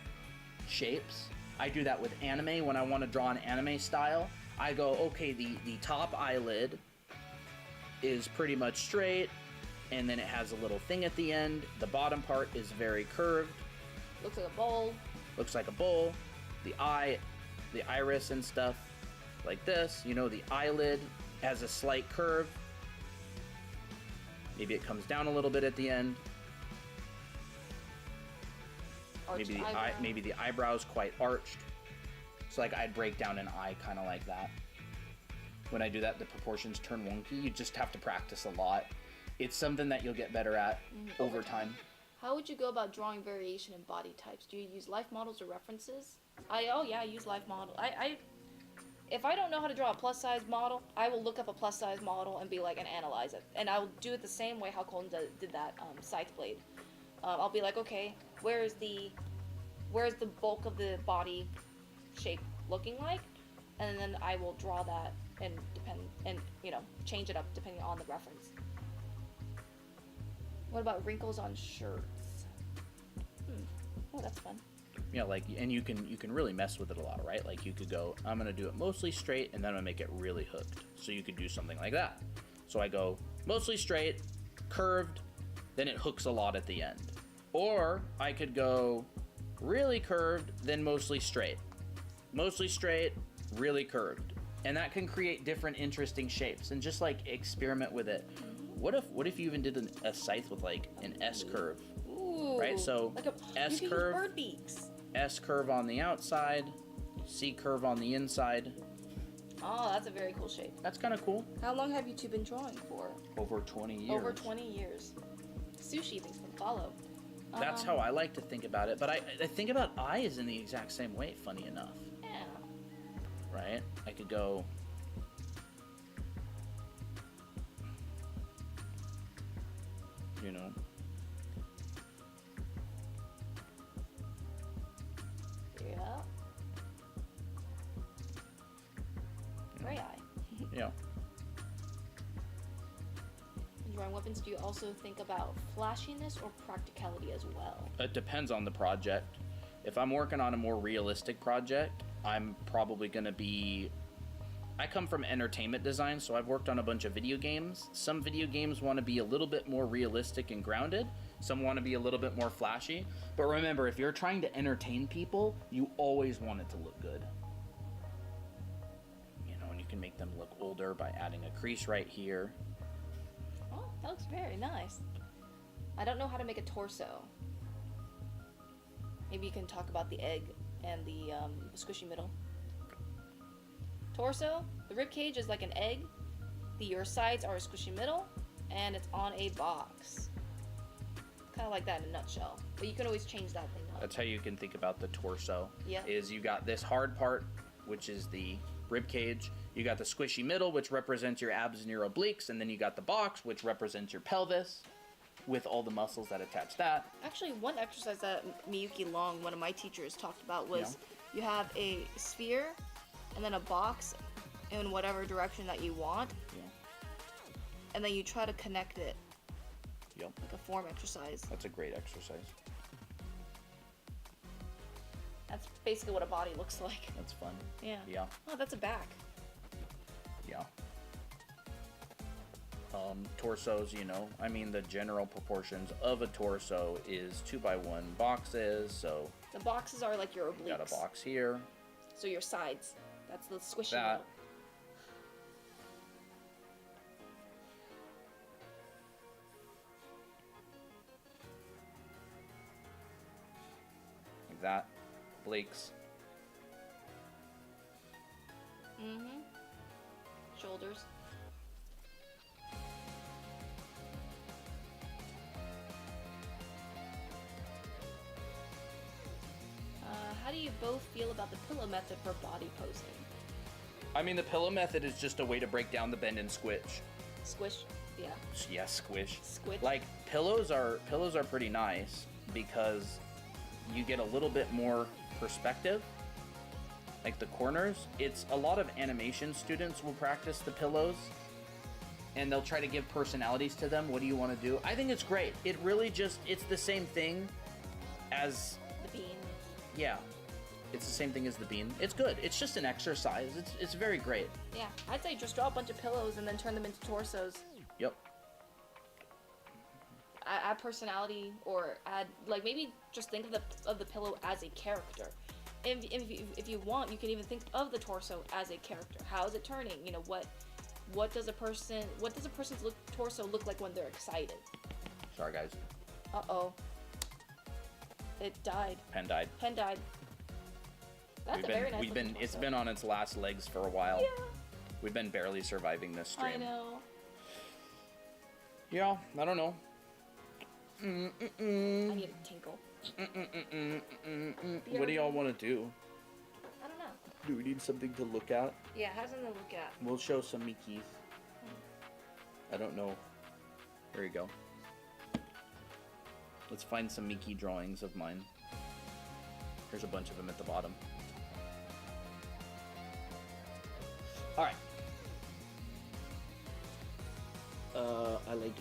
shapes. I do that with anime. When I want to draw an anime style, I go, okay, the top eyelid is pretty much straight, and then it has a little thing at the end. The bottom part is very curved. Looks like a bowl. Looks like a bowl. The eye, the iris and stuff like this. You know, the eyelid has a slight curve. Maybe it comes down a little bit at the end. Maybe the eyebrow's quite arched. So like I'd break down an eye kind of like that. When I do that, the proportions turn wonky. You just have to practice a lot. It's something that you'll get better at over time. How would you go about drawing variation in body types? Do you use life models or references? I use life model. If I don't know how to draw a plus size model, I will look up a plus size model and be like, and analyze it. And I will do it the same way how Colton did that scythe blade. I'll be like, okay, where's the bulk of the body shape looking like? And then I will draw that and change it up depending on the reference. What about wrinkles on shirts? Oh, that's fun. Yeah, like, and you can really mess with it a lot, right? Like you could go, I'm gonna do it mostly straight, and then I'm gonna make it really hooked. So you could do something like that. So I go mostly straight, curved, then it hooks a lot at the end. Or I could go really curved, then mostly straight. Mostly straight, really curved. And that can create different interesting shapes, and just like experiment with it. What if you even did a scythe with like an S curve? Ooh, right? So like S you curve, bird beaks. S curve on the outside, C curve on the inside. Oh, that's a very cool shape. That's kind of cool. How long have you two been drawing for? Over 20 years. Over 20 years. Sushi, thanks for the follow. That's how I like to think about it. But I think about eyes in the exact same way, funny enough. Yeah. Right? I could go... You know... Yeah. Gray eye. Yeah. In drawing weapons, do you also think about flashiness or practicality as well? It depends on the project. If I'm working on a more realistic project, I'm probably going to be... I come from entertainment design, so I've worked on a bunch of video games. Some video games want to be a little bit more realistic and grounded. Some want to be a little bit more flashy. But remember, if you're trying to entertain people, you always want it to look good. You know, and you can make them look older by adding a crease right here. Oh, that looks very nice. I don't know how to make a torso. Maybe you can talk about the egg and the squishy middle. Torso, the rib cage is like an egg. Your sides are a squishy middle, and it's on a box. Kind of like that in a nutshell. But you can always change that thing up. That's how you can think about the torso. Yeah. Is you got this hard part, which is the rib cage. You got the squishy middle, which represents your abs and your obliques, and then you got the box, which represents your pelvis, with all the muscles that attach that. Actually, one exercise that Miyuki Long, one of my teachers, talked about was you have a sphere and then a box in whatever direction that you want, Yeah. and then you try to connect it. Yep. Like a form exercise. That's a great exercise. That's basically what a body looks like. That's fun. Yeah. Yeah. Oh, that's a back. Yeah. Torsos, you know, I mean, the general proportions of a torso is 2x1 boxes, so The boxes are like your obliques. you got a box here. So your sides. That's the squishy That. one. Like that. Blake's. Mm-hmm. Shoulders. How do you both feel about the pillow method for body posing? I mean, the pillow method is just a way to break down the bend and squish. Squish? Yeah. Yeah, squish. Squish. Like, pillows are pretty nice because you get a little bit more perspective. Like the corners, it's a lot of animation students will practice the pillows and they'll try to give personalities to them. What do you want to do? I think it's great. It really just, it's the same thing as... The bean. Yeah. It's the same thing as the bean. It's good. It's just an exercise. It's very great. Yeah. I'd say just draw a bunch of pillows and then turn them into torsos. Yep. Add personality, or add, like, maybe just think of the pillow as a character. If you want, you can even think of the torso as a character. How is it turning? You know, what does a person's torso look like when they're excited? Sorry, guys. Uh-oh. It died. Pen died. Pen died. That's a very nice looking It's torso. been on its last legs for a while. Yeah. We've been barely surviving this stream. I know. Yeah, I don't know. I need a tinkle. What do y'all want to do? I don't know. Do we need something to look at? Yeah, have something to look at. We'll show some Mickeys. I don't know. There you go. Let's find some Mickey drawings of mine. There's a bunch of them at the bottom. Alright. I like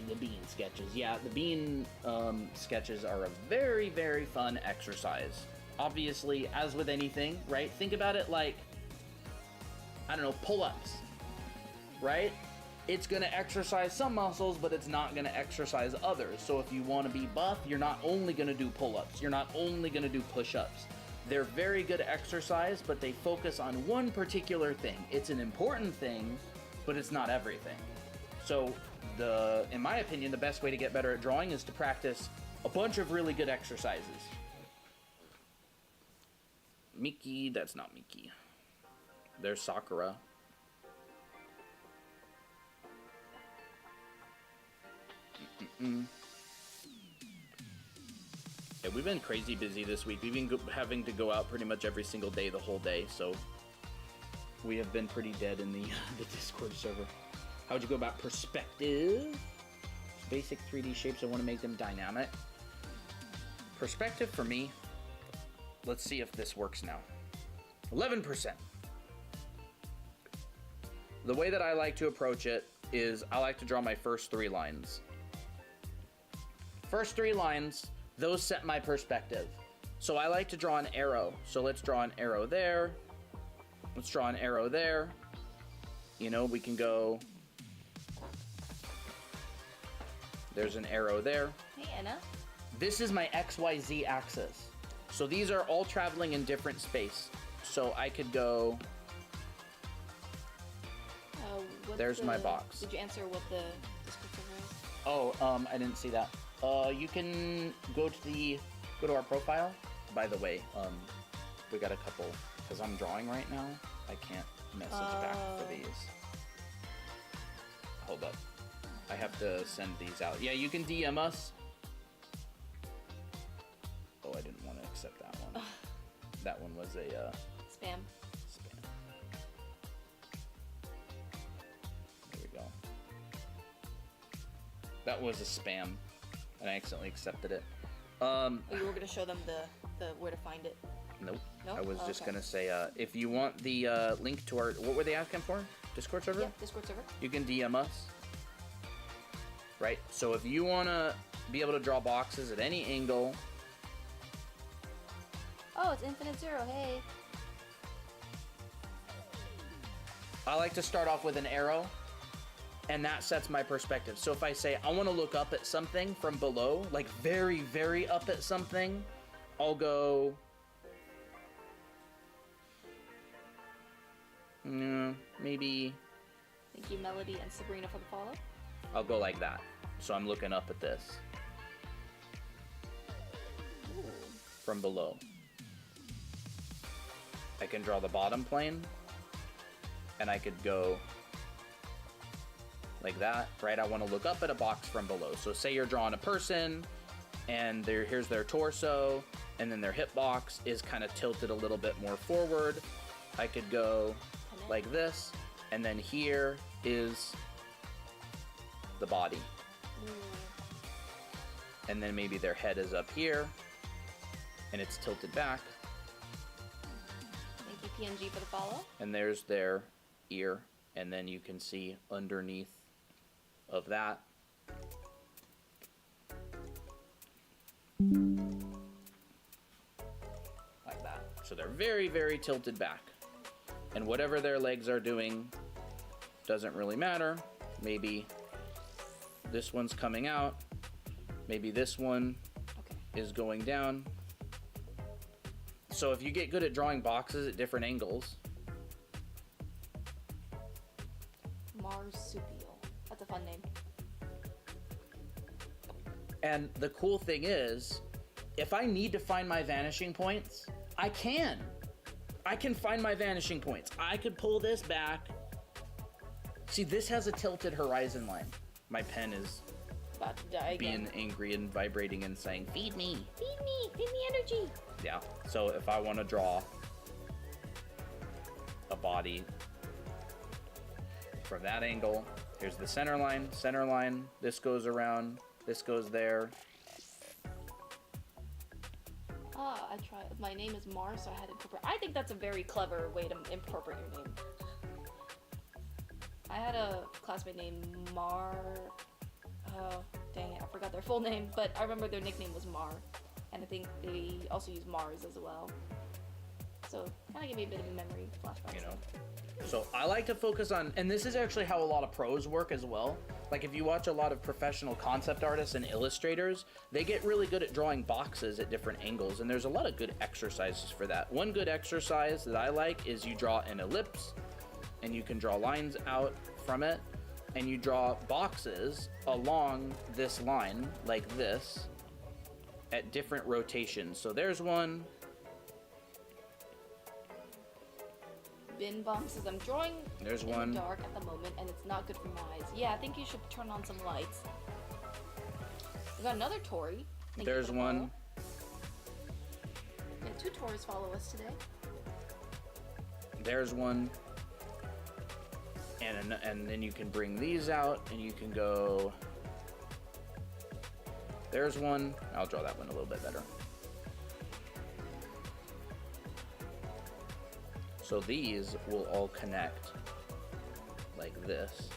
the bean sketches. Yeah, the bean sketches are a very, very fun exercise. Obviously, as with anything, right? Think about it like, I don't know, pull-ups, right? It's gonna exercise some muscles, but it's not gonna exercise others. So if you wanna be buff, you're not only gonna do pull-ups, you're not only gonna do push-ups. They're very good exercise, but they focus on one particular thing. It's an important thing, but it's not everything. So in my opinion, the best way to get better at drawing is to practice a bunch of really good exercises. Miki, that's not Miki. There's Sakura. Yeah, we've been crazy busy this week. We've been having to go out pretty much every single day, the whole day, so we have been pretty dead in the Discord server. How'd you go about perspective? Basic 3D shapes, I want to make them dynamic. Perspective for me, let's see if this works now. 11%. The way that I like to approach it is I like to draw my first 3 lines. First 3 lines, those set my perspective. So I like to draw an arrow. So let's draw an arrow there. Let's draw an arrow there. You know, we can go... There's an arrow there. Hey, Anna. This is my XYZ axis. So these are all traveling in different space. So I could go... There's my box. Did you answer what the description was? Oh, I didn't see that. You can go to our profile. By the way, we got a couple, because I'm drawing right now, I can't message back for these. Hold up. I have to send these out. Yeah, you can DM us. Oh, I didn't want to accept that one. That one was a, Spam. spam. There we go. That was a spam, and I accidentally accepted it. Oh, you were gonna show them the where to find it. Nope. Nope? I was just Okay. gonna say, if you want the link to our, what were they asking for? Discord server? Yeah, Discord server. You can DM us. Right? So if you wanna be able to draw boxes at any angle, Oh, it's Infinite Zero. Hey. I like to start off with an arrow, and that sets my perspective. So if I say I want to look up at something from below, like very, very up at something, I'll go... maybe... Thank you, Melody and Sabrina, for the follow. I'll go like that. So I'm looking up at this. Ooh. From below. I can draw the bottom plane, and I could go like that, right? I want to look up at a box from below. So say you're drawing a person, and here's their torso, and then their hip box is kind of tilted a little bit more forward. I could go like this, and then here is the body. Ooh. And then maybe their head is up here, and it's tilted back. Thank you, PNG, for the follow. And there's their ear, and then you can see underneath of that. Like that. So they're very, very tilted back. And whatever their legs are doing doesn't really matter. Maybe this one's coming out. Maybe this one is going down. So if you get good at drawing boxes at different angles. Marsupial. That's a fun name. And the cool thing is, if I need to find my vanishing points, I can. I can find my vanishing points. I could pull this back. See, this has a tilted horizon line. My pen is About to die again. being angry and vibrating and saying, feed me. Feed me energy. Yeah, so if I want to draw a body from that angle, here's the center line, this goes around, this goes there. I tried. My name is Mar, so I had to incorporate. I think that's a very clever way to incorporate your name. I had a classmate named Mar. Oh, dang it, I forgot their full name, but I remember their nickname was Mar. And I think they also use Mars as well. So, kind of gave me a bit of a memory flashback. You know, so I like to focus on, and this is actually how a lot of pros work as well. Like if you watch a lot of professional concept artists and illustrators, they get really good at drawing boxes at different angles, and there's a lot of good exercises for that. One good exercise that I like is you draw an ellipse, and you can draw lines out from it, and you draw boxes along this line, like this, at different rotations. So there's one. Bin Bomb says, I'm drawing There's in one. the dark at the moment, and it's not good for my eyes. Yeah, I think you should turn on some lights. We got another Tori. Thank you There's for the one. follow. Yeah, 2 Tories follow us today. There's one. And then you can bring these out, and you can go. There's one. I'll draw that one a little bit better. So these will all connect like this.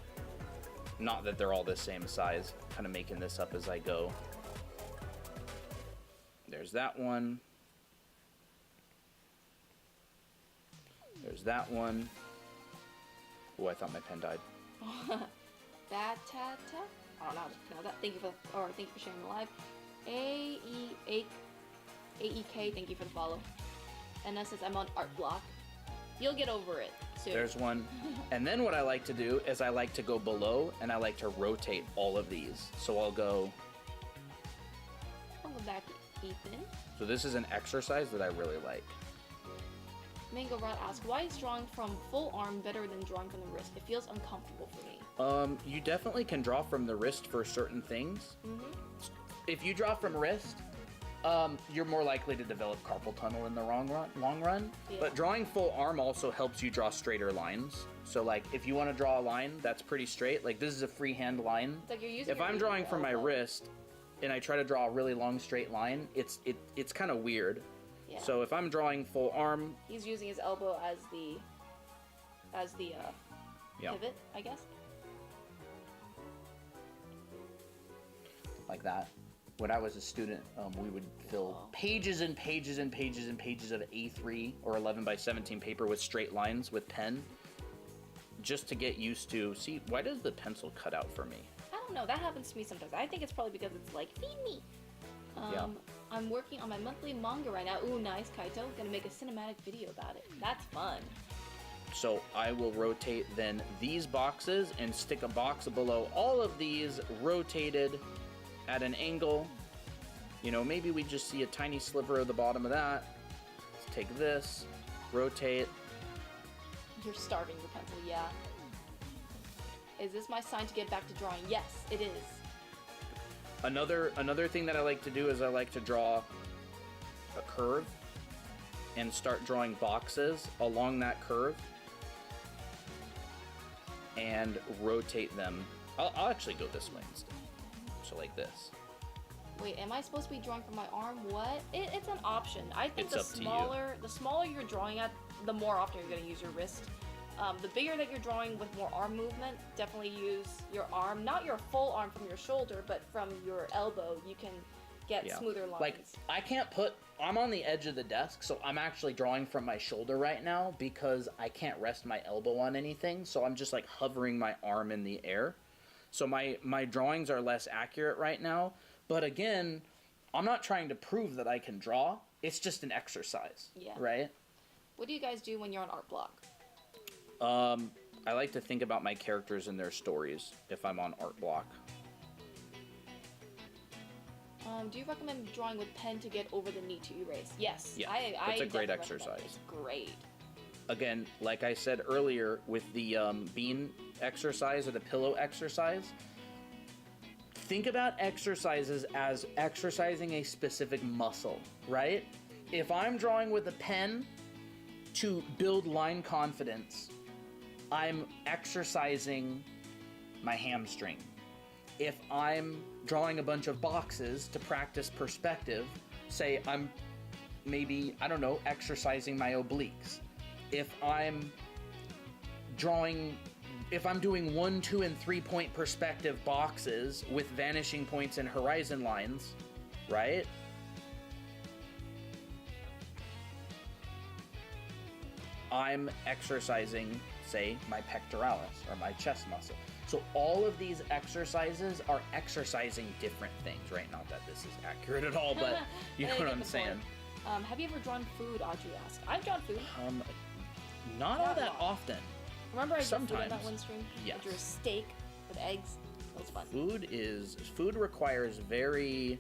Not that they're all the same size, kind of making this up as I go. There's that one. There's that one. Oh, I thought my pen died. Batata? I don't know how to pronounce that. Thank you for sharing the live. AEK, thank you for the follow. And that says I'm on art block. You'll get over it soon. There's one. And then what I like to do is I like to go below, and I like to rotate all of these. So I'll go. Welcome back, Ethan. So this is an exercise that I really like. Mango Rat asks, why is drawing from full arm better than drawing from the wrist? It feels uncomfortable for me. You definitely can draw from the wrist for certain things. Mm-hmm. If you draw from wrist, you're more likely to develop carpal tunnel in the long run. Yeah. But drawing full arm also helps you draw straighter lines. So like if you want to draw a line that's pretty straight, like this is a freehand line. It's like you're using If I'm drawing from my wrist and I try to draw a really long straight line, it's kind of weird. Yeah. So if I'm drawing full arm, He's using his elbow as the yeah, pivot, I guess. like that. When I was a student, we would fill pages and pages and pages and pages of A3 or 11 by 17 paper with straight lines with pen, just to get used to. See, why does the pencil cut out for me? I don't know. That happens to me sometimes. I think it's probably because it's like, feed me. Yeah. I'm working on my monthly manga right now. Ooh, nice, Kaito. Gonna make a cinematic video about it. That's fun. So I will rotate then these boxes and stick a box below all of these rotated at an angle. You know, maybe we just see a tiny sliver of the bottom of that. Let's take this, rotate. You're starving your pencil, yeah. Is this my sign to get back to drawing? Yes, it is. Another thing that I like to do is I like to draw a curve and start drawing boxes along that curve and rotate them. I'll actually go this way instead. So like this. Wait, am I supposed to be drawing from my arm? What? It's an option. I think It's up to you. the smaller you're drawing at, the more often you're going to use your wrist. The bigger that you're drawing with more arm movement, definitely use your arm. Not your full arm from your shoulder, but from your elbow, you can get smoother lines. Like, I'm on the edge of the desk, so I'm actually drawing from my shoulder right now because I can't rest my elbow on anything, so I'm just like hovering my arm in the air. So my drawings are less accurate right now, but again, I'm not trying to prove that I can draw. It's just an exercise, right? What do you guys do when you're on art block? I like to think about my characters and their stories if I'm on art block. Do you recommend drawing with pen to get over the need to erase? Yes. Yeah, I it's a great definitely exercise. recommend it. It's great. Again, like I said earlier with the bean exercise or the pillow exercise, think about exercises as exercising a specific muscle, right? If I'm drawing with a pen to build line confidence, I'm exercising my hamstring. If I'm drawing a bunch of boxes to practice perspective, say I'm maybe, I don't know, exercising my obliques. If I'm doing 1, 2, and 3 point perspective boxes with vanishing points and horizon lines, right? I'm exercising, say, my pectoralis or my chest muscle. So all of these exercises are exercising different things, right? Not that this is accurate at all, but you know what I'm saying. Have you ever drawn food, Audrey asked? I've drawn food. Not all that often. Remember I did food on Sometimes. that one stream? Yes. I drew a steak with eggs. That was fun. Food requires very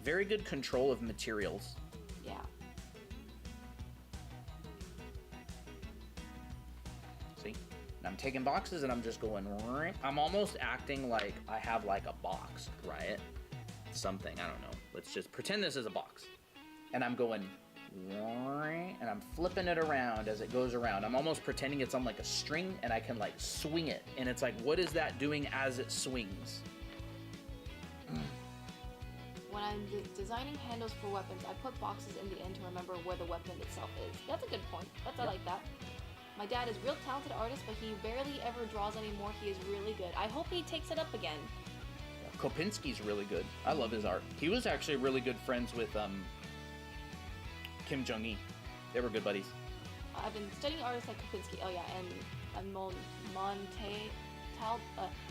good control of materials. Yeah. See? And I'm taking boxes and I'm just going, I'm almost acting like I have like a box, right? Something, I don't know. Let's just pretend this is a box. And I'm going, and I'm flipping it around as it goes around. I'm almost pretending it's on like a string and I can like swing it. And it's like, what is that doing as it swings? When I'm designing handles for weapons, I put boxes in the end to remember where the weapon itself is. That's a good point. I like that. My dad is a real talented artist, but he barely ever draws anymore. He is really good. I hope he takes it up again. Kopinski's really good. I love his art. He was actually really good friends with Kim Jong-un. They were good buddies. I've been studying artists like Kopinski. Oh yeah, and Monte.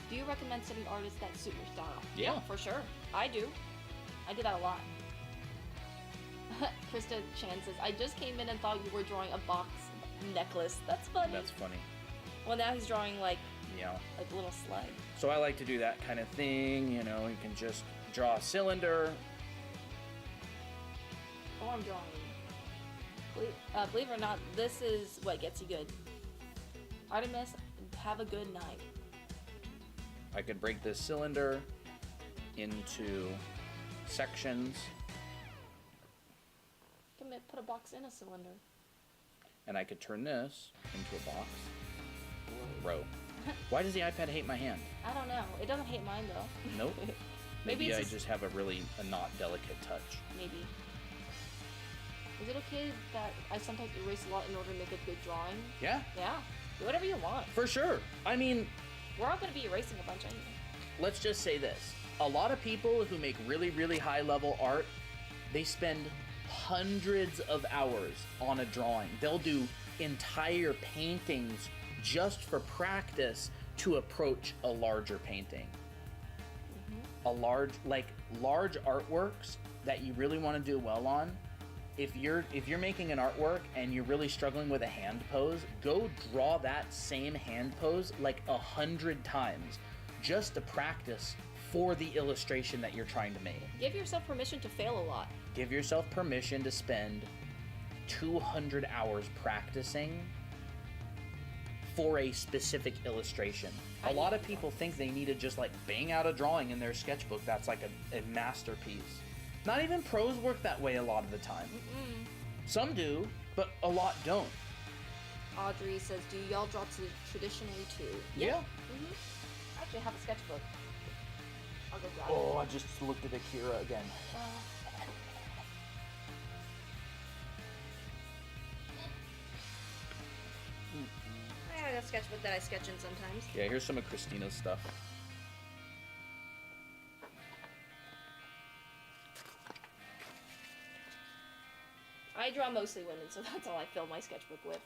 Do you recommend studying artists that suit your style? Yeah, for sure. I do. I do that a lot. Krista Chan says, I just came in and thought you were drawing a box necklace. That's funny. That's funny. Well, now he's drawing like a little slide. So I like to do that kind of thing. You know, you can just draw a cylinder. Oh, I'm drawing. Believe it or not, this is what gets you good. Artemis, have a good night. I could break this cylinder into sections. You can put a box in a cylinder. And I could turn this into a box. Row. Why does the iPad hate my hand? I don't know. It doesn't hate mine though. Nope. Maybe I it's just have a not delicate touch. maybe. Is it okay that I sometimes erase a lot in order to make a good drawing? Yeah, Yeah. Do whatever you want. for sure. I mean, We're all gonna be erasing a bunch anyway. let's just say this. A lot of people who make really, really high level art, they spend hundreds of hours on a drawing. They'll do entire paintings just for practice to approach a larger painting. A large artworks that you really want to do well on. If you're making an artwork and you're really struggling with a hand pose, go draw that same hand pose like 100 times just to practice for the illustration that you're trying to make. Give yourself permission to fail a lot. Give yourself permission to spend 200 hours practicing for a specific illustration. A lot of people think they need to just like bang out a drawing in their sketchbook that's like a masterpiece. Not even pros work that way a lot of the time. Some do, but a lot don't. Audrey says, do y'all draw traditionally too? Yeah. I actually have a sketchbook. I'll go grab it. Oh, I just looked at Akira again. I got a sketchbook that I sketch in sometimes. Yeah, here's some of Christina's stuff. I draw mostly women, so that's all I fill my sketchbook with.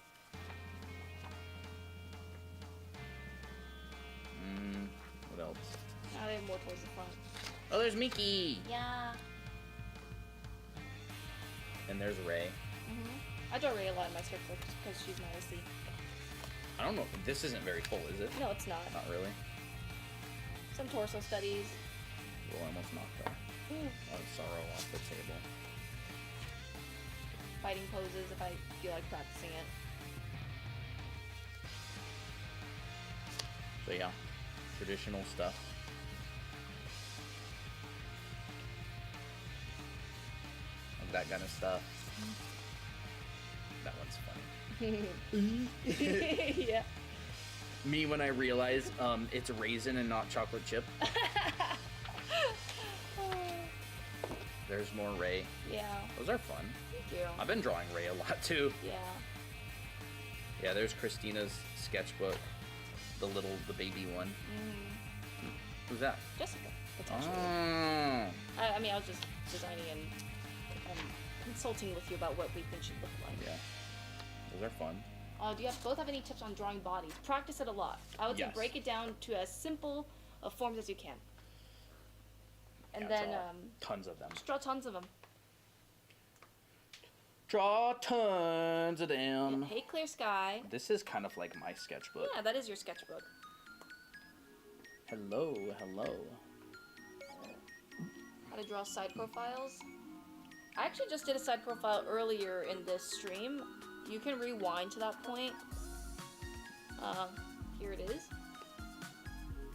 What else? Now they have more towards the front. Oh, there's Miki! Yeah. And there's Ray. I draw Ray a lot in my sketchbook because she's my OC. I don't know, this isn't very full, is it? No, it's not. Not really. Some torso studies. Well, I almost knocked our sorrow off the table. Fighting poses if I feel like practicing it. So yeah, traditional stuff. Like that kind of stuff. That one's funny. Yeah. Me when I realize it's raisin and not chocolate chip. There's more Ray. Yeah. Those are fun. Thank you. I've been drawing Ray a lot too. Yeah. Yeah, there's Christina's sketchbook. The baby one. Who's that? Jessica, potentially. Oh. I mean, I was just designing and consulting with you about what we think should look like. Yeah. Those are fun. Do you both have any tips on drawing bodies? Practice it a lot. I would say Yes. break it down to as simple of forms as you can. And Yeah, then draw tons of them. just draw tons of them. Draw tons of them. Hey, clear sky. This is kind of like my sketchbook. Yeah, that is your sketchbook. Hello, hello. How to draw side profiles. I actually just did a side profile earlier in this stream. You can rewind to that point. Here it is.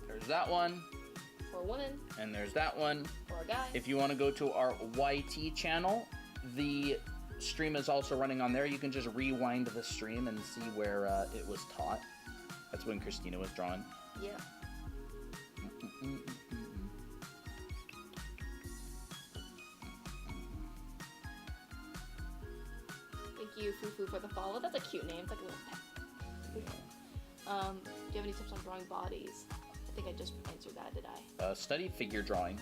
There's that one. For a woman. And there's that one. For a guy. If you want to go to our YT channel, the stream is also running on there. You can just rewind the stream and see where it was taught. That's when Christina was drawing. Yeah. Thank you, Fufu, for the follow. That's a cute name. It's like a little pet. Do you have any tips on drawing bodies? I think I just answered that, did I? Study figure drawing.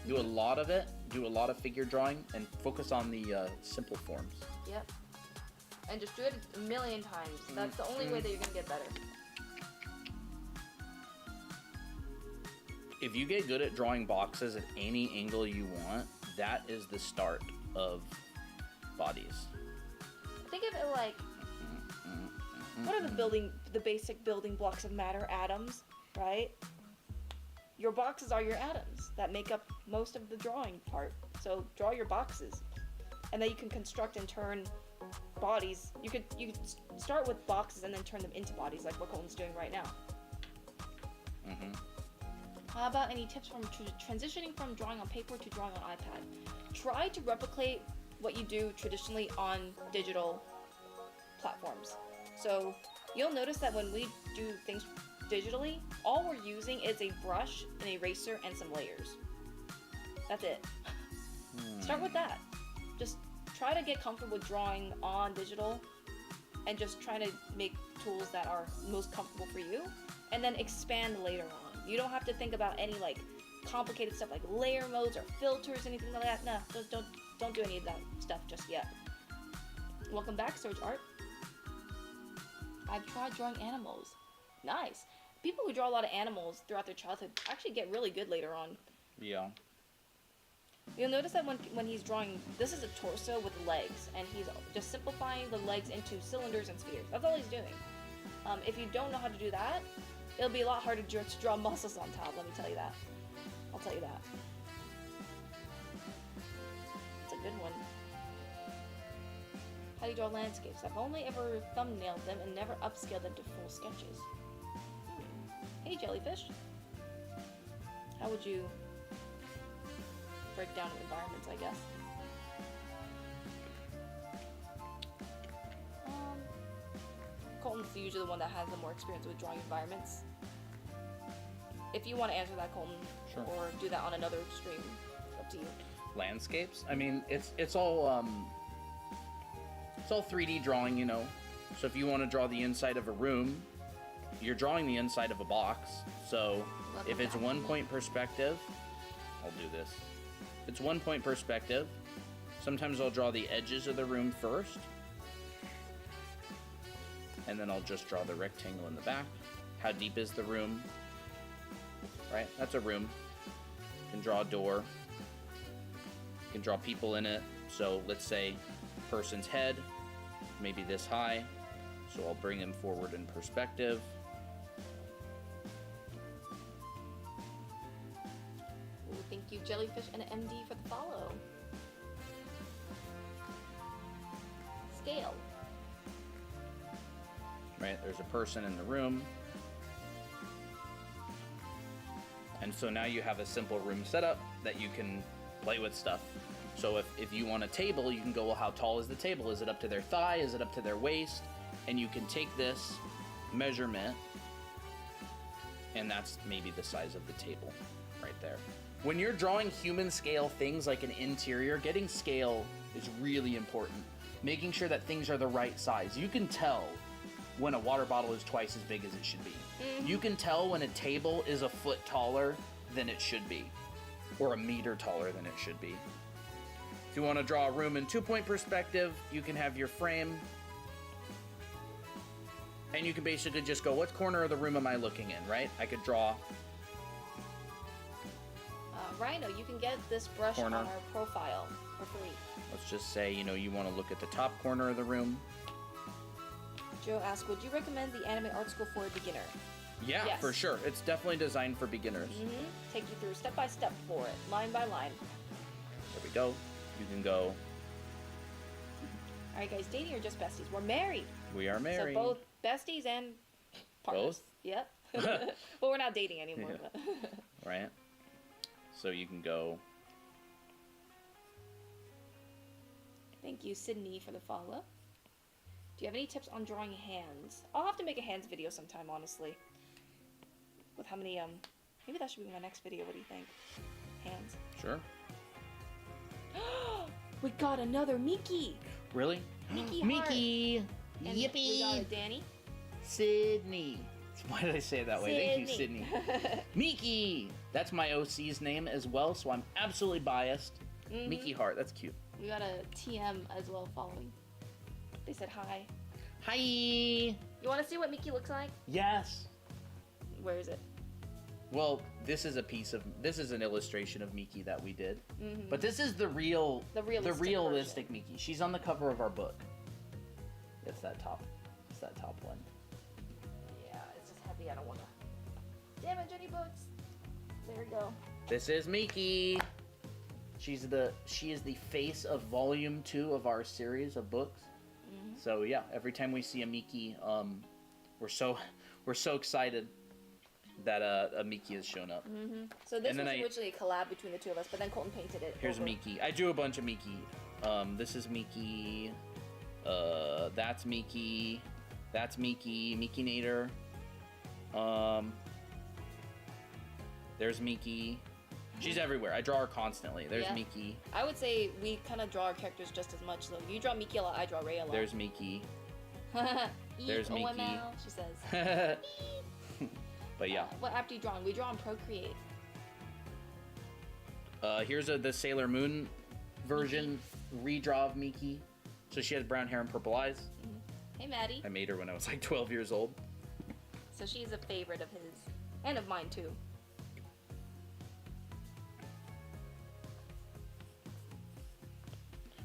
Do a lot of it. Do a lot of figure drawing and focus on the simple forms. Yep. And just do it a million times. That's the only way that you're going to get better. If you get good at drawing boxes at any angle you want, that is the start of bodies. Think of it like, what are the basic building blocks of matter? Atoms, right? Your boxes are your atoms that make up most of the drawing part. So draw your boxes, and then you can construct and turn bodies. You could start with boxes and then turn them into bodies, like what Colton's doing right now. How about any tips from transitioning from drawing on paper to drawing on iPad? Try to replicate what you do traditionally on digital platforms. So you'll notice that when we do things digitally, all we're using is a brush, an eraser, and some layers. That's it. Start with that. Just try to get comfortable with drawing on digital and just try to make tools that are most comfortable for you and then expand later on. You don't have to think about any like complicated stuff like layer modes or filters, anything like that. No, just don't do any of that stuff just yet. Welcome back, Surge Art. I've tried drawing animals. Nice. People who draw a lot of animals throughout their childhood actually get really good later on. Yeah. You'll notice that when he's drawing, this is a torso with legs, and he's just simplifying the legs into cylinders and spheres. That's all he's doing. If you don't know how to do that, it'll be a lot harder to draw muscles on top, let me tell you that. I'll tell you that. It's a good one. How do you draw landscapes? I've only ever thumbnailed them and never upscaled them to full sketches. Hey, jellyfish. How would you break down environments, I guess? Colton's usually the one that has the more experience with drawing environments. If you want to answer that, Colton, sure. Or do that on another stream, it's up to you. Landscapes? I mean, it's all 3D drawing, you know. So if you want to draw the inside of a room, you're drawing the inside of a box. So if it's 1 point perspective, I'll do this. If it's 1 point perspective, sometimes I'll draw the edges of the room first. And then I'll just draw the rectangle in the back. How deep is the room? Right? That's a room. You can draw a door. You can draw people in it. So let's say person's head, maybe this high. So I'll bring him forward in perspective. Ooh, thank you, Jellyfish and MD, for the follow. Scale. Right, there's a person in the room. And so now you have a simple room setup that you can play with stuff. So if you want a table, you can go, well, how tall is the table? Is it up to their thigh? Is it up to their waist? And you can take this measurement, and that's maybe the size of the table right there. When you're drawing human scale things like an interior, getting scale is really important. Making sure that things are the right size. You can tell when a water bottle is twice as big as it should be. Mm-hmm. You can tell when a table is a foot taller than it should be, or a meter taller than it should be. If you want to draw a room in 2 point perspective, you can have your frame, and you can basically just go, what corner of the room am I looking in, right? I could draw Rhino, you can get this brush corner on our profile for free. Let's just say, you know, you want to look at the top corner of the room. Joe asked, would you recommend the anime art school for a beginner? Yeah, yes. For sure. It's definitely designed for beginners. Mm-hmm. Take you through step by step for it, line by line. There we go. You can go. All right, guys, dating or just besties? We're married. We are married. So both besties and partners. Both? Yep. Well, we're not dating anymore. Yeah. But Right. So you can go. Thank you, Sydney, for the follow. Do you have any tips on drawing hands? I'll have to make a hands video sometime, honestly. With how many, maybe that should be my next video. What do you think? Hands. Sure. We got another Mickey. Really? Mickey Heart. Mickey! And Yippee! we got a Danny. Sydney. Why did I say it that way? Thank you, Sydney. Sydney. Mickey! That's my OC's name as well, so I'm absolutely biased. Mm-hmm. Mickey Heart, that's cute. We got a TM as well following. They said hi. Hi! You want to see what Mickey looks like? Yes! Where is it? Well, this is an illustration of Miki that we did. Mm-hmm. But this is the realistic Miki. She's on the cover of our book. It's that top one. Yeah, it's just heavy. I don't want to damage any books. There we go. This is Miki. She is the face of volume 2 of our series of books. Mm-hmm. So yeah, every time we see a Miki, we're so excited that a Miki has shown up. Mm-hmm. So this was originally a collab between the two of us, but then Colton painted it. Here's Miki. I drew a bunch of Miki. This is Miki. That's Miki. That's Miki. Miki-nator. There's Miki. She's everywhere. I draw her constantly. There's Yeah. Miki. I would say we kind of draw our characters just as much, though. You draw Miki a lot, I draw Ray a lot. There's Miki. There's Miki. OML, she says. But yeah. What app do you draw on? We draw on Procreate. Here's the Sailor Moon version redraw of Miki. So she has brown hair and purple eyes. Hey, Maddie. I made her when I was like 12 years old. So she's a favorite of his. And of mine, too.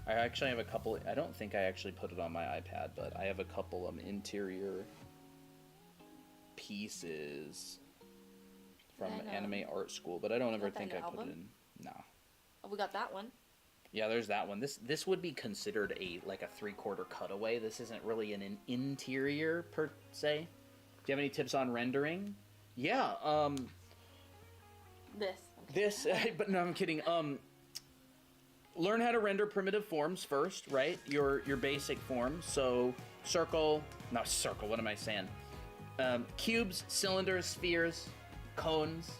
I actually have a couple. I don't think I actually put it on my iPad, but I have a couple interior pieces from anime art school, but I don't ever think I put it in. No. Oh, we got that one. Yeah, there's that one. This would be considered a 3/4 cutaway. This isn't really an interior per se. Do you have any tips on rendering? Yeah. This. But no, I'm kidding. Learn how to render primitive forms first, right? Your basic forms. So not circle. What am I saying? Cubes, cylinders, spheres, cones,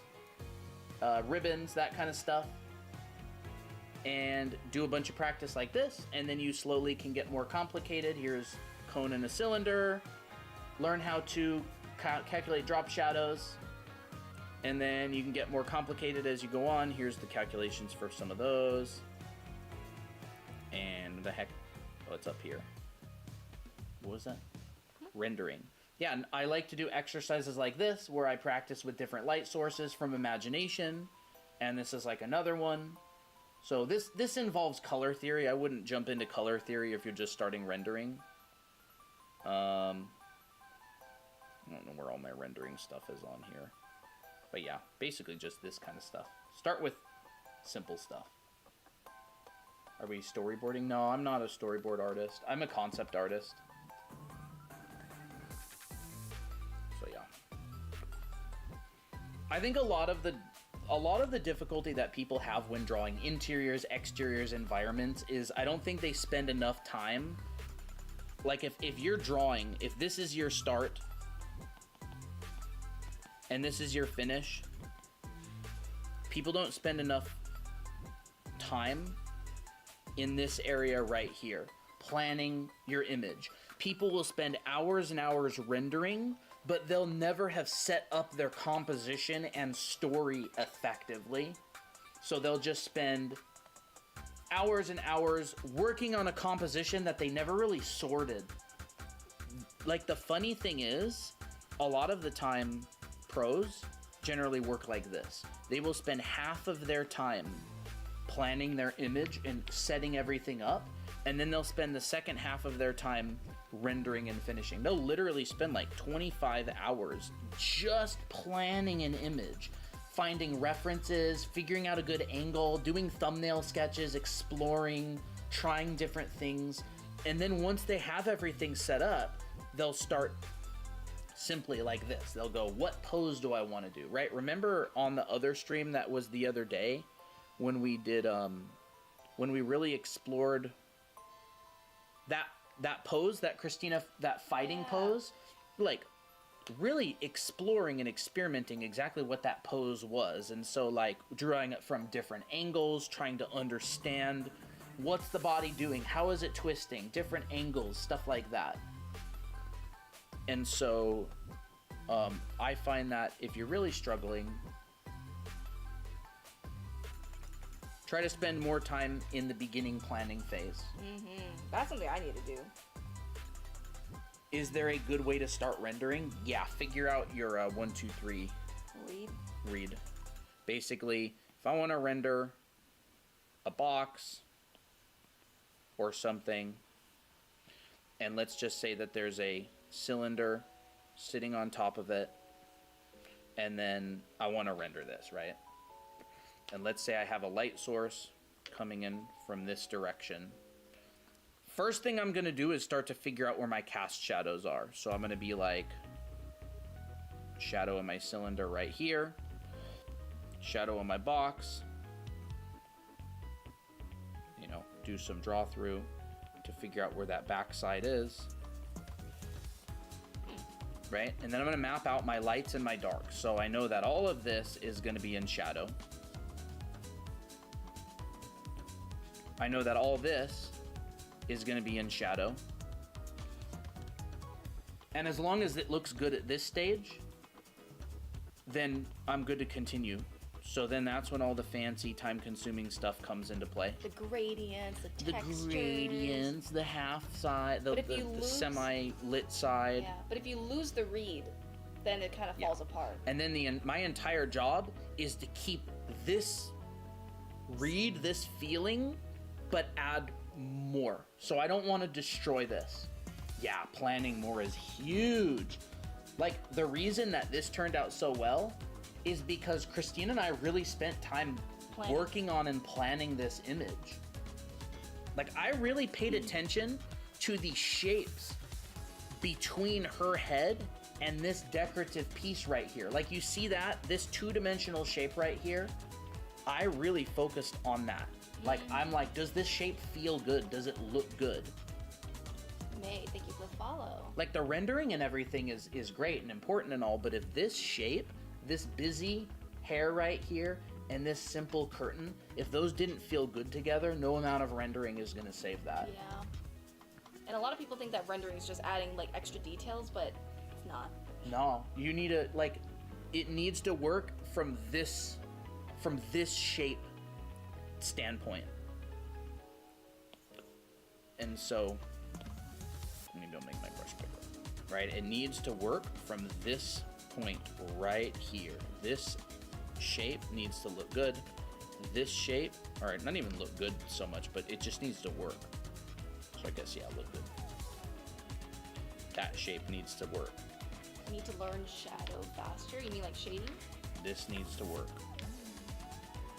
ribbons, that kind of stuff. And do a bunch of practice like this, and then you slowly can get more complicated. Here's cone and a cylinder. Learn how to calculate drop shadows, and then you can get more complicated as you go on. Here's the calculations for some of those. And the heck, oh, it's up here. What was that? Rendering. Yeah, and I like to do exercises like this where I practice with different light sources from imagination, and this is like another one. So this involves color theory. I wouldn't jump into color theory if you're just starting rendering. I don't know where all my rendering stuff is on here. But yeah, basically just this kind of stuff. Start with simple stuff. Are we storyboarding? No, I'm not a storyboard artist. I'm a concept artist. So yeah. I think a lot of the difficulty that people have when drawing interiors, exteriors, environments is I don't think they spend enough time. Like if you're drawing, if this is your start and this is your finish, people don't spend enough time in this area right here, planning your image. People will spend hours and hours rendering, but they'll never have set up their composition and story effectively. So they'll just spend hours and hours working on a composition that they never really sorted. Like, the funny thing is, a lot of the time, pros generally work like this. They will spend half of their time planning their image and setting everything up, and then they'll spend the second half of their time rendering and finishing. They'll literally spend like 25 hours just planning an image, finding references, figuring out a good angle, doing thumbnail sketches, exploring, trying different things. And then once they have everything set up, they'll start simply like this. They'll go, what pose do I want to do, right? Remember on the other stream that was the other day when we did, when we really explored that pose, that Christina, that fighting pose, like really exploring and experimenting exactly what that pose was. And so like drawing it from different angles, trying to understand what's the body doing, how is it twisting, different angles, stuff like that. And so I find that if you're really struggling, try to spend more time in the beginning planning phase. That's something I need to do. Is there a good way to start rendering? Yeah, figure out your 1, 2, 3 read. Basically, if I want to render a box or something, and let's just say that there's a cylinder sitting on top of it, and then I want to render this, right? And let's say I have a light source coming in from this direction. First thing I'm going to do is start to figure out where my cast shadows are. So I'm going to be like, shadow in my cylinder right here, shadow in my box, you know, do some draw through to figure out where that backside is, right? And then I'm going to map out my lights and my darks. So I know that all of this is going to be in shadow. I know that all this is going to be in shadow. And as long as it looks good at this stage, then I'm good to continue. So then that's when all the fancy, time-consuming stuff comes into play. The gradients, the textures. The gradients, the half side, the semi-lit side. Yeah, but if you lose the read, then it kind of falls apart. And then my entire job is to keep this read, this feeling, but add more. So I don't want to destroy this. Yeah, planning more is huge. Like, the reason that this turned out so well is because Christine and I really spent time working on and planning this image. Like, I really paid attention to the shapes between her head and this decorative piece right here. Like, you see that? This two-dimensional shape right here? I really focused on that. Like, I'm like, does this shape feel good? Does it look good? May, thank you for the follow. Like, the rendering and everything is great and important and all, but if this shape, this busy hair right here, and this simple curtain, if those didn't feel good together, no amount of rendering is gonna save that. Yeah. And a lot of people think that rendering is just adding, like, extra details, but it's not. No, you need to, like, it needs to work from this shape standpoint. And so, maybe I'll make my brush bigger. Right? It needs to work from this point right here. This shape needs to look good. This shape, all right, not even look good so much, but it just needs to work. So I guess, yeah, look good. That shape needs to work. You need to learn shadow faster? You mean like shading? This needs to work.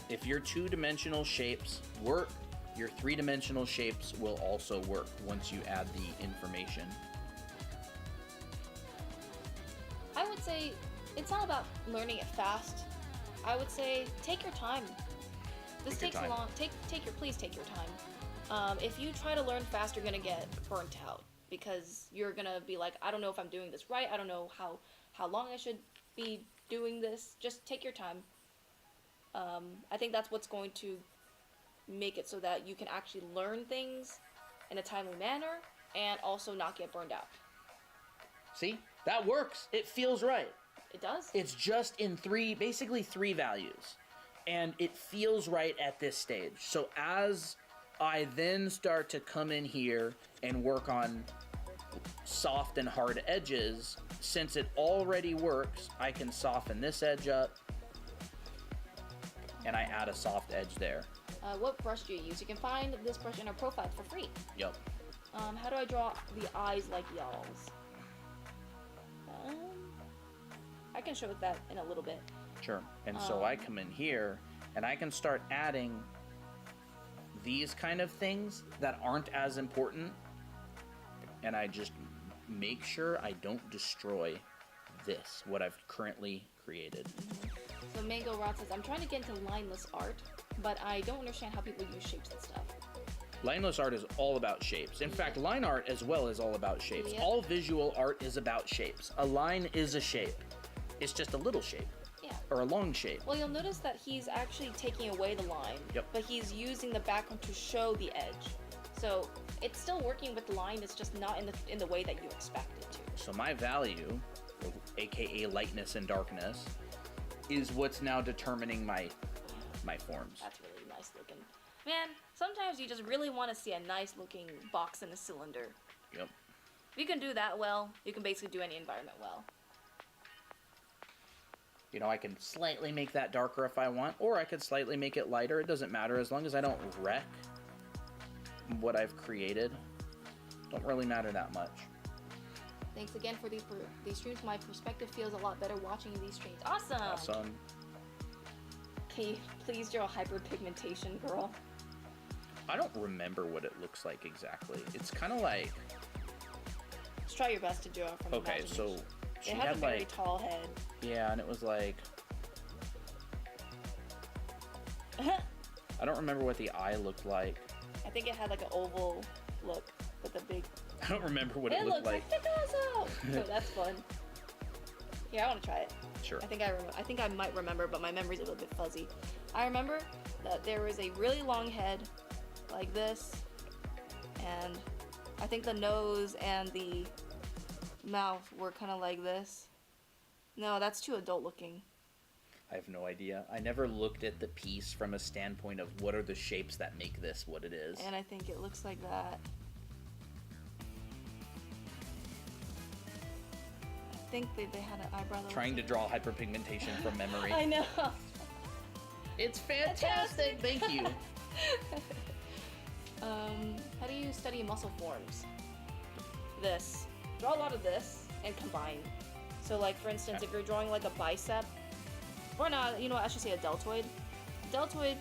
If your two-dimensional shapes work, your three-dimensional shapes will also work once you add the information. I would say it's not about learning it fast. I would say take your time. This takes a long. Please take your time. If you try to learn fast, you're gonna get burnt out because you're gonna be like, I don't know if I'm doing this right. I don't know how long I should be doing this. Just take your time. I think that's what's going to make it so that you can actually learn things in a timely manner and also not get burned out. See? That works. It feels right. It does. It's just in basically three values. And it feels right at this stage. So as I then start to come in here and work on soft and hard edges, since it already works, I can soften this edge up and I add a soft edge there. What brush do you use? You can find this brush in our profile for free. Yep. How do I draw the eyes like y'all's? I can show that in a little bit. Sure. And so I come in here and I can start adding these kind of things that aren't as important, and I just make sure I don't destroy this, what I've currently created. So Mango Rod says, I'm trying to get into lineless art, but I don't understand how people use shapes and stuff. Lineless art is all about shapes. In fact, line art as well is all about shapes. Yep. All visual art is about shapes. A line is a shape. It's just a little shape. Yeah. Or a long shape. Well, you'll notice that he's actually taking away the line, but he's using the background to show the edge. So it's still working with the line, it's just not in the way that you expect it to. So my value, aka lightness and darkness, is what's now determining my forms. That's really nice looking. Man, sometimes you just really want to see a nice looking box in a cylinder. Yep. If you can do that well, you can basically do any environment well. You know, I can slightly make that darker if I want, or I could slightly make it lighter. It doesn't matter as long as I don't wreck what I've created. Don't really matter that much. Thanks again for these streams. My perspective feels a lot better watching these streams. Awesome! Awesome. Can you please draw hyperpigmentation, girl? I don't remember what it looks like exactly. It's kind of like... Let's try your best to draw from okay, so she it had a very like tall head. Yeah, and it was like I don't remember what the eye looked like. I think it had like an oval look with a big... I don't remember what it looked like. Picasso! So that's fun. Here, I want to try it. Sure. I think I might remember, but my memory's a little bit fuzzy. I remember that there was a really long head like this, and I think the nose and the mouth were kind of like this. No, that's too adult looking. I have no idea. I never looked at the piece from a standpoint of what are the shapes that make this what it is. And I think it looks like that. I think they had an eyebrow. Trying to draw hyperpigmentation from memory. I know. It's fantastic. Thank you. How do you study muscle forms? This. Draw a lot of this and combine. So like for instance, if you're drawing like a bicep, or not, you know what, I should say a deltoid. Deltoid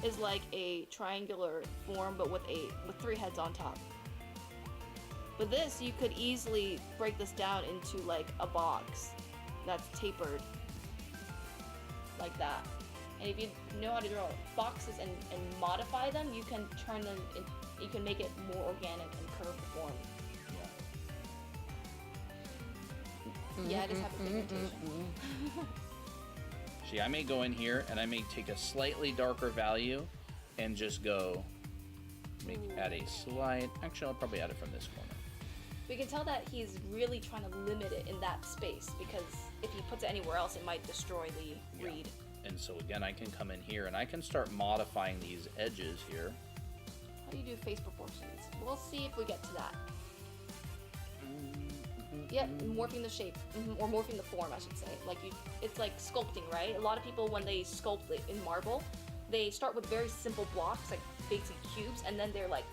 is like a triangular form but with 3 heads on top. But this, you could easily break this down into like a box that's tapered like that. And if you know how to draw boxes and modify them, you can turn them, you can make it more organic and curved form. Yeah, it is hyperpigmentation. See, I may go in here and I may take a slightly darker value and just go add a slight, actually I'll probably add it from this corner. We can tell that he's really trying to limit it in that space, because if he puts it anywhere else, it might destroy the reed. And so again, I can come in here and I can start modifying these edges here. How do you do face proportions? We'll see if we get to that. Yeah, morphing the shape, or morphing the form, I should say. Like it's like sculpting, right? A lot of people, when they sculpt in marble, they start with very simple blocks, like basic cubes, and then they're like,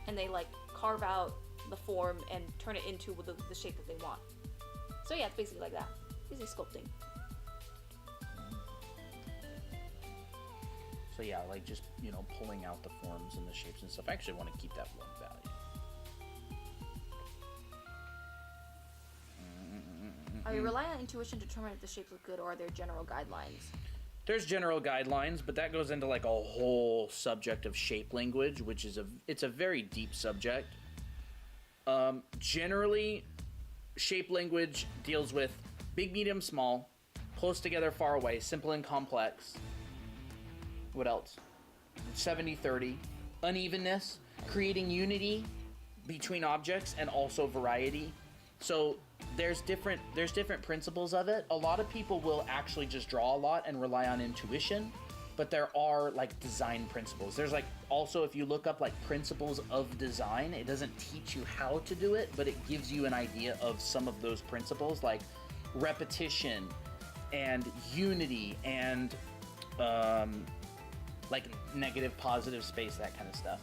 and they like carve out the form and turn it into the shape that they want. So yeah, it's basically like that. Easy sculpting. So yeah, like just, you know, pulling out the forms and the shapes and stuff. I actually want to keep that one value. Are you relying on intuition to determine if the shapes look good, or are there general guidelines? There's general guidelines, but that goes into like a whole subject of shape language, which is it's a very deep subject. Generally, shape language deals with big, medium, small, close together, far away, simple and complex. What else? 70-30, unevenness, creating unity between objects, and also variety. So there's different principles of it. A lot of people will actually just draw a lot and rely on intuition, but there are like design principles. There's like also, if you look up like principles of design, it doesn't teach you how to do it, but it gives you an idea of some of those principles, like repetition and unity and like negative, positive space, that kind of stuff.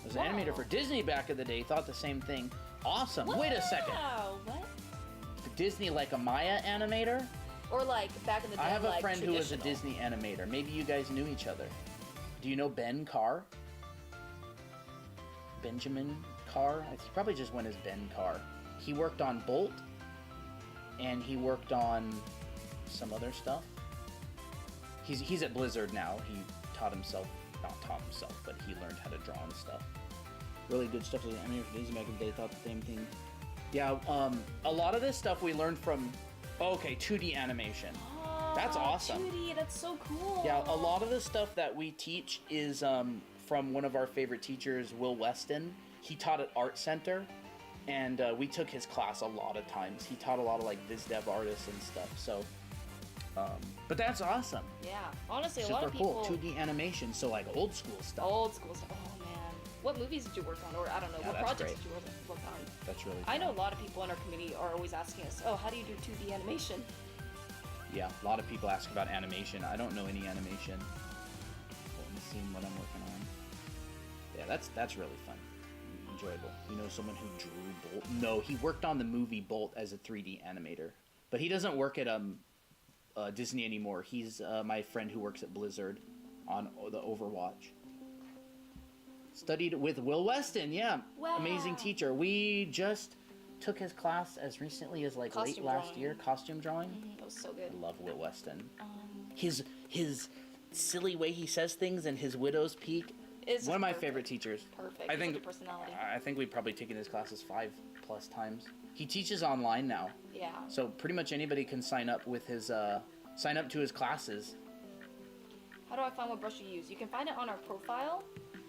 I was an animator for Disney back in the day, thought the same thing. Awesome. Wow. Wait a second. What? For Disney, like a Maya animator? Or like back in the day, I have a like friend who was a traditional. Disney animator. Maybe you guys knew each other. Do you know Ben Carr? Benjamin Carr? He probably just went as Ben Carr. He worked on Bolt, and he worked on some other stuff. He's at Blizzard now. He not taught himself, but he learned how to draw and stuff. Really good stuff. As an animator for Disney back in the day, thought the same thing. Yeah, a lot of this stuff we learned from, 2D animation. Oh, That's awesome. 2D, that's so cool. Yeah, a lot of the stuff that we teach is from one of our favorite teachers, Will Weston. He taught at Art Center, and we took his class a lot of times. He taught a lot of like biz dev artists and stuff. So, but that's awesome. Yeah, honestly, Super a lot of people. cool. 2D animation, so like old school stuff. Old school stuff. Oh man, what movies did you work on, or I don't know, Yeah, what that's projects great. did you work on? That's really I fun. know a lot of people in our community are always asking us, oh, how do you do 2D animation? Yeah, a lot of people ask about animation. I don't know any animation. Let me see what I'm working on. Yeah, that's really fun. Enjoyable. You know someone who drew Bolt? No, he worked on the movie Bolt as a 3D animator. But he doesn't work at Disney anymore. He's my friend who works at Blizzard on the Overwatch. Studied with Will Weston, yeah. Wow. Amazing teacher. We just took his class as recently as like Costume late last drawing. year. Costume drawing. That was so good. I love Will Weston. His silly way he says things and his widow's peak. Is One of my perfect. favorite teachers. Perfect. I He's think such a personality. I think we've probably taken his classes 5+ times. He teaches online now, Yeah. so pretty much anybody can sign up with his to his classes. How do I find what brush you use? You can find it on our profile.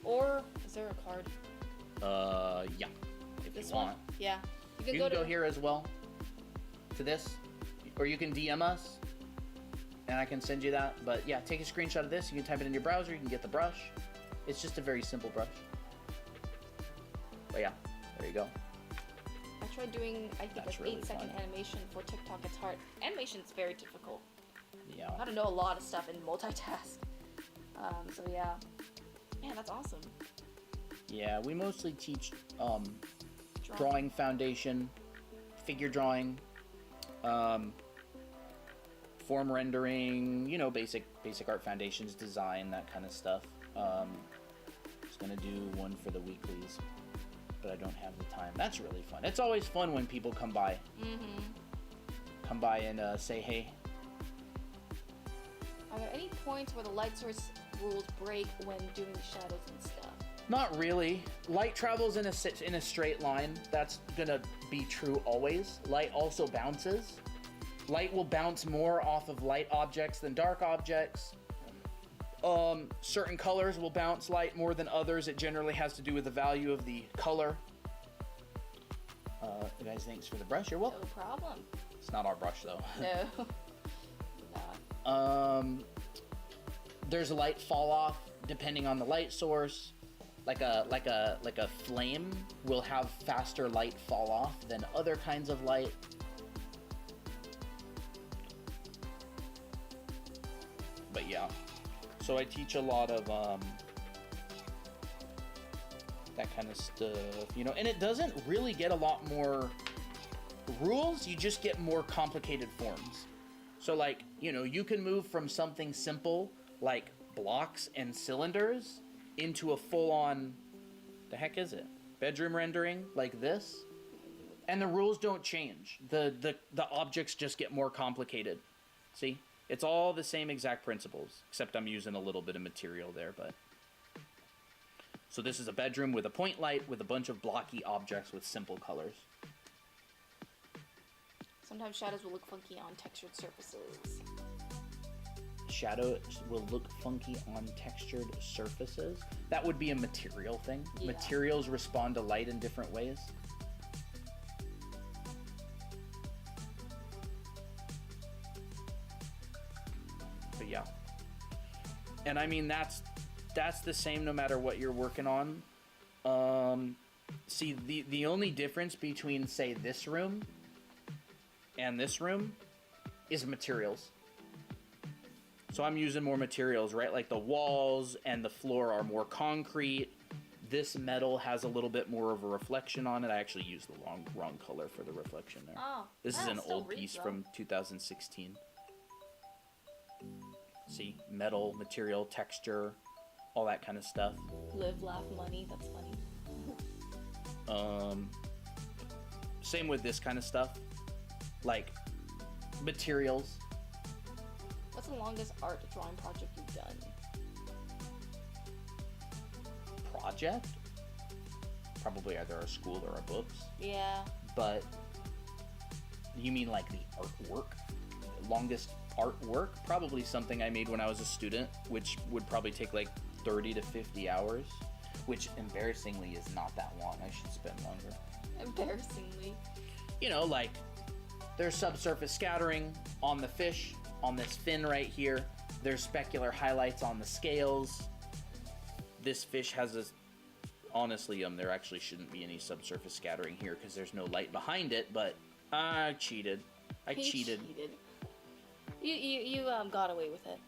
Or is there a card? Yeah. If This you want. one? Yeah. You can go here as well. To this. Or you can DM us. And I can send you that. But yeah, take a screenshot of this. You can type it in your browser. You can get the brush. It's just a very simple brush. But yeah, there you go. I tried doing, I think, That's an really 8-second fun. animation for TikTok. It's hard. Animation's very difficult. Yeah. I don't know a lot of stuff in multitask. So yeah. Man, that's awesome. Yeah, we mostly teach drawing foundation, figure drawing, form rendering, you know, basic art foundations, design, that kind of stuff. I was gonna do one for the weeklies, but I don't have the time. That's really fun. It's always fun when people come by. Come by and say hey. Are there any points where the light source rules break when doing shadows and stuff? Not really. Light travels in a straight line. That's gonna be true always. Light also bounces. Light will bounce more off of light objects than dark objects. Certain colors will bounce light more than others. It generally has to do with the value of the color. Guys, thanks for the brush. You're welcome. No problem. It's not our brush though. No. There's a light fall off depending on the light source. Like a flame will have faster light fall off than other kinds of light. But yeah, so I teach a lot of that kind of stuff, you know, and it doesn't really get a lot more rules, you just get more complicated forms. So like, you know, you can move from something simple like blocks and cylinders into a full-on, the heck is it? Bedroom rendering like this. And the rules don't change. The objects just get more complicated. See? It's all the same exact principles, except I'm using a little bit of material there, but. So this is a bedroom with a point light with a bunch of blocky objects with simple colors. Sometimes shadows will look funky on textured surfaces. Shadows will look funky on textured surfaces. That would be a material thing. Yeah. Materials respond to light in different ways. But yeah. And I mean, that's the same no matter what you're working on. See, the only difference between, say, this room and this room is materials. So I'm using more materials, right? Like the walls and the floor are more concrete. This metal has a little bit more of a reflection on it. I actually used the wrong color for the reflection there. Oh, this is an still old piece from 2016. See, metal, material, texture, all that kind of stuff. Live, laugh, money. That's funny. Same with this kind of stuff. Like materials. What's the longest art drawing project you've done? Project? Probably either a school or a books. Yeah. But you mean like the artwork? Longest artwork? Probably something I made when I was a student, which would probably take like 30 to 50 hours, which embarrassingly is not that long. I should spend longer. Embarrassingly. You know, like there's subsurface scattering on the fish, on this fin right here. There's specular highlights on the scales. This fish has a... Honestly, there actually shouldn't be any subsurface scattering here because there's no light behind it, but I cheated. He cheated. You got away with it.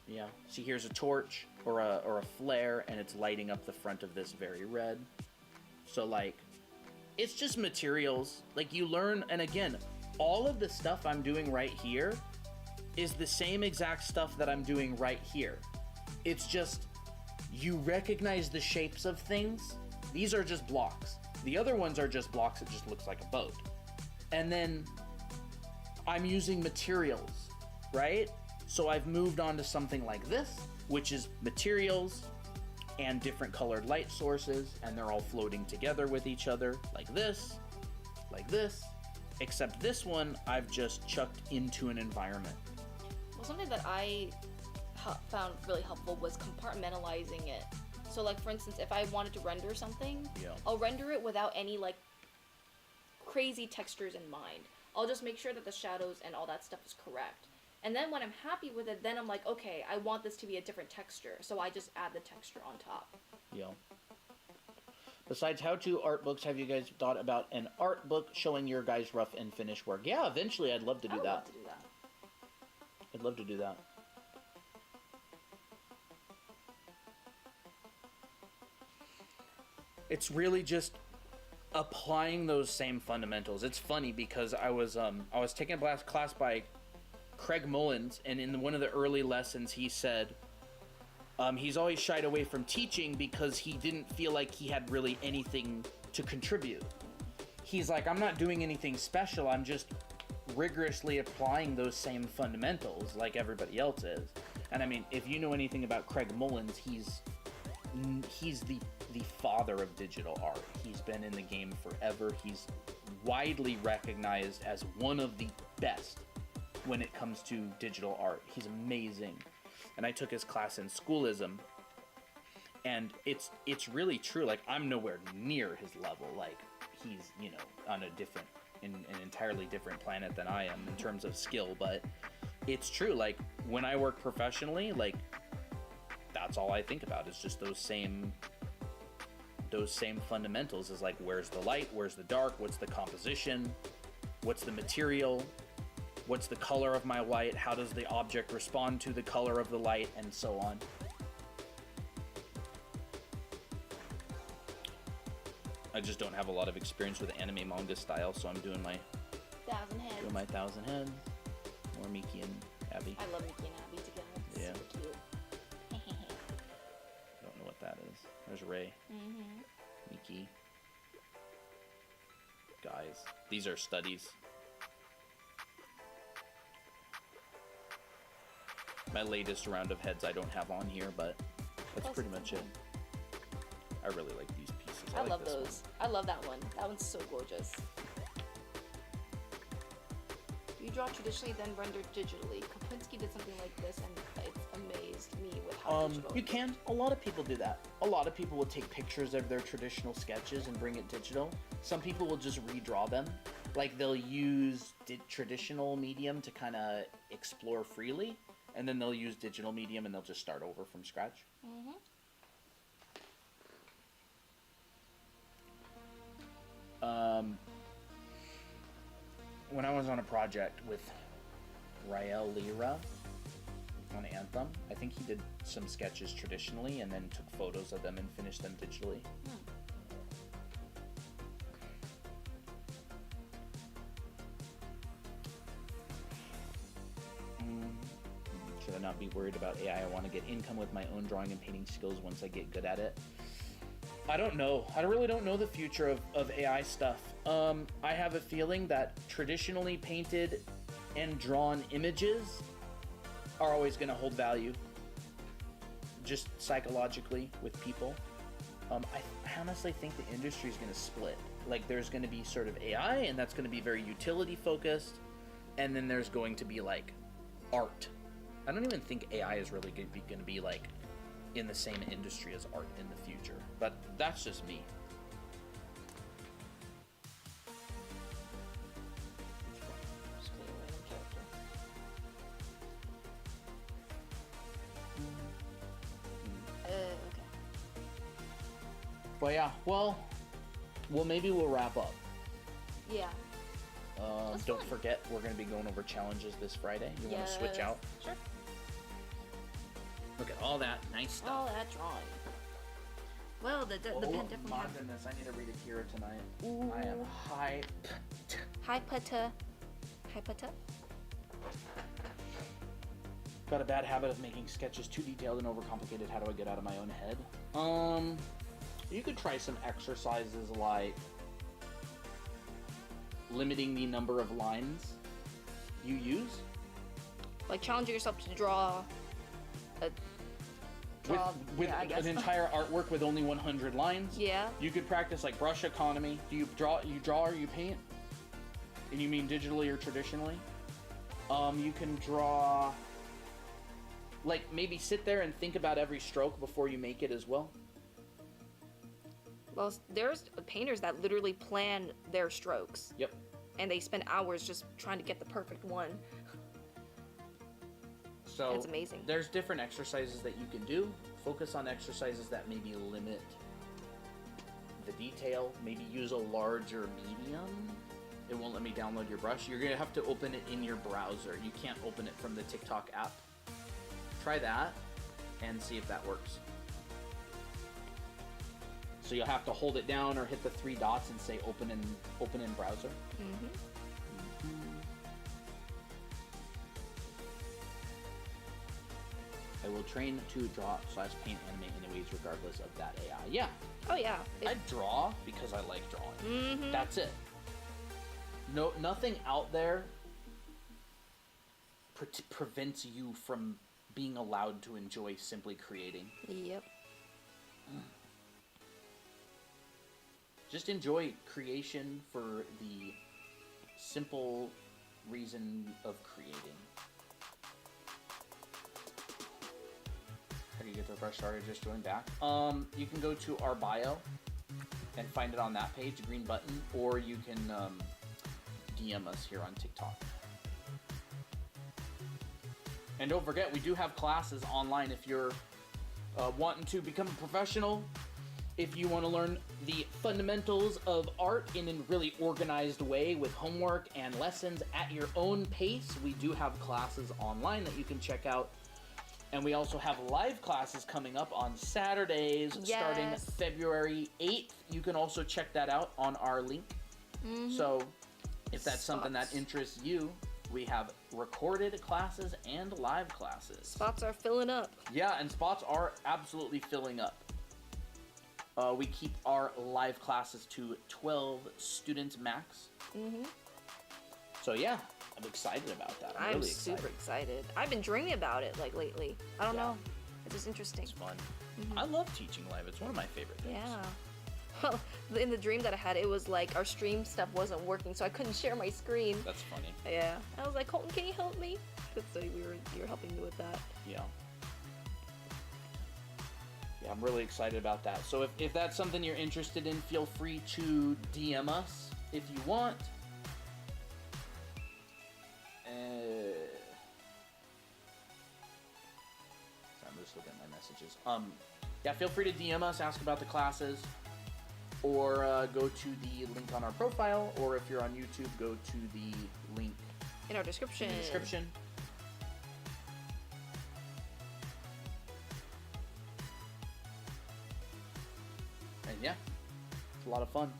Yeah. See, here's a torch or a flare, and it's lighting up the front of this very red. So, like, it's just materials. Like, you learn, and again, all of the stuff I'm doing right here is the same exact stuff that I'm doing right here. It's just, you recognize the shapes of things. These are just blocks. The other ones are just blocks that just looks like a boat. And then I'm using materials, right? So I've moved on to something like this, which is materials and different colored light sources, and they're all floating together with each other, like this, except this one I've just chucked into an environment. Well, something that I found really helpful was compartmentalizing it. So like for instance, if I wanted to render something, I'll render it without any like crazy textures in mind. I'll just make sure that the shadows and all that stuff is correct. And then when I'm happy with it, then I'm like, okay, I want this to be a different texture. So I just add the texture on top. Yeah. Besides how-to art books, have you guys thought about an art book showing your guys' rough and finished work? Yeah, eventually I'd love to do that. Love to do that. I'd love to do that. It's really just applying those same fundamentals. It's funny because I was taking a class by Craig Mullins, and in one of the early lessons he said he's always shied away from teaching because he didn't feel like he had really anything to contribute. He's like, I'm not doing anything special, I'm just rigorously applying those same fundamentals like everybody else is. And I mean, if you know anything about Craig Mullins, he's the father of digital art. He's been in the game forever. He's widely recognized as one of the best when it comes to digital art. He's amazing. And I took his class in schoolism, and it's really true. Like, I'm nowhere near his level. Like, he's, you know, on an entirely different planet than I am in terms of skill, but it's true. Like, when I work professionally, like, that's all I think about is just those same fundamentals. Is like, where's the light, where's the dark, what's the composition, what's the material, what's the color of my light, how does the object respond to the color of the light, and so on. I just don't have a lot of experience with anime manga style, so I'm doing my 1,000 heads. Doing my 1,000 heads. More Miki and Abby. I love Miki and Abby together. It's Yeah. so cute. Don't know what that is. There's Ray. Mm-hmm. Miki. Guys. These are studies. My latest round of heads I don't have on here, but that's pretty much it. I really like these pieces. I like love this those. I love that one. That one's so gorgeous. You draw traditionally, then render digitally. Kapinski did something like this, and it's amazed me with how digital. You can. A lot of people do that. A lot of people will take pictures of their traditional sketches and bring it digital. Some people will just redraw them. Like, they'll use traditional medium to kind of explore freely, and then they'll use digital medium and they'll just start over from scratch. Mm-hmm. When I was on a project with Rael Lira on Anthem, I think he did some sketches traditionally and then took photos of them and finished them digitally. Should I not be worried about AI? I want to get income with my own drawing and painting skills once I get good at it. I don't know. I really don't know the future of AI stuff. I have a feeling that traditionally painted and drawn images are always going to hold value, just psychologically with people. I honestly think the industry is going to split. Like, there's going to be sort of AI, and that's going to be very utility focused, and then there's going to be like art. I don't even think AI is really going to be like in the same industry as art in the future, but that's just me. Okay. But yeah, well, maybe we'll wrap up. Yeah. Don't forget, we're going to be going over challenges this Friday. You want to switch out? Sure. Look at all that nice stuff. All that drawing. Well, the pen definitely my has... goodness, I need to read Akira tonight. Ooh. I am hyped. Hypata. Got a bad habit of making sketches too detailed and overcomplicated. How do I get out of my own head? You could try some exercises like limiting the number of lines you use. Like challenging yourself to draw with yeah, I guess. an entire artwork with only 100 lines. Yeah. You could practice like brush economy. Do you draw or you paint? And you mean digitally or traditionally? You can draw like maybe sit there and think about every stroke before you make it as well. Well, there's painters that literally plan their strokes. Yep. And they spend hours just trying to get the perfect one. So that's amazing. There's different exercises that you can do. Focus on exercises that maybe limit the detail. Maybe use a larger medium. It won't let me download your brush. You're gonna have to open it in your browser. You can't open it from the TikTok app. Try that and see if that works. So you'll have to hold it down or hit the 3 dots and say open in browser. I will train to draw / paint animate anyways regardless of that AI. Yeah. Oh yeah. I draw because I like drawing. That's it. No, nothing out there prevents you from being allowed to enjoy simply creating. Yep. Just enjoy creation for the simple reason of creating. How do you get the brush started? Just join back. You can go to our bio and find it on that page, the green button, or you can DM us here on TikTok. And don't forget, we do have classes online if you're wanting to become a professional. If you want to learn the fundamentals of art in a really organized way with homework and lessons at your own pace, we do have classes online that you can check out. And we also have live classes coming up on Saturdays starting February 8th. You can also check that out on our link. So if that's something that interests you, we have recorded classes and live classes. Spots are filling up. Yeah, and spots are absolutely filling up. We keep our live classes to 12 students max. So yeah, I'm excited about that. I'm really excited. Super excited. I've been dreaming about it like lately. I don't know. It's just interesting. It's fun. I love teaching live. It's one of my favorite things. Yeah. Well, in the dream that I had, it was like our stream stuff wasn't working, so I couldn't share my screen. That's funny. Yeah. I was like, Colton, can you help me? So you were helping me with that. Yeah. Yeah, I'm really excited about that. So if that's something you're interested in, feel free to DM us if you want. I'm just looking at my messages. Yeah, feel free to DM us, ask about the classes, or go to the link on our profile, or if you're on YouTube, go to the link in our description. And yeah, it's a lot of fun.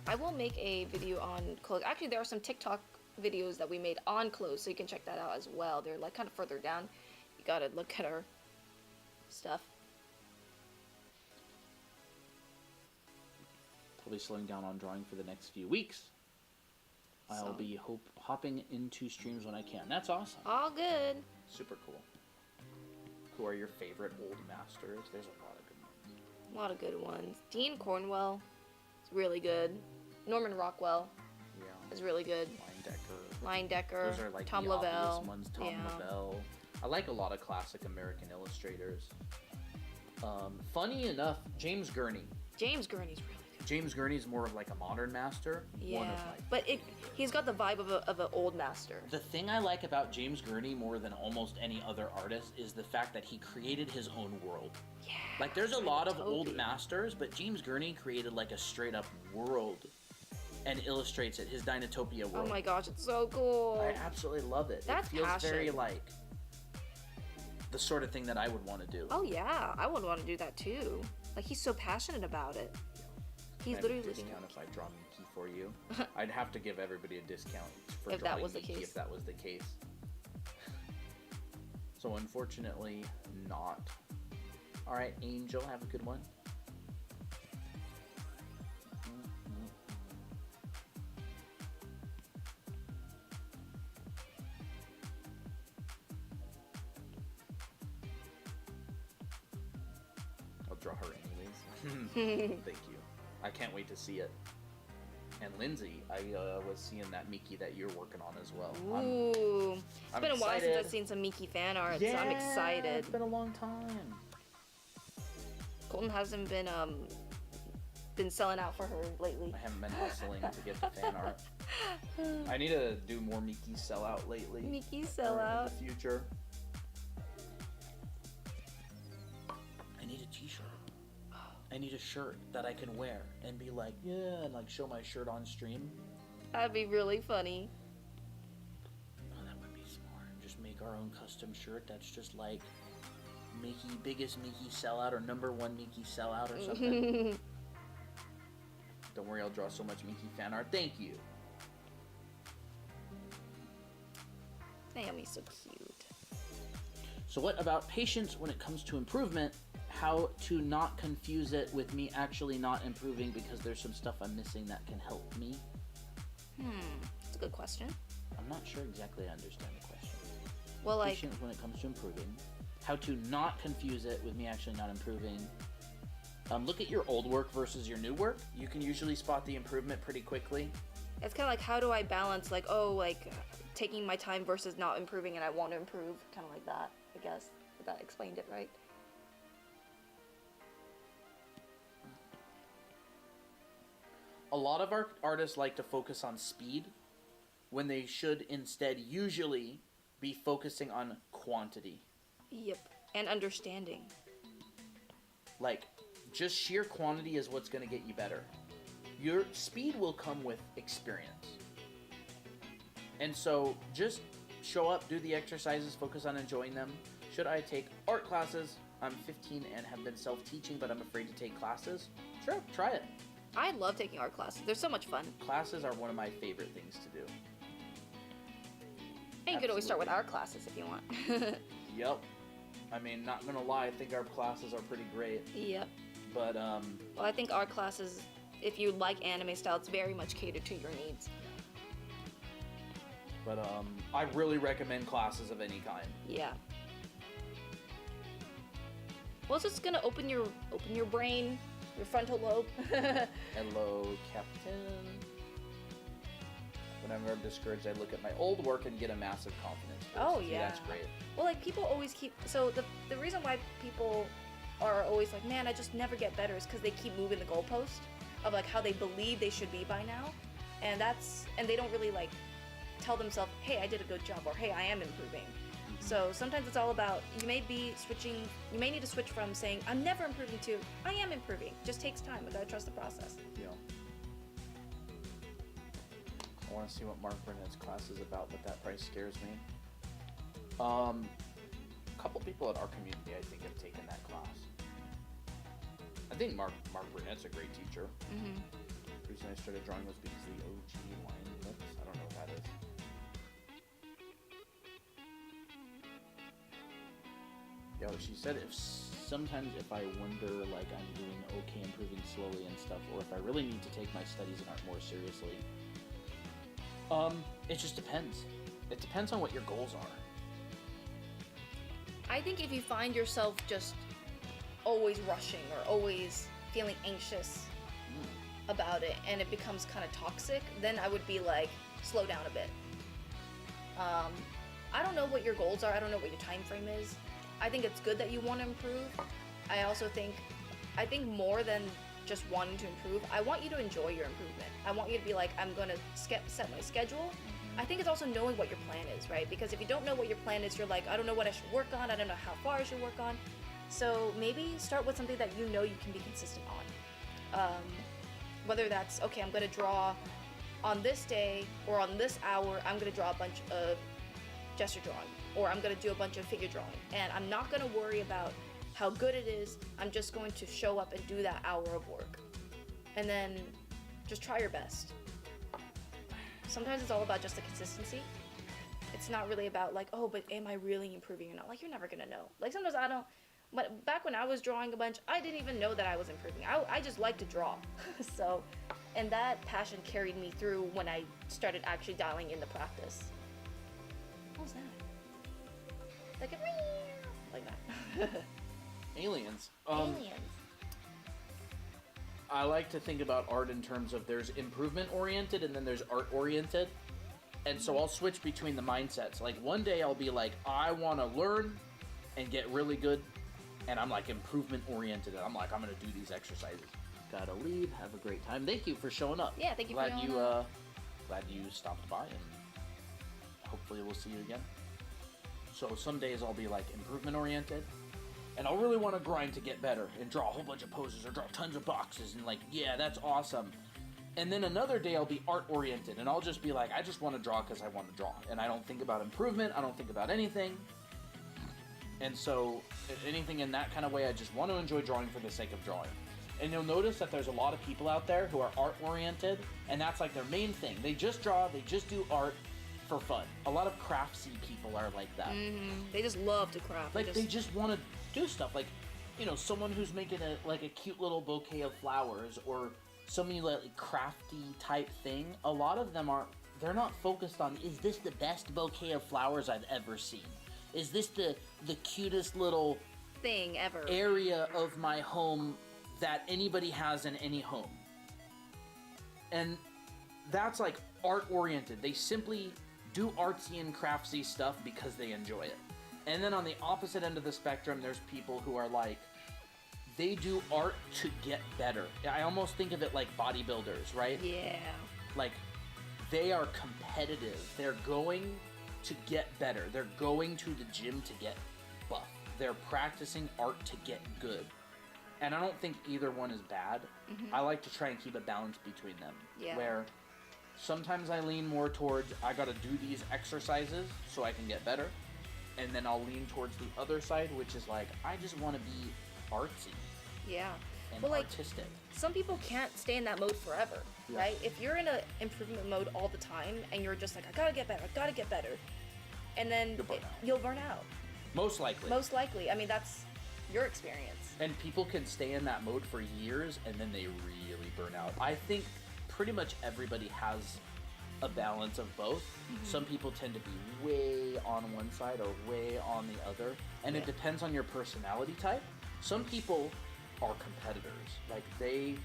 I will make a video on clothes. Actually, there are some TikTok videos that we made on clothes, so you can check that out as well. They're like kind of further down. You gotta look at our stuff. Probably slowing down on drawing for the next few weeks. I'll be hopping into streams when I can. That's awesome. All good. Super cool. Who are your favorite old masters? There's a lot of good ones. A lot of good ones. Dean Cornwell is really good. Norman Rockwell is really good. Leyendecker. Those are like Tom the Lavelle. obvious ones. Tom Lavelle. I like a lot of classic American illustrators. Funny enough, James Gurney. James Gurney's really good. James Gurney's more of like a modern master. Yeah, but he's got the vibe of an old master. The thing I like about James Gurney more than almost any other artist is the fact that he created his own world. Yeah. Like there's a lot of old masters, but James Gurney created like a straight up world and illustrates it, his Dinotopia world. Oh my gosh, it's so cool. I absolutely love it. That's it feels passion. very like the sort of thing that I would want to do. Oh yeah, I would want to do that too. Like he's so passionate about it. He's literally living discount if I draw Mickey for you. I'd have to give everybody a discount for if drawing that was Mickey the case. if that was the case. So unfortunately, not. All right, Angel, have a good one. I'll draw her anyways. Thank you. I can't wait to see it. And Lindsay, I was seeing that Miki that you're working on as well. Ooh. It's been a while since I've excited. seen some Miki fan art, Yeah, so I'm excited. It's been a long time. Colton hasn't been selling out for her lately. I haven't been hustling to get the fan art. I need to do more Miki sellout lately. Miki sellout. In the future. I need a t-shirt. I need a shirt that I can wear and be like, yeah, and like show my shirt on stream. That'd be really funny. Oh, that would be smart. Just make our own custom shirt that's just like biggest Miki sellout or #1 Miki sellout or something. Don't worry, I'll draw so much Miki fan art. Thank you. Naomi's so cute. So what about patience when it comes to improvement? How to not confuse it with me actually not improving because there's some stuff I'm missing that can help me? That's a good question. I'm not sure exactly I understand the question. Well, like... Patience when it comes to improving. How to not confuse it with me actually not improving. Look at your old work versus your new work. You can usually spot the improvement pretty quickly. It's kind of like, how do I balance, like, taking my time versus not improving and I want to improve? Kind of like that, I guess. If that explained it right. A lot of our artists like to focus on speed when they should instead usually be focusing on quantity. Yep. And understanding. Like, just sheer quantity is what's going to get you better. Your speed will come with experience. And so just show up, do the exercises, focus on enjoying them. Should I take art classes? I'm 15 and have been self-teaching, but I'm afraid to take classes. Sure, try it. I love taking art classes. They're so much fun. Classes are one of my favorite things to do. And you could always start with art classes if you want. Yep. I mean, not gonna lie, I think art classes are pretty great. Yep. But, Well, I think art classes, if you like anime style, it's very much catered to your needs. But, I really recommend classes of any kind. Yeah. Well, it's just gonna open your brain, your frontal lobe. Hello, Captain. Whenever I'm discouraged, I look at my old work and get a massive confidence boost. Oh, See, yeah. that's great. Well, like, people always keep... So, the reason why people are always like, man, I just never get better is because they keep moving the goalpost of, like, how they believe they should be by now. And they don't really, like, tell themselves, hey, I did a good job, or hey, I am improving. Mm-hmm. So, sometimes it's all about, you may need to switch from saying, I'm never improving to, I am improving. It just takes time. We gotta trust the process. Yeah. I want to see what Mark Burnett's class is about, but that price scares me. A couple people in our community, I think, have taken that class. I think Mark Burnett's a great teacher. Mm-hmm. The reason I started drawing was because of the OG line lips. I don't know what that is. Yo, she said sometimes if I wonder, like, I'm doing okay, improving slowly and stuff, or if I really need to take my studies in art more seriously. It just depends. It depends on what your goals are. I think if you find yourself just always rushing or always feeling anxious about it and it becomes kind of toxic, then I would be like, slow down a bit. I don't know what your goals are. I don't know what your time frame is. I think it's good that you want to improve. I think more than just wanting to improve, I want you to enjoy your improvement. I want you to be like, I'm going to set my schedule. I think it's also knowing what your plan is, right? Because if you don't know what your plan is, you're like, I don't know what I should work on. I don't know how far I should work on. So maybe start with something that you know you can be consistent on. Whether that's, okay, I'm going to draw on this day or on this hour, I'm going to draw a bunch of gesture drawing, or I'm going to do a bunch of figure drawing. And I'm not going to worry about how good it is. I'm just going to show up and do that hour of work. And then just try your best. Sometimes it's all about just the consistency. It's not really about like, oh, but am I really improving or not? Like, you're never gonna know. Like, sometimes I don't, but back when I was drawing a bunch, I didn't even know that I was improving. I just like to draw. So, and that passion carried me through when I started actually dialing in the practice. What was that? Like that. Aliens. Aliens. I like to think about art in terms of there's improvement oriented and then there's art oriented. And so I'll switch between the mindsets. Like one day I'll be like, I want to learn and get really good. And I'm like improvement oriented. And I'm like, I'm going to do these exercises. Gotta leave. Have a great time. Thank you for showing up. Yeah, thank you for showing up. Glad you stopped by, and hopefully we'll see you again. So some days I'll be like improvement oriented, and I'll really want to grind to get better and draw a whole bunch of poses or draw tons of boxes and like, yeah, that's awesome. And then another day I'll be art oriented, and I'll just be like, I just want to draw because I want to draw, and I don't think about improvement. I don't think about anything. And so anything in that kind of way, I just want to enjoy drawing for the sake of drawing. And you'll notice that there's a lot of people out there who are art-oriented, and that's like their main thing. They just draw, they just do art for fun. A lot of craftsy people are like that. Mm-hmm. They just love to craft. Like, they just want to do stuff. Like, you know, someone who's making a cute little bouquet of flowers, or some like crafty type thing. A lot of them they're not focused on, is this the best bouquet of flowers I've ever seen? Is this the cutest little thing ever area of my home that anybody has in any home? And that's like art oriented. They simply do artsy and craftsy stuff because they enjoy it. And then on the opposite end of the spectrum, there's people who are like, they do art to get better. I almost think of it like bodybuilders, right? Yeah. Like, they are competitive. They're going to get better. They're going to the gym to get buff. They're practicing art to get good. And I don't think either one is bad. Mm-hmm. I like to try and keep a balance between them. Yeah. Where sometimes I lean more towards, I gotta do these exercises so I can get better. And then I'll lean towards the other side, which is like, I just want to be artsy. Yeah. And well, artistic. Like, some people can't stay in that mode forever, yeah. Right? If you're in an improvement mode all the time and you're just like, I gotta get better, and then you'll burn out. Most likely. Most likely. I mean, that's your experience. And people can stay in that mode for years and then they really burn out. I think pretty much everybody has a balance of both. Mm-hmm. Some people tend to be way on one side or way on the other. And it depends on your personality type. Some people are competitors. Like, they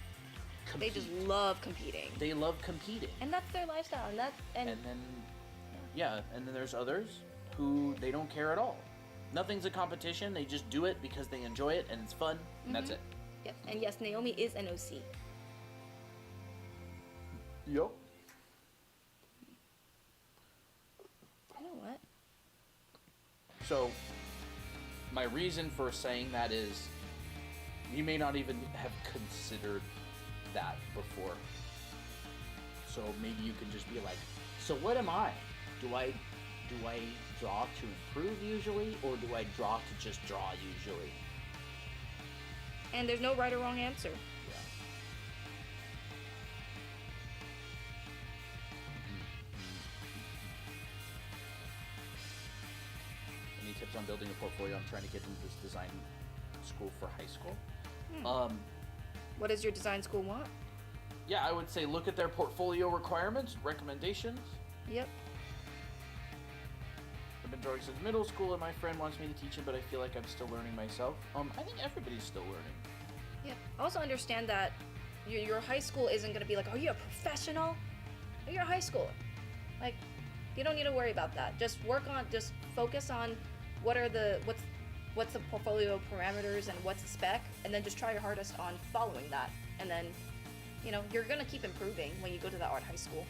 compete. They just love competing. They love competing. And that's their lifestyle. And then there's others who they don't care at all. Nothing's a competition. They just do it because they enjoy it and it's fun, and that's it. Yep. And yes, Naomi is an OC. Yup. You know what? So, my reason for saying that is, you may not even have considered that before. So maybe you can just be like, so what am I? Do I draw to improve usually, or do I draw to just draw usually? And there's no right or wrong answer. Yeah. Any tips on building a portfolio? I'm trying to get into this design school for high school. What does your design school want? Yeah, I would say look at their portfolio requirements, recommendations. Yep. I've been drawing since middle school, and my friend wants me to teach it, but I feel like I'm still learning myself. I think everybody's still learning. Yeah. Also understand that your high school isn't going to be like, are you a professional? You're a high schooler. Like, you don't need to worry about that. Just focus on what's the portfolio parameters and what's the spec, and then just try your hardest on following that. And then, you're going to keep improving when you go to the art high school.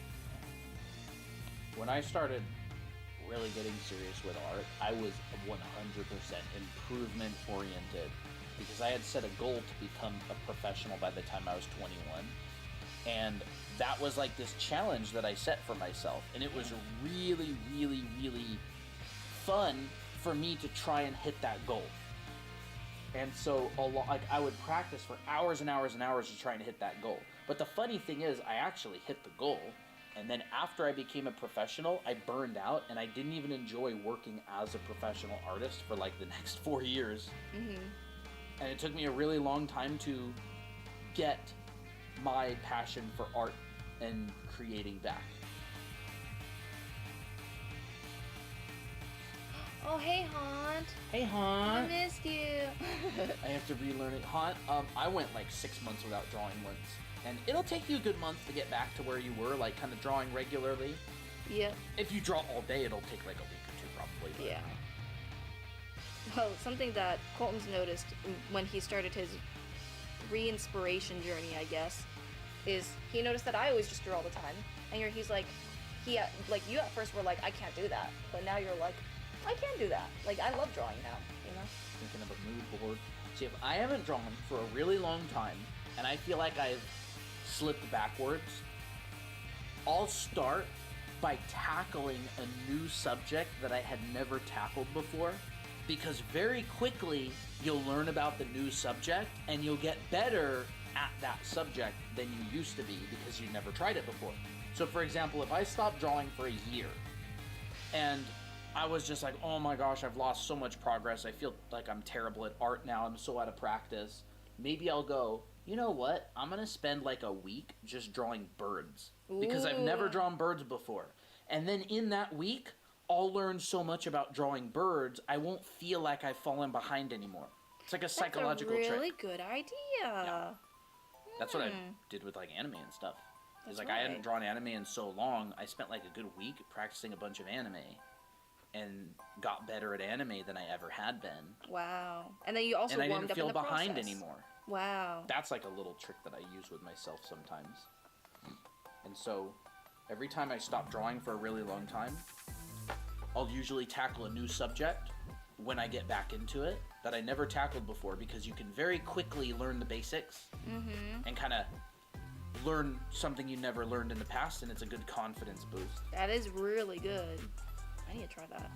When I started really getting serious with art, I was 100% improvement oriented, because I had set a goal to become a professional by the time I was 21. And that was like this challenge that I set for myself. And it was really, really, really fun for me to try and hit that goal. And so I would practice for hours and hours and hours to try and hit that goal. But the funny thing is, I actually hit the goal. And then after I became a professional, I burned out, and I didn't even enjoy working as a professional artist for like the next 4 years. Mm-hmm. And it took me a really long time to get my passion for art and creating back. Oh, hey, Haunt. Hey, I Haunt. missed you. I have to relearn it. Haunt, I went like 6 months without drawing once. And it'll take you a good month to get back to where you were, like kind of drawing regularly. Yep. If you draw all day, it'll take like a week or two probably. But... Yeah. Well, something that Colton's noticed when he started his re-inspiration journey, I guess, is he noticed that I always just draw all the time. And he's like, you at first were like, I can't do that. But now you're like, I can do that. Like, I love drawing now, you know? Thinking of a mood board. See, if I haven't drawn for a really long time, and I feel like I've slipped backwards, I'll start by tackling a new subject that I had never tackled before, because very quickly you'll learn about the new subject and you'll get better at that subject than you used to be because you never tried it before. So for example, if I stopped drawing for a year and I was just like, oh my gosh, I've lost so much progress, I feel like I'm terrible at art now, I'm so out of practice, maybe I'll go, you know what, I'm gonna spend like a week just drawing birds. Because I've never drawn birds before. And then in that week, I'll learn so much about drawing birds, I won't feel like I've fallen behind anymore. It's like a psychological trick. That's a really good idea. Yeah. That's what I did with like anime and stuff. It's like right. I hadn't drawn anime in so long, I spent like a good week practicing a bunch of anime and got better at anime than I ever had been. Wow. And then you also and I warmed didn't feel up in the behind process. anymore. Wow. That's like a little trick that I use with myself sometimes. And so every time I stop drawing for a really long time, I'll usually tackle a new subject when I get back into it that I never tackled before, because you can very quickly learn the basics and kind of learn something you never learned in the past, and it's a good confidence boost. That is really good. I need to try that.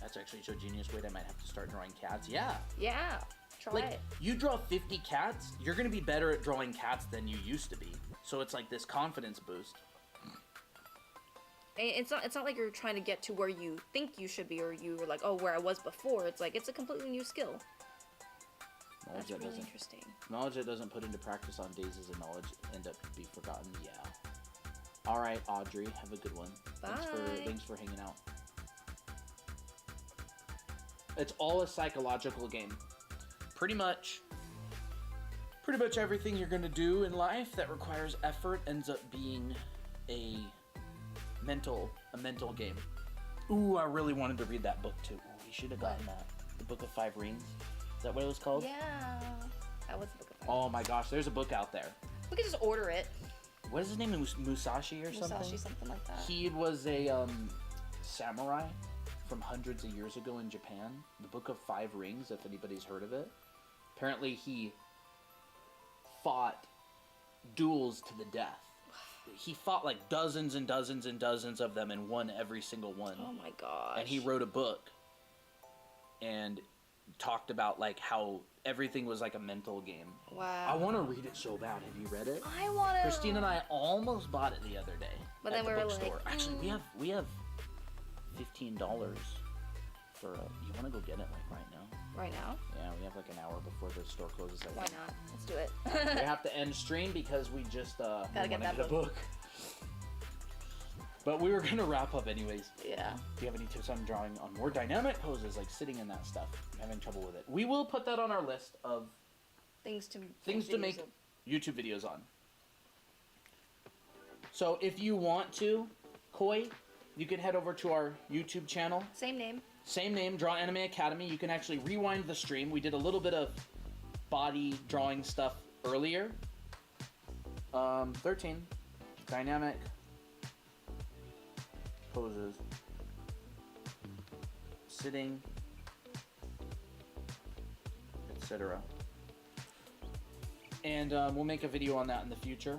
That's actually so genius. Wait, I might have to start drawing cats. Yeah. Yeah. Try Like, it. you draw 50 cats, you're going to be better at drawing cats than you used to be. So it's like this confidence boost. It's not like you're trying to get to where you think you should be, or you were like, oh, where I was before. It's like, it's a completely new skill. That's really interesting. Knowledge that doesn't put into practice on days as a knowledge end up to be forgotten. Yeah. All right, Audrey, have a good one. Bye. Thanks for hanging out. It's all a psychological game. Pretty much everything you're gonna do in life that requires effort ends up being a mental game. Ooh, I really wanted to read that book too. Ooh, we should have gotten that. The Book of Five Rings. Is that what it was called? Yeah. That was the Book of Five. Oh my gosh, there's a book out there. We could just order it. What is his name? Musashi or something? Musashi, something like that. He was a samurai from hundreds of years ago in Japan. The Book of Five Rings, if anybody's heard of it. Apparently he fought duels to the death. He fought like dozens and dozens and dozens of them and won every single one. Oh my gosh. And he wrote a book and talked about like how everything was like a mental game. Wow. I want to read it so bad. Have you read it? I want to. Christine and I almost bought it the other day. But at then the we were bookstore. like, Actually, we have $15 for. You want to go get it like right now? Right now? Yeah, we have like an hour before the store closes. Why not? Let's do it. We have to end stream because we just gotta get that a book. But we were gonna wrap up anyways. Yeah. Do you have any tips on drawing on more dynamic poses, like sitting in that stuff? I'm having trouble with it. We will put that on our list of Things to make YouTube videos on. So if you want to, Koi, you can head over to our YouTube channel. Same name. Same name, Draw Anime Academy. You can actually rewind the stream. We did a little bit of body drawing stuff earlier. 13. Dynamic poses. Sitting. Etc. And we'll make a video on that in the future.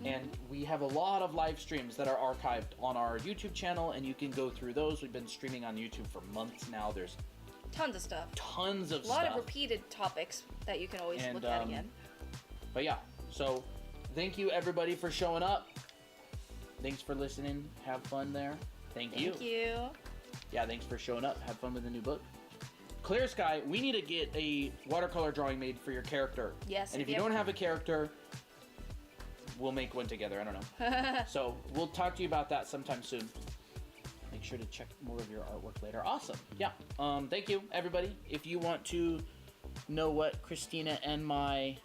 And we have a lot of live streams that are archived on our YouTube channel, and you can go through those. We've been streaming on YouTube for months now. There's tons of stuff. Tons of stuff. A lot stuff. of repeated topics that you can always look at again. But yeah, so thank you everybody for showing up. Thanks for listening. Have fun there. Thank you. Thank you. Yeah, thanks for showing up. Have fun with the new book. Clear Sky, we need to get a watercolor drawing made for your character. Yes. And if you don't have a character, we'll make one together. I don't know. So we'll talk to you about that sometime soon. Make make sure to check more of your artwork later. Awesome. Yeah. Thank you, everybody. If you want to know what Christina and my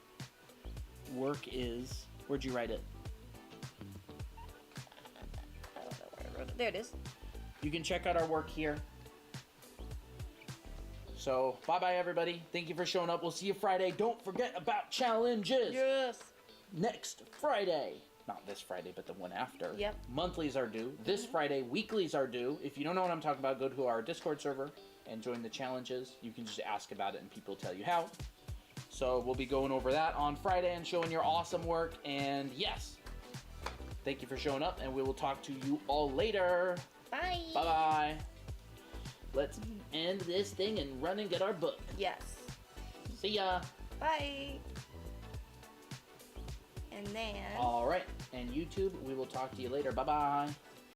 work is, where'd you write it? I don't know where I wrote it. There it is. You can check out our work here. So, bye-bye, everybody. Thank you for showing up. We'll see you Friday. Don't forget about challenges. Yes. Next Friday. Not this Friday, but the one after. Yep. Monthlies are due. This Friday, weeklies are due. If you don't know what I'm talking about, go to our Discord server and join the challenges. You can just ask about it and people tell you how. So we'll be going over that on Friday and showing your awesome work. And yes, thank you for showing up, and we will talk to you all later. Bye. Bye-bye. Let's end this thing and run and get our book. Yes. See ya. Bye. And then... All right. And YouTube, we will talk to you later. Bye-bye.